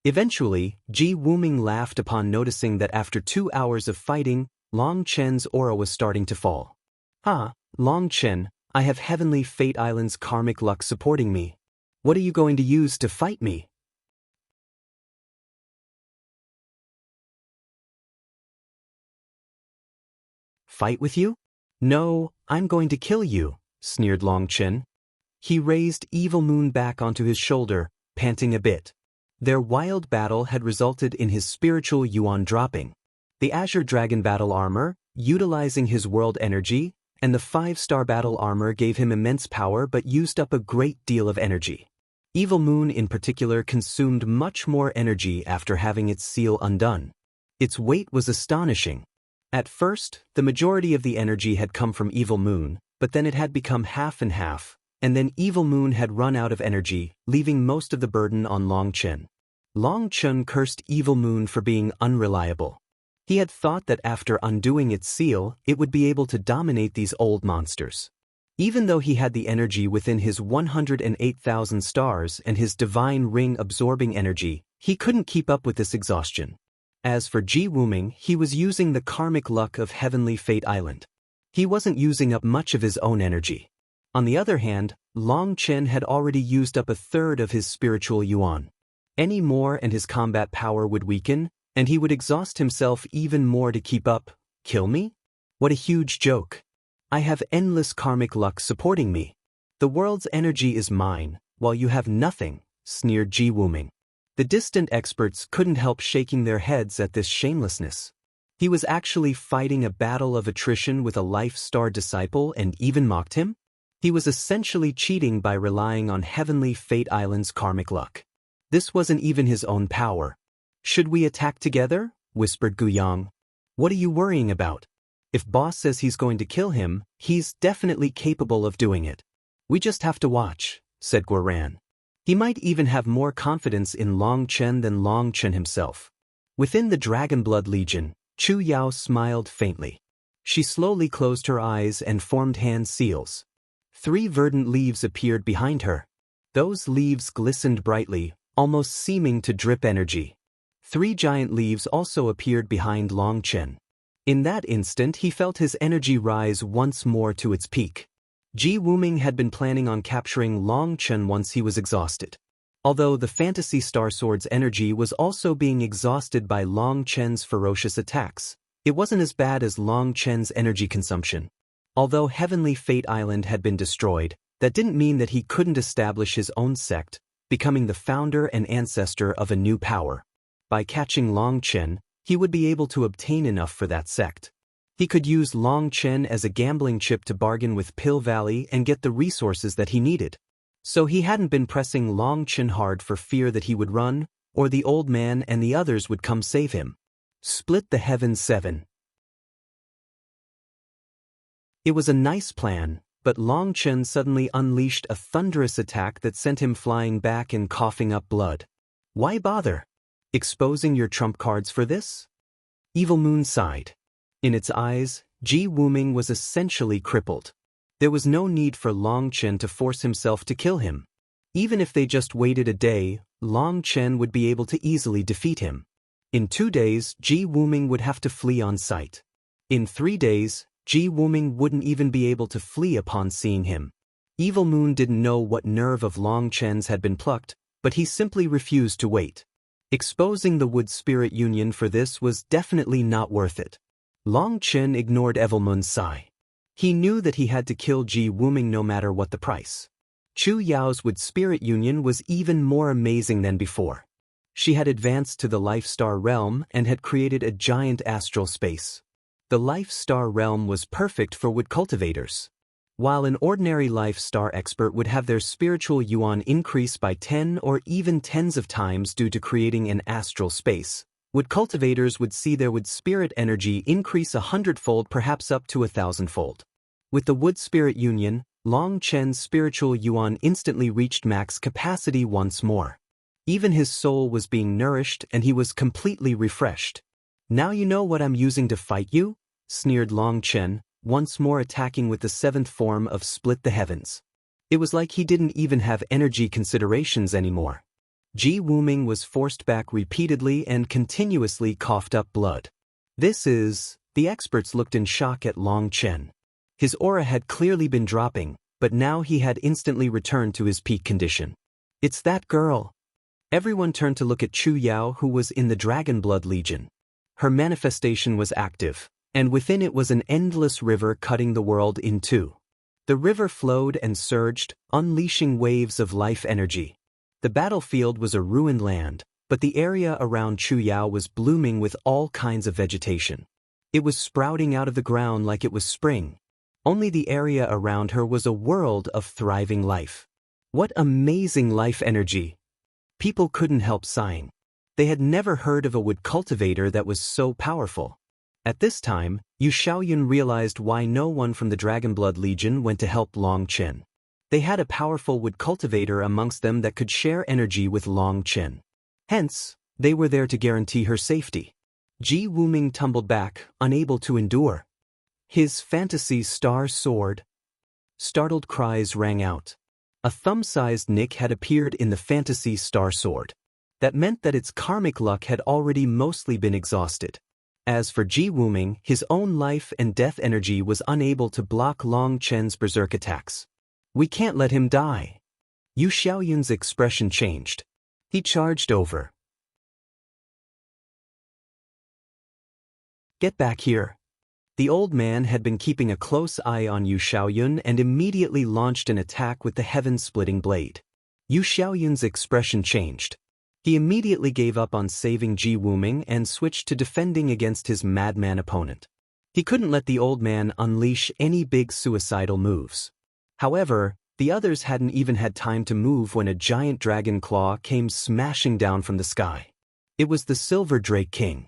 [SPEAKER 1] Eventually, Ji Wuming laughed upon noticing that after 2 hours of fighting, Long Chen's aura was starting to fall. Ah, Long Chen, I have Heavenly Fate Island's karmic luck supporting me. What are you going to use to fight me? Fight with you? No, I'm going to kill you, sneered Long Chen. He raised Evilmoon back onto his shoulder, panting a bit. Their wild battle had resulted in his spiritual yuan dropping. The Azure Dragon battle armor, utilizing his world energy, and the 5-star battle armor gave him immense power but used up a great deal of energy. Evilmoon in particular consumed much more energy after having its seal undone. Its weight was astonishing. At first, the majority of the energy had come from Evilmoon, but then it had become half and half, and then Evilmoon had run out of energy, leaving most of the burden on Long Chen. Long Chen cursed Evilmoon for being unreliable. He had thought that after undoing its seal, it would be able to dominate these old monsters. Even though he had the energy within his 108,000 stars and his divine ring absorbing energy, he couldn't keep up with this exhaustion. As for Wuming, he was using the karmic luck of Heavenly Fate Island. He wasn't using up much of his own energy. On the other hand, Chen had already used up a third of his spiritual yuan. Any more and his combat power would weaken, and he would exhaust himself even more to keep up. Kill me? What a huge joke. I have endless karmic luck supporting me. The world's energy is mine, while you have nothing, sneered Wuming. The distant experts couldn't help shaking their heads at this shamelessness. He was actually fighting a battle of attrition with a life-star disciple and even mocked him? He was essentially cheating by relying on Heavenly Fate Island's karmic luck. This wasn't even his own power. Should we attack together? Whispered Guiyang. What are you worrying about? If boss says he's going to kill him, he's definitely capable of doing it. We just have to watch, said Guoran. He might even have more confidence in Chen than Chen himself. Within the Dragonblood Legion, Chu Yao smiled faintly. She slowly closed her eyes and formed hand seals. 3 verdant leaves appeared behind her. Those leaves glistened brightly, almost seeming to drip energy. 3 giant leaves also appeared behind Chen. In that instant he felt his energy rise once more to its peak. Wuming had been planning on capturing Chen once he was exhausted. Although the Fantasy Star Sword's energy was also being exhausted by Chen's ferocious attacks, it wasn't as bad as Chen's energy consumption. Although Heavenly Fate Island had been destroyed, that didn't mean that he couldn't establish his own sect, becoming the founder and ancestor of a new power. By catching Chen, he would be able to obtain enough for that sect. He could use Chen as a gambling chip to bargain with Pill Valley and get the resources that he needed. So he hadn't been pressing Chen hard for fear that he would run, or the old man and the others would come save him. Split the Heavens 7. It was a nice plan, but Chen suddenly unleashed a thunderous attack that sent him flying back and coughing up blood. Why bother? Exposing your trump cards for this? Evilmoon sighed. In its eyes, Wuming was essentially crippled. There was no need for Chen to force himself to kill him. Even if they just waited a day, Chen would be able to easily defeat him. In 2 days, Wuming would have to flee on sight. In 3 days, Wuming wouldn't even be able to flee upon seeing him. Evilmoon didn't know what nerve of Chen's had been plucked, but he simply refused to wait. Exposing the Wood Spirit Union for this was definitely not worth it. Chen ignored Evilmoon's sigh. He knew that he had to kill Wuming no matter what the price. Chu Yao's Wood Spirit Union was even more amazing than before. She had advanced to the Life Star realm and had created a giant astral space. The Life Star realm was perfect for wood cultivators. While an ordinary Life Star expert would have their spiritual yuan increase by 10 or even tens of times due to creating an astral space, wood cultivators would see their wood spirit energy increase 100-fold, perhaps up to 1,000-fold. With the Wood Spirit Union, Chen's spiritual yuan instantly reached max capacity once more. Even his soul was being nourished and he was completely refreshed. Now you know what I'm using to fight you? Sneered Chen, once more attacking with the 7th form of Split the Heavens. It was like he didn't even have energy considerations anymore. Wuming was forced back repeatedly and continuously coughed up blood. The experts looked in shock at Chen. His aura had clearly been dropping, but now he had instantly returned to his peak condition. It's that girl. Everyone turned to look at Chu Yao, who was in the Dragonblood Legion. Her manifestation was active, and within it was an endless river cutting the world in two. The river flowed and surged, unleashing waves of life energy. The battlefield was a ruined land, but the area around Chu Yao was blooming with all kinds of vegetation. It was sprouting out of the ground like it was spring. Only the area around her was a world of thriving life. What amazing life energy! People couldn't help sighing. They had never heard of a wood cultivator that was so powerful. At this time, Yu Xiaoyun realized why no one from the Dragonblood Legion went to help Chen. They had a powerful wood cultivator amongst them that could share energy with Chen. Hence, they were there to guarantee her safety. Wuming tumbled back, unable to endure. His fantasy star soared. Startled cries rang out. A thumb-sized nick had appeared in the fantasy star sword. That meant that its karmic luck had already mostly been exhausted. As for Wuming, his own life and death energy was unable to block Long Chen's berserk attacks. We can't let him die. Yu Xiaoyun's expression changed. He charged over. Get back here. The old man had been keeping a close eye on Yu Xiaoyun and immediately launched an attack with the heaven-splitting blade. Yu Xiaoyun's expression changed. He immediately gave up on saving Wuming and switched to defending against his madman opponent. He couldn't let the old man unleash any big suicidal moves. However, the others hadn't even had time to move when a giant dragon claw came smashing down from the sky. It was the Silver Drake King.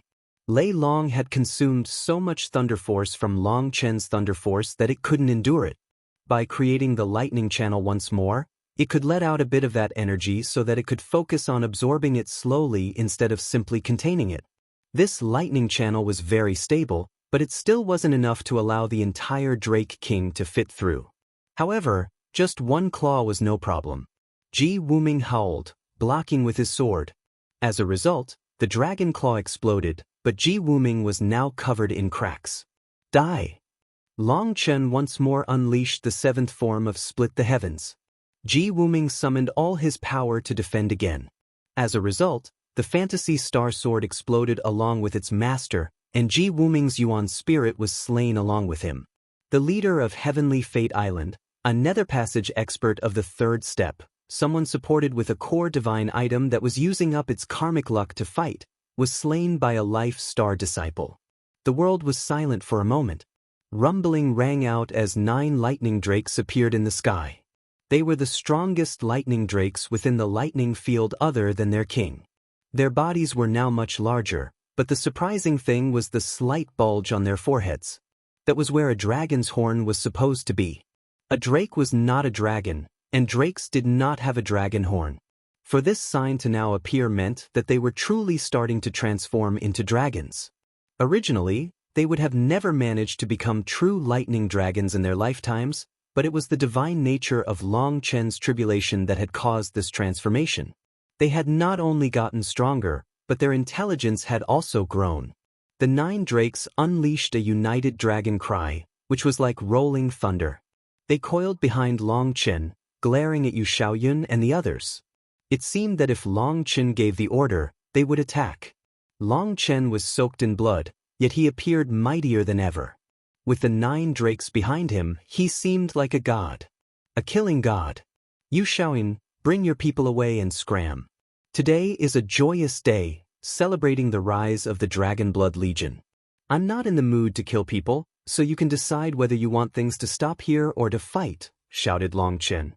[SPEAKER 1] Lei Long had consumed so much thunder force from Long Chen's thunder force that it couldn't endure it. By creating the lightning channel once more, it could let out a bit of that energy so that it could focus on absorbing it slowly instead of simply containing it. This lightning channel was very stable, but it still wasn't enough to allow the entire Drake King to fit through. However, just one claw was no problem. Wuming howled, blocking with his sword. As a result, the dragon claw exploded, but Wuming was now covered in cracks. Die! Long Chen once more unleashed the seventh form of Split the Heavens. Wuming summoned all his power to defend again. As a result, the fantasy star sword exploded along with its master, and Wuming's Yuan spirit was slain along with him. The leader of Heavenly Fate Island, a Netherpassage expert of the third step, someone supported with a core divine item that was using up its karmic luck to fight, was slain by a life star disciple. The world was silent for a moment. Rumbling rang out as 9 lightning drakes appeared in the sky. They were the strongest lightning drakes within the lightning field other than their king. Their bodies were now much larger, but the surprising thing was the slight bulge on their foreheads. That was where a dragon's horn was supposed to be. A drake was not a dragon, and drakes did not have a dragon horn. For this sign to now appear meant that they were truly starting to transform into dragons. Originally, they would have never managed to become true lightning dragons in their lifetimes, but it was the divine nature of Long Chen's tribulation that had caused this transformation. They had not only gotten stronger, but their intelligence had also grown. The 9 drakes unleashed a united dragon cry, which was like rolling thunder. They coiled behind Long Chen, glaring at Yu Xiaoyun and the others. It seemed that if Long Chen gave the order, they would attack. Long Chen was soaked in blood, yet he appeared mightier than ever. With the 9 drakes behind him, he seemed like a god. A killing god. Yu Xiaoyun, bring your people away and scram. Today is a joyous day, celebrating the rise of the Dragonblood Legion. I'm not in the mood to kill people, so you can decide whether you want things to stop here or to fight, shouted Long Chen.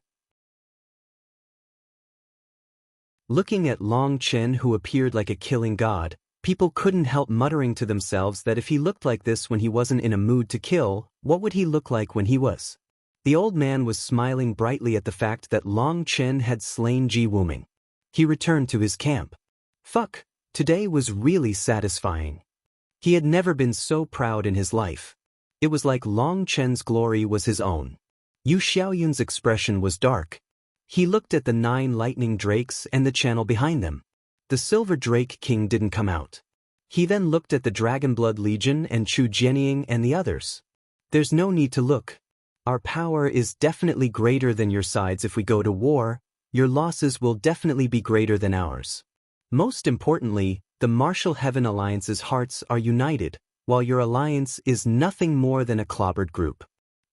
[SPEAKER 1] Looking at Long Chen, who appeared like a killing god, people couldn't help muttering to themselves that if he looked like this when he wasn't in a mood to kill, what would he look like when he was? The old man was smiling brightly at the fact that Long Chen had slain Wuming. He returned to his camp. Fuck, today was really satisfying. He had never been so proud in his life. It was like Long Chen's glory was his own. Yu Xiaoyun's expression was dark. He looked at the 9 lightning drakes and the channel behind them. The Silver Drake King didn't come out. He then looked at the Dragonblood Legion and Chu Jianying and the others. There's no need to look. Our power is definitely greater than your side's. If we go to war, your losses will definitely be greater than ours. Most importantly, the Martial Heaven Alliance's hearts are united, while your alliance is nothing more than a clobbered group.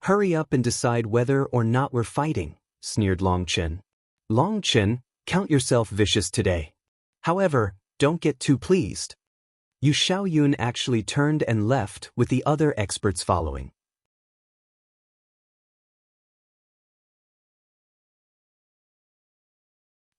[SPEAKER 1] Hurry up and decide whether or not we're fighting, sneered Long Chen. Long Chen, count yourself vicious today. However, don't get too pleased. Yu Xiaoyun actually turned and left with the other experts following.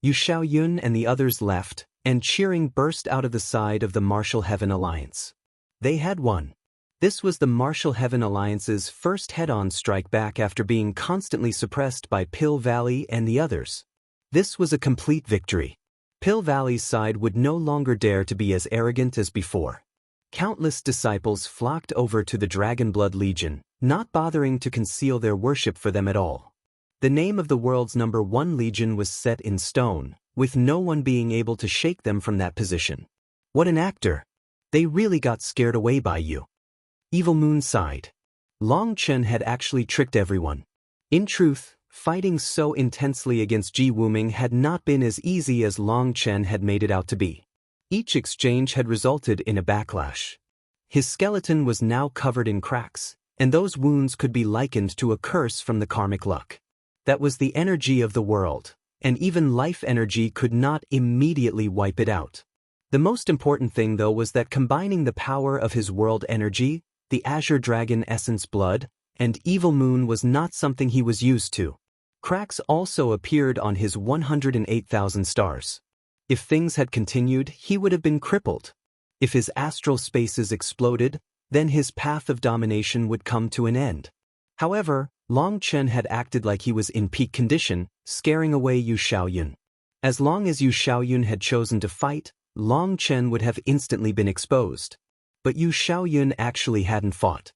[SPEAKER 1] Yu Xiaoyun and the others left, and cheering burst out of the side of the Martial Heaven Alliance. They had won. This was the Martial Heaven Alliance's first head-on strike back after being constantly suppressed by Pill Valley and the others. This was a complete victory. Pill Valley's side would no longer dare to be as arrogant as before. Countless disciples flocked over to the Dragonblood Legion, not bothering to conceal their worship for them at all. The name of the world's #1 legion was set in stone, with no one being able to shake them from that position. What an actor! They really got scared away by you. Evilmoon sighed. Long Chen had actually tricked everyone. In truth, fighting so intensely against Wuming had not been as easy as Long Chen had made it out to be. Each exchange had resulted in a backlash. His skeleton was now covered in cracks, and those wounds could be likened to a curse from the karmic luck. That was the energy of the world, and even life energy could not immediately wipe it out. The most important thing though was that combining the power of his world energy, the Azure Dragon Essence blood, and Evilmoon was not something he was used to. Cracks also appeared on his 108,000 stars. If things had continued, he would have been crippled. If his astral spaces exploded, then his path of domination would come to an end. However, Long Chen had acted like he was in peak condition, scaring away Yu Xiaoyun. As long as Yu Xiaoyun had chosen to fight, Long Chen would have instantly been exposed. But Yu Xiaoyun actually hadn't fought.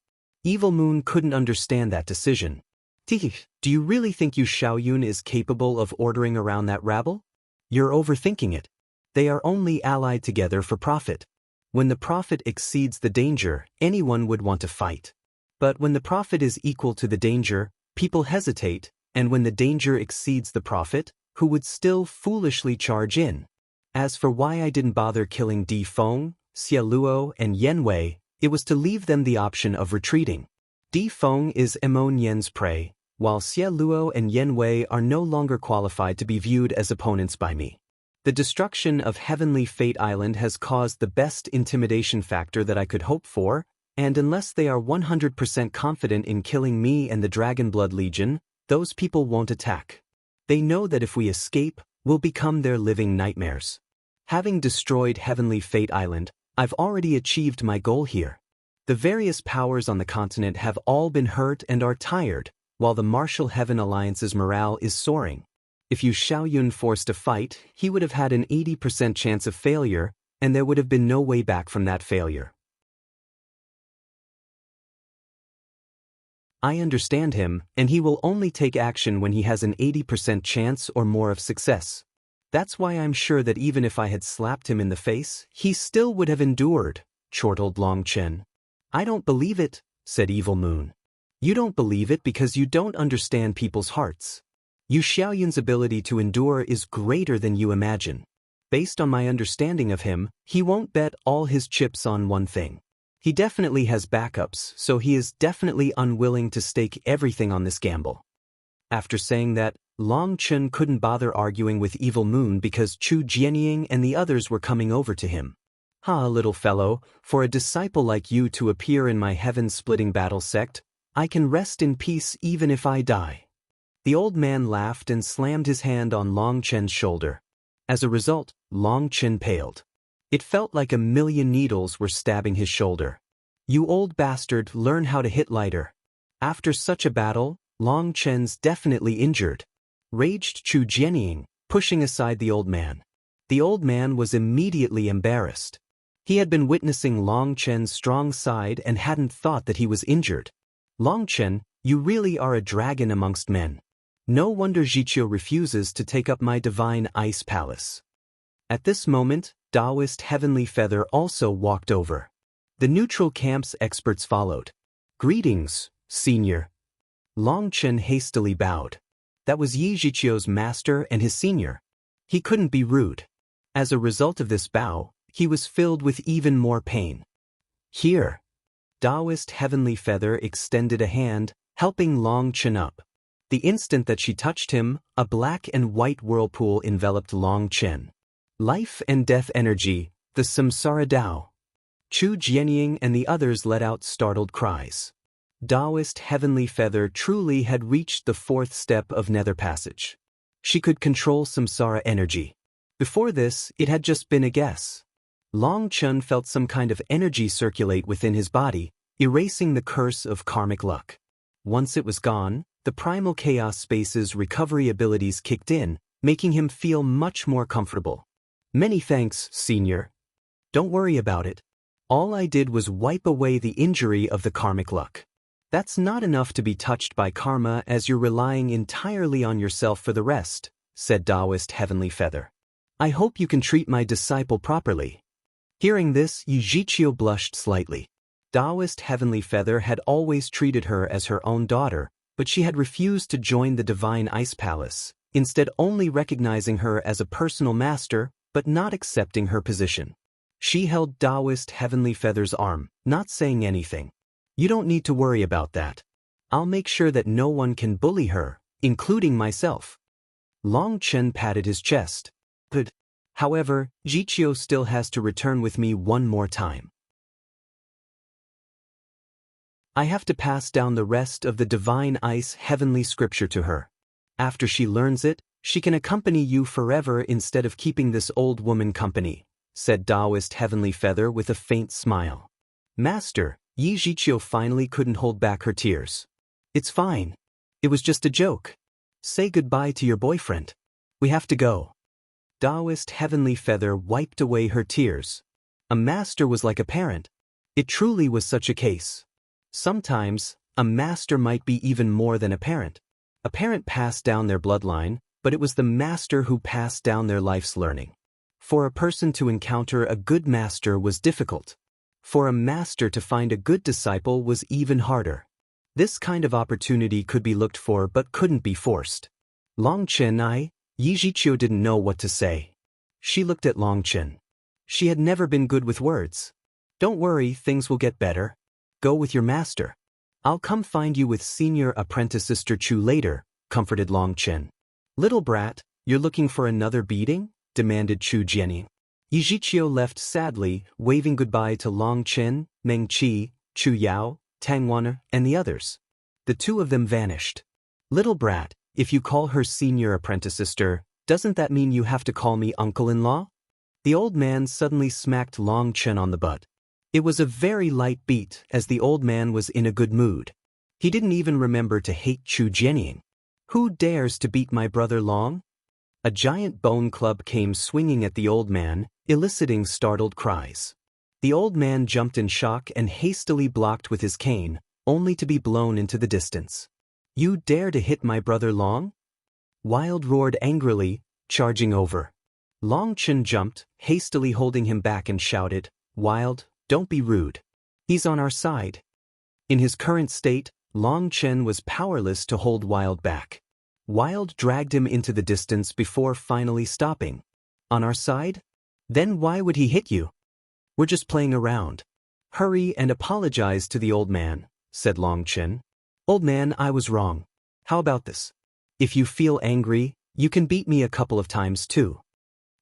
[SPEAKER 1] Evilmoon couldn't understand that decision. Do you really think Yu Xiaoyun is capable of ordering around that rabble? You're overthinking it. They are only allied together for profit. When the profit exceeds the danger, anyone would want to fight. But when the profit is equal to the danger, people hesitate, and when the danger exceeds the profit, who would still foolishly charge in? As for why I didn't bother killing Di Feng, Xie Luo, and Yan Wei, it was to leave them the option of retreating. Di Feng is Emon Yan's prey, while Xie Luo and Yan Wei are no longer qualified to be viewed as opponents by me. The destruction of Heavenly Fate Island has caused the best intimidation factor that I could hope for, and unless they are 100% confident in killing me and the Dragonblood Legion, those people won't attack. They know that if we escape, we'll become their living nightmares. Having destroyed Heavenly Fate Island, I've already achieved my goal here. The various powers on the continent have all been hurt and are tired, while the Martial Heaven Alliance's morale is soaring. If Yu Xiaoyun forced a fight, he would have had an 80% chance of failure, and there would have been no way back from that failure. I understand him, and he will only take action when he has an 80% chance or more of success. That's why I'm sure that even if I had slapped him in the face, he still would have endured, chortled Long Chen. I don't believe it, said Evilmoon. You don't believe it because you don't understand people's hearts. Yu Xiaoyun's ability to endure is greater than you imagine. Based on my understanding of him, he won't bet all his chips on one thing. He definitely has backups, so he is definitely unwilling to stake everything on this gamble. After saying that, Long Chen couldn't bother arguing with Evilmoon because Chu Jianying and the others were coming over to him. Ha, little fellow, for a disciple like you to appear in my heaven-splitting battle sect, I can rest in peace even if I die. The old man laughed and slammed his hand on Long Chen's shoulder. As a result, Long Chen paled. It felt like a million needles were stabbing his shoulder. You old bastard, learn how to hit lighter. After such a battle, Long Chen's definitely injured. Raged Chu Jianying, pushing aside the old man. The old man was immediately embarrassed. He had been witnessing Long Chen's strong side and hadn't thought that he was injured. Long Chen, you really are a dragon amongst men. No wonder Zhiqiu refuses to take up my divine ice palace. At this moment, Taoist Heavenly Feather also walked over. The neutral camp's experts followed. Greetings, senior. Long Chen hastily bowed. That was Yi Zhiqiu's master and his senior. He couldn't be rude. As a result of this bow, he was filled with even more pain. Here. Taoist Heavenly Feather extended a hand, helping Long Chen up. The instant that she touched him, a black and white whirlpool enveloped Long Chen. Life and death energy, the Samsara Tao. Chu Jianying and the others let out startled cries. Taoist Heavenly Feather truly had reached the 4th step of Netherpassage. She could control Samsara energy. Before this, it had just been a guess. Long Chen felt some kind of energy circulate within his body, erasing the curse of karmic luck. Once it was gone, the primal chaos space's recovery abilities kicked in, making him feel much more comfortable. Many thanks, senior. Don't worry about it. All I did was wipe away the injury of the karmic luck. That's not enough to be touched by karma as you're relying entirely on yourself for the rest, said Taoist Heavenly Feather. I hope you can treat my disciple properly. Hearing this, Yijiqiu blushed slightly. Taoist Heavenly Feather had always treated her as her own daughter, but she had refused to join the Divine Ice Palace, instead only recognizing her as a personal master, but not accepting her position. She held Taoist Heavenly Feather's arm, not saying anything. You don't need to worry about that. I'll make sure that no one can bully her, including myself. Long Chen patted his chest. Good. However, Jiqiu still has to return with me one more time. I have to pass down the rest of the Divine Ice Heavenly Scripture to her. After she learns it, she can accompany you forever instead of keeping this old woman company, said Taoist Heavenly Feather with a faint smile. Master, Yijiqiu finally couldn't hold back her tears. It's fine. It was just a joke. Say goodbye to your boyfriend. We have to go. Taoist Heavenly Feather wiped away her tears. A master was like a parent. It truly was such a case. Sometimes, a master might be even more than a parent. A parent passed down their bloodline, but it was the master who passed down their life's learning. For a person to encounter a good master was difficult. For a master to find a good disciple was even harder. This kind of opportunity could be looked for but couldn't be forced. Long Chen Yijiqiu didn't know what to say. She looked at Long Chen. She had never been good with words. Don't worry, things will get better. Go with your master. I'll come find you with Senior Apprentice Sister Chu later, comforted Long Chen. Little brat, you're looking for another beating? Demanded Chu Jianying. Yijiqiu left sadly, waving goodbye to Long Chen, Meng Qi, Chu Yao, Tang Wan, and the others. The two of them vanished. Little brat, if you call her Senior Apprentice Sister, doesn't that mean you have to call me uncle-in-law? The old man suddenly smacked Long Chen on the butt. It was a very light beat as the old man was in a good mood. He didn't even remember to hate Chu Jianying. Who dares to beat my brother Long? A giant bone club came swinging at the old man, eliciting startled cries. The old man jumped in shock and hastily blocked with his cane, only to be blown into the distance. You dare to hit my brother Long? Wild roared angrily, charging over. Long Chen jumped, hastily holding him back and shouted, Wild, don't be rude. He's on our side. In his current state, Long Chen was powerless to hold Wild back. Wild dragged him into the distance before finally stopping. On our side? Then why would he hit you? We're just playing around. Hurry and apologize to the old man, said Long Chen. Old man, I was wrong. How about this? If you feel angry, you can beat me a couple of times too.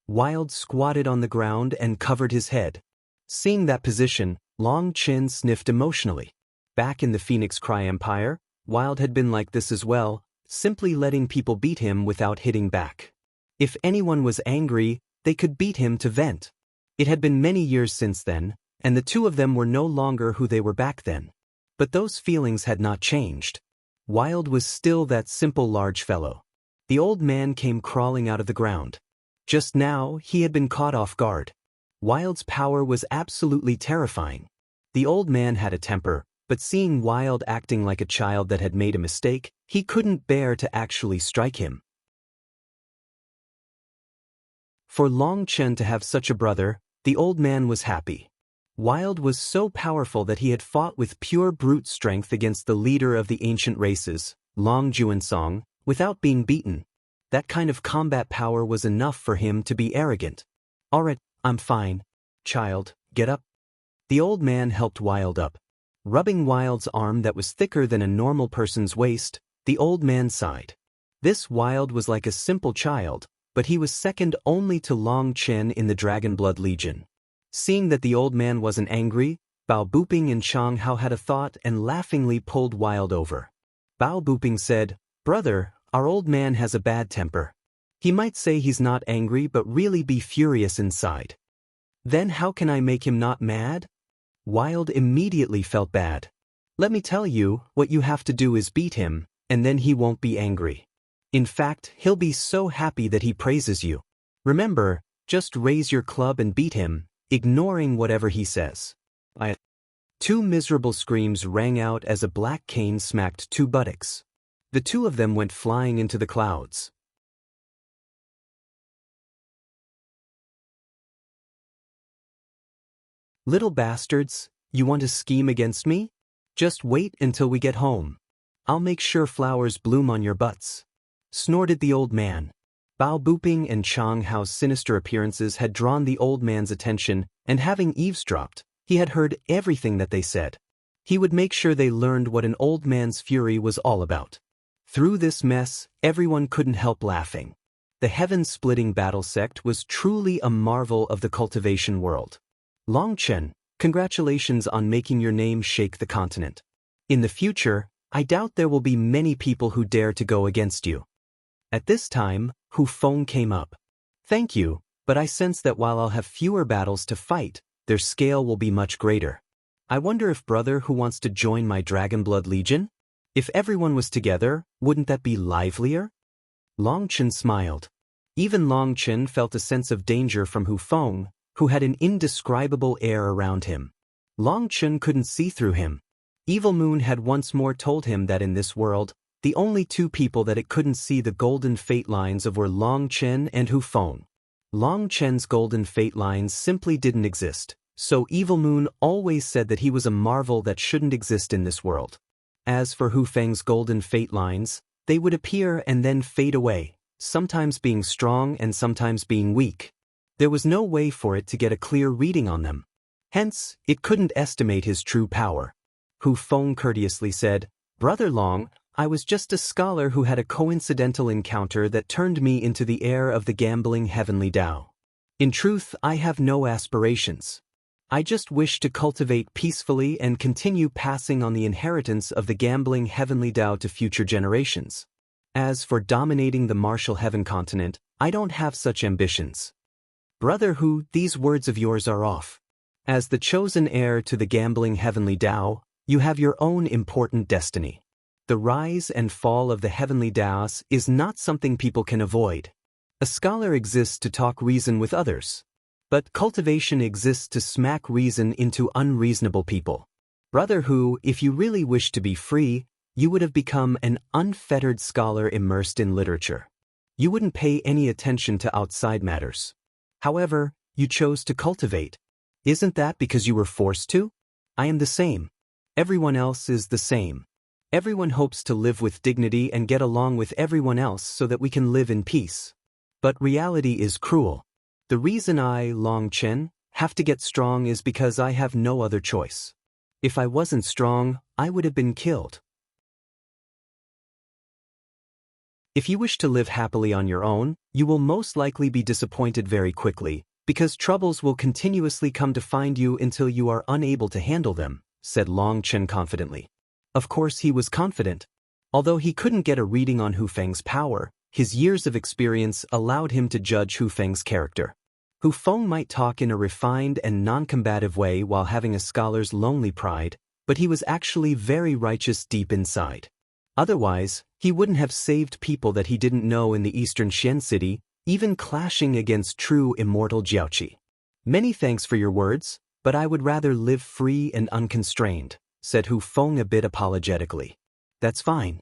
[SPEAKER 1] Wild squatted on the ground and covered his head. Seeing that position, Long Chen sniffed emotionally. Back in the Phoenix Cry Empire, Wild had been like this as well, simply letting people beat him without hitting back. If anyone was angry, they could beat him to vent. It had been many years since then, and the two of them were no longer who they were back then. But those feelings had not changed. Wild was still that simple large fellow. The old man came crawling out of the ground. Just now, he had been caught off guard. Wild's power was absolutely terrifying. The old man had a temper, but seeing Wild acting like a child that had made a mistake, he couldn't bear to actually strike him. For Long Chen to have such a brother, the old man was happy. Wild was so powerful that he had fought with pure brute strength against the leader of the ancient races, Long Juansong, without being beaten. That kind of combat power was enough for him to be arrogant. Alright, I'm fine. Child, get up. The old man helped Wild up. Rubbing Wild's arm that was thicker than a normal person's waist, the old man sighed. This Wild was like a simple child, but he was second only to Long Chen in the Dragonblood Legion. Seeing that the old man wasn't angry, Bao Buping and Chang Hao had a thought and laughingly pulled Wild over. Bao Buping said, Brother, our old man has a bad temper. He might say he's not angry but really be furious inside. Then how can I make him not mad? Wild immediately felt bad. Let me tell you, what you have to do is beat him, and then he won't be angry. In fact, he'll be so happy that he praises you. Remember, just raise your club and beat him, ignoring whatever he says. Two miserable screams rang out as a black cane smacked two buttocks. The two of them went flying into the clouds. Little bastards, you want to scheme against me? Just wait until we get home. I'll make sure flowers bloom on your butts, snorted the old man. Bao Booping and Chang Hao's sinister appearances had drawn the old man's attention, and having eavesdropped, he had heard everything that they said. He would make sure they learned what an old man's fury was all about. Through this mess, everyone couldn't help laughing. The heaven-splitting battle sect was truly a marvel of the cultivation world. Long Chen, congratulations on making your name shake the continent. In the future, I doubt there will be many people who dare to go against you. At this time, Hu Feng came up. Thank you, but I sense that while I'll have fewer battles to fight, their scale will be much greater. I wonder if brother who wants to join my Dragonblood Legion? If everyone was together, wouldn't that be livelier? Long Chen smiled. Even Long Chen felt a sense of danger from Hu Feng, who had an indescribable air around him. Long Chen couldn't see through him. Evilmoon had once more told him that in this world, the only two people that it couldn't see the golden fate lines of were Long Chen and Hu Feng. Long Chen's golden fate lines simply didn't exist, so Evilmoon always said that he was a marvel that shouldn't exist in this world. As for Hu Feng's golden fate lines, they would appear and then fade away, sometimes being strong and sometimes being weak. There was no way for it to get a clear reading on them. Hence, it couldn't estimate his true power. Hu Feng courteously said, "Brother Long, I was just a scholar who had a coincidental encounter that turned me into the heir of the gambling heavenly Tao. In truth, I have no aspirations. I just wish to cultivate peacefully and continue passing on the inheritance of the gambling heavenly Tao to future generations. As for dominating the martial heaven continent, I don't have such ambitions." Brother Hu, these words of yours are off. As the chosen heir to the gambling heavenly Tao, you have your own important destiny. The rise and fall of the heavenly Taos is not something people can avoid. A scholar exists to talk reason with others. But cultivation exists to smack reason into unreasonable people. Brother Hu, if you really wish to be free, you would have become an unfettered scholar immersed in literature. You wouldn't pay any attention to outside matters. However, you chose to cultivate. Isn't that because you were forced to? I am the same. Everyone else is the same. Everyone hopes to live with dignity and get along with everyone else so that we can live in peace. But reality is cruel. The reason I, Long Chen, have to get strong is because I have no other choice. If I wasn't strong, I would have been killed. If you wish to live happily on your own, you will most likely be disappointed very quickly, because troubles will continuously come to find you until you are unable to handle them, said Long Chen confidently. Of course he was confident. Although he couldn't get a reading on Hu Feng's power, his years of experience allowed him to judge Hu Feng's character. Hu Feng might talk in a refined and non-combative way while having a scholar's lonely pride, but he was actually very righteous deep inside. Otherwise, he wouldn't have saved people that he didn't know in the eastern Xian city, even clashing against true immortal Jiaoqi. Many thanks for your words, but I would rather live free and unconstrained, said Hu Feng a bit apologetically. That's fine.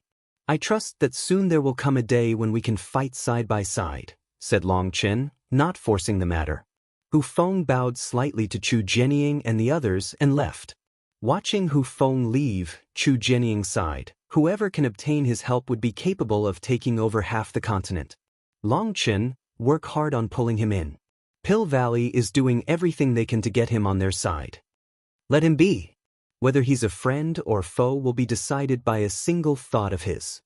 [SPEAKER 1] I trust that soon there will come a day when we can fight side by side, said Long Chen, not forcing the matter. Hu Feng bowed slightly to Chu Jianying and the others and left. Watching Hu Feng leave, Chu Jianying sighed. Whoever can obtain his help would be capable of taking over half the continent. Long Chen, work hard on pulling him in. Pill Valley is doing everything they can to get him on their side. Let him be. Whether he's a friend or foe will be decided by a single thought of his.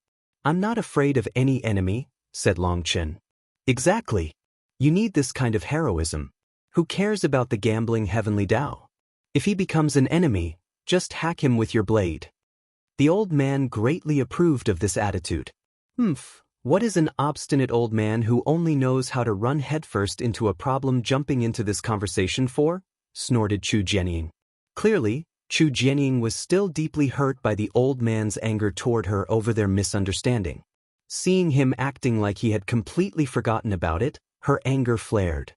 [SPEAKER 1] I'm not afraid of any enemy, said Long Chen. Exactly. You need this kind of heroism. Who cares about the gambling heavenly Tao? If he becomes an enemy, just hack him with your blade. The old man greatly approved of this attitude. What is an obstinate old man who only knows how to run headfirst into a problem jumping into this conversation for? Snorted Chu Jianying. Clearly, Chu Jianying was still deeply hurt by the old man's anger toward her over their misunderstanding. Seeing him acting like he had completely forgotten about it, her anger flared.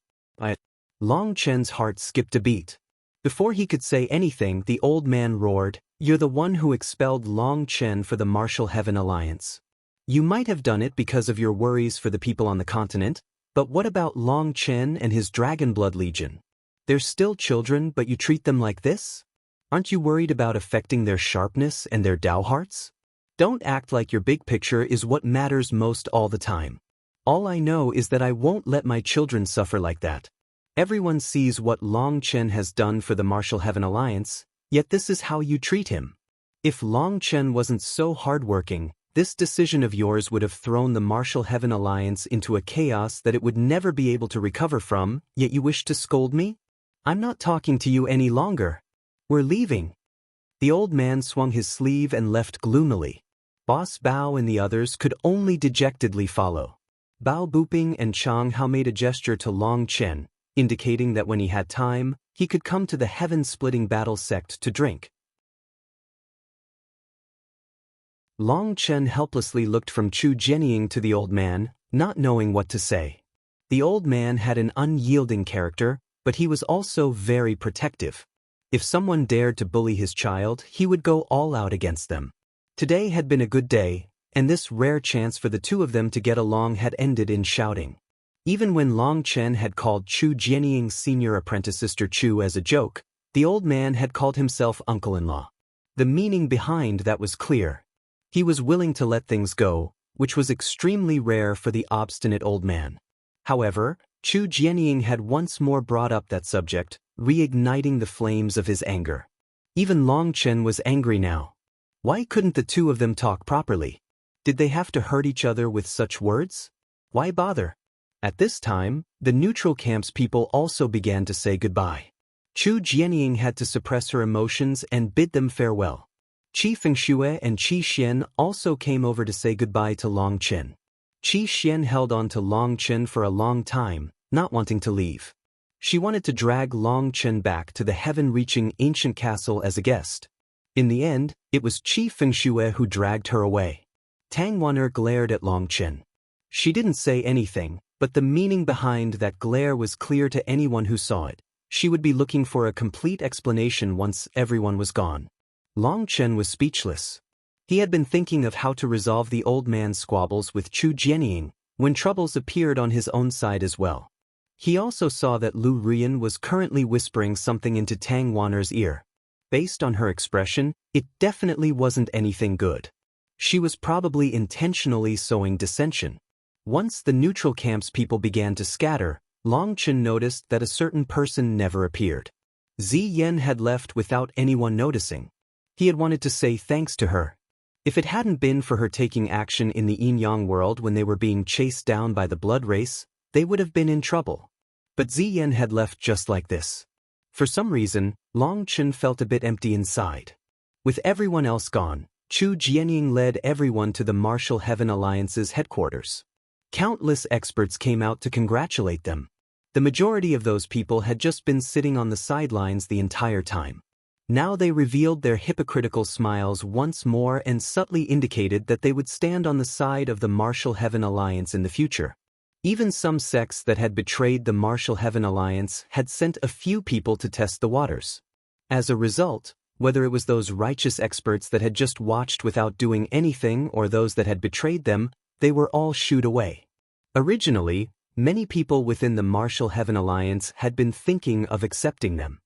[SPEAKER 1] Long Chen's heart skipped a beat. Before he could say anything, the old man roared, "You're the one who expelled Long Chen for the Martial Heaven Alliance. You might have done it because of your worries for the people on the continent, but what about Long Chen and his Dragonblood Legion? They're still children, but you treat them like this? Aren't you worried about affecting their sharpness and their Dao hearts? Don't act like your big picture is what matters most all the time. All I know is that I won't let my children suffer like that. Everyone sees what Long Chen has done for the Martial Heaven Alliance, yet this is how you treat him. If Long Chen wasn't so hardworking, this decision of yours would have thrown the Martial Heaven Alliance into a chaos that it would never be able to recover from, yet you wish to scold me? I'm not talking to you any longer. We're leaving." The old man swung his sleeve and left gloomily. Boss Bao and the others could only dejectedly follow. Bao Buping and Chang Hao made a gesture to Long Chen, indicating that when he had time, he could come to the heaven-splitting battle sect to drink. Long Chen helplessly looked from Chu Jianying to the old man, not knowing what to say. The old man had an unyielding character, but he was also very protective. If someone dared to bully his child, he would go all out against them. Today had been a good day, and this rare chance for the two of them to get along had ended in shouting. Even when Long Chen had called Chu Jianying's senior apprentice Sister Chu as a joke, the old man had called himself uncle-in-law. The meaning behind that was clear. He was willing to let things go, which was extremely rare for the obstinate old man. However, Chu Jianying had once more brought up that subject, reigniting the flames of his anger. Even Long Chen was angry now. Why couldn't the two of them talk properly? Did they have to hurt each other with such words? Why bother? At this time, the neutral camp's people also began to say goodbye. Chu Jianying had to suppress her emotions and bid them farewell. Qi Fengxue and Qi Xian also came over to say goodbye to Long Chen. Qi Xian held on to Long Chen for a long time, not wanting to leave. She wanted to drag Long Chen back to the heaven-reaching ancient castle as a guest. In the end, it was Qi Fengxue who dragged her away. Tang Wan'er glared at Long Chen. She didn't say anything, but the meaning behind that glare was clear to anyone who saw it. She would be looking for a complete explanation once everyone was gone. Long Chen was speechless. He had been thinking of how to resolve the old man's squabbles with Chu Jianying, when troubles appeared on his own side as well. He also saw that Lieyun was currently whispering something into Tang Wan'er's ear. Based on her expression, it definitely wasn't anything good. She was probably intentionally sowing dissension. Once the neutral camp's people began to scatter, Long Chen noticed that a certain person never appeared. Ziyan had left without anyone noticing. He had wanted to say thanks to her. If it hadn't been for her taking action in the Yin-Yang world when they were being chased down by the blood race, they would have been in trouble. But Ziyan had left just like this. For some reason, Long Chen felt a bit empty inside. With everyone else gone, Chu Jianying led everyone to the Martial Heaven Alliance's headquarters. Countless experts came out to congratulate them. The majority of those people had just been sitting on the sidelines the entire time. Now they revealed their hypocritical smiles once more and subtly indicated that they would stand on the side of the Martial Heaven Alliance in the future. Even some sects that had betrayed the Martial Heaven Alliance had sent a few people to test the waters. As a result, whether it was those righteous experts that had just watched without doing anything or those that had betrayed them, they were all shooed away. Originally, many people within the Martial Heaven Alliance had been thinking of accepting them.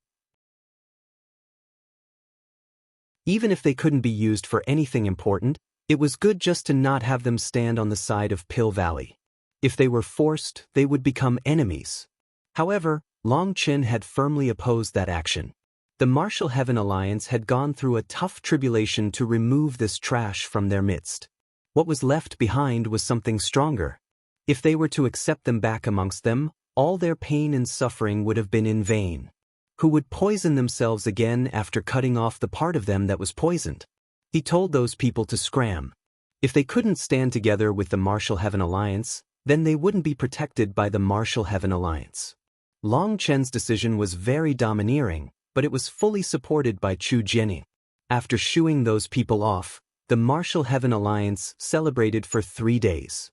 [SPEAKER 1] Even if they couldn't be used for anything important, it was good just to not have them stand on the side of Pill Valley. If they were forced, they would become enemies. However, Long Chen had firmly opposed that action. The Martial Heaven Alliance had gone through a tough tribulation to remove this trash from their midst. What was left behind was something stronger. If they were to accept them back amongst them, all their pain and suffering would have been in vain. Who would poison themselves again after cutting off the part of them that was poisoned? He told those people to scram. If they couldn't stand together with the Martial Heaven Alliance, then they wouldn't be protected by the Martial Heaven Alliance. Long Chen's decision was very domineering, but it was fully supported by Chu Jianying. After shooing those people off, the Martial Heaven Alliance celebrated for 3 days.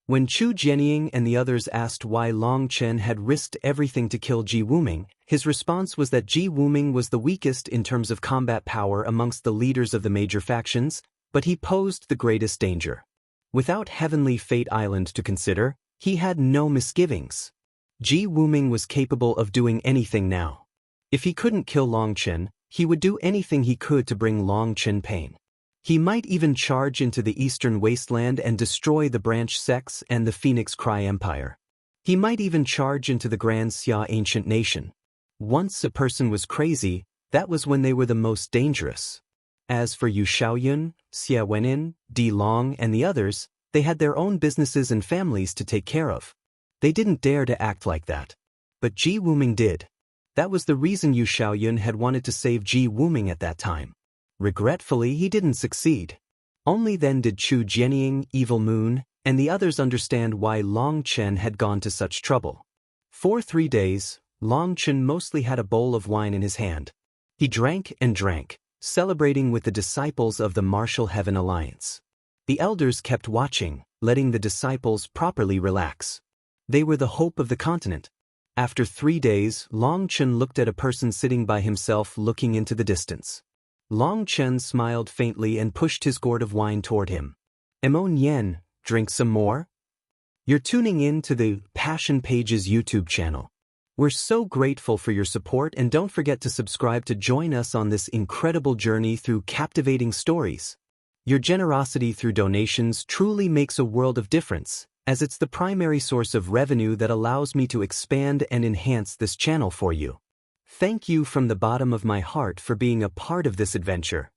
[SPEAKER 1] When Chu Jianying and the others asked why Long Chen had risked everything to kill Ji Wuming, his response was that Ji Wuming was the weakest in terms of combat power amongst the leaders of the major factions, but he posed the greatest danger. Without Heavenly Fate Island to consider, he had no misgivings. Ji Wuming was capable of doing anything now. If he couldn't kill Long Chen, he would do anything he could to bring Long Chen pain. He might even charge into the Eastern Wasteland and destroy the Branch Sects and the Phoenix Cry Empire. He might even charge into the Grand Xia Ancient Nation. Once a person was crazy, that was when they were the most dangerous. As for Yu Xiaoyun, Xia Wenin, Di Long and the others, they had their own businesses and families to take care of. They didn't dare to act like that. But Ji Wuming did. That was the reason Yu Xiaoyun had wanted to save Ji Wuming at that time. Regretfully, he didn't succeed. Only then did Chu Jianying, Evilmoon, and the others understand why Long Chen had gone to such trouble. For 3 days, Long Chen mostly had a bowl of wine in his hand. He drank and drank, celebrating with the disciples of the Martial Heaven Alliance. The elders kept watching, letting the disciples properly relax. They were the hope of the continent. After 3 days, Long Chen looked at a person sitting by himself looking into the distance. Long Chen smiled faintly and pushed his gourd of wine toward him. "Emon Yen, drink some more?" You're tuning in to the Passion Pages YouTube channel. We're so grateful for your support, and don't forget to subscribe to join us on this incredible journey through captivating stories. Your generosity through donations truly makes a world of difference, as it's the primary source of revenue that allows me to expand and enhance this channel for you. Thank you from the bottom of my heart for being a part of this adventure.